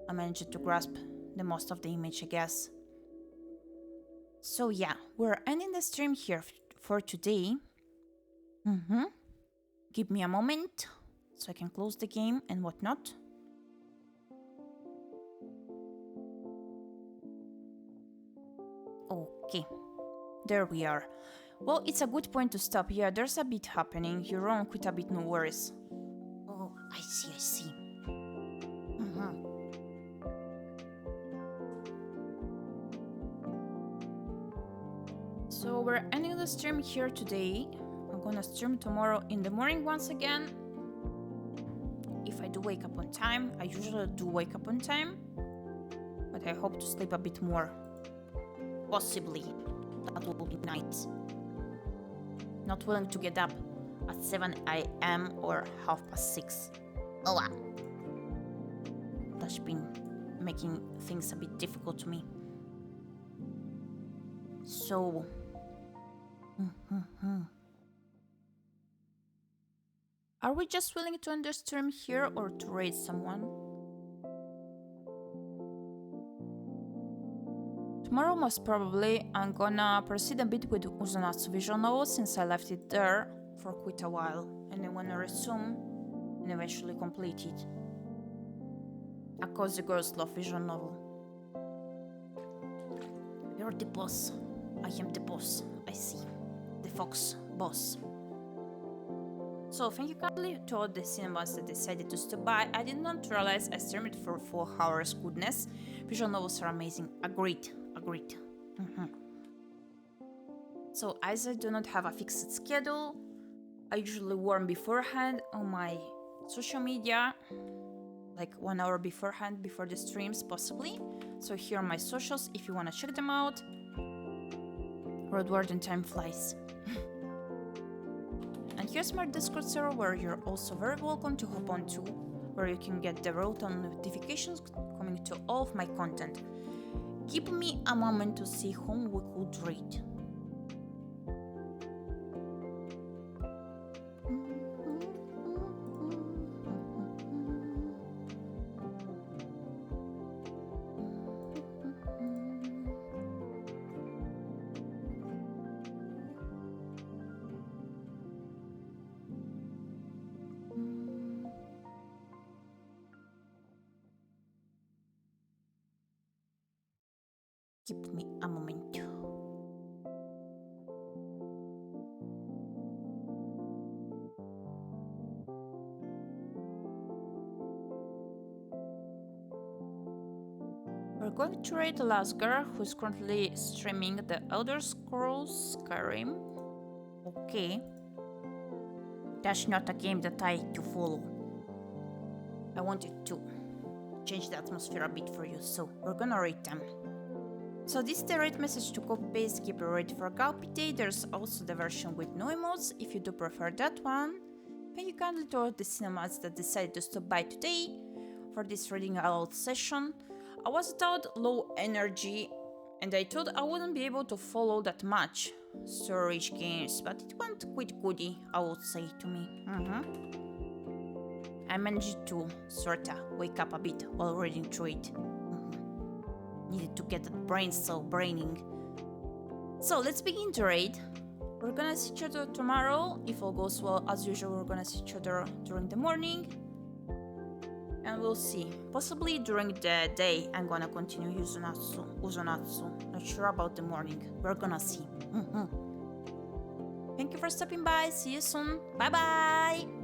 I managed to grasp the most of the image, I guess. So yeah, we're ending the stream here for today. Give me a moment so I can close the game and whatnot. Okay, there we are. Well, it's a good point to stop. Yeah, there's a bit happening. You're on quite a bit, no worries. Oh, I see. So we're ending the stream here today. I'm gonna stream tomorrow in the morning once again. If I do wake up on time. I usually do wake up on time, but I hope to sleep a bit more. Possibly. That will be nice. Not willing to get up at 7 AM or 6:30. Oh wow. That's been making things a bit difficult to me. So... Are we just willing to end the stream here or to raid someone? Tomorrow most probably I'm gonna proceed a bit with Uzunatsu visual novel since I left it there for quite a while, and I wanna resume and eventually complete it. A cozy girls love visual novel. You're the boss. I am the boss. I see. The fox boss. So thank you kindly to all the cinemas that decided to stop by. I did not realize I streamed for 4 hours. Goodness. Visual novels are amazing. Agreed. So as I do not have a fixed schedule, I usually warn beforehand on my social media, like 1 hour beforehand, before the streams possibly. So here are my socials if you want to check them out. Roadwarden time flies. And here's my Discord server where you're also very welcome to hop on to, where you can get the Roadwarden notifications coming to all of my content. Give me a moment to see whom we could read. Give me a moment. We're going to read the last girl who is currently streaming the Elder Scrolls Skyrim. Okay. That's not a game that I to follow. I wanted to change the atmosphere a bit for you, so we're gonna read them. So this is the raid message to copy-paste, keep it ready for Gyepi. There's also the version with no emotes, if you do prefer that one. Thank you kindly to all the cinemas that decided to stop by today for this reading aloud session. I was without low energy and I thought I wouldn't be able to follow that much storage games, but it went quite goody, I would say, to me. I managed to sorta wake up a bit while reading through it. Needed to get that brain cell braining. So let's begin the raid. We're gonna see each other tomorrow. If all goes well, as usual, we're gonna see each other during the morning. And we'll see. Possibly during the day, I'm gonna continue Uzunatsu. Not sure about the morning. We're gonna see. Thank you for stopping by. See you soon. Bye bye.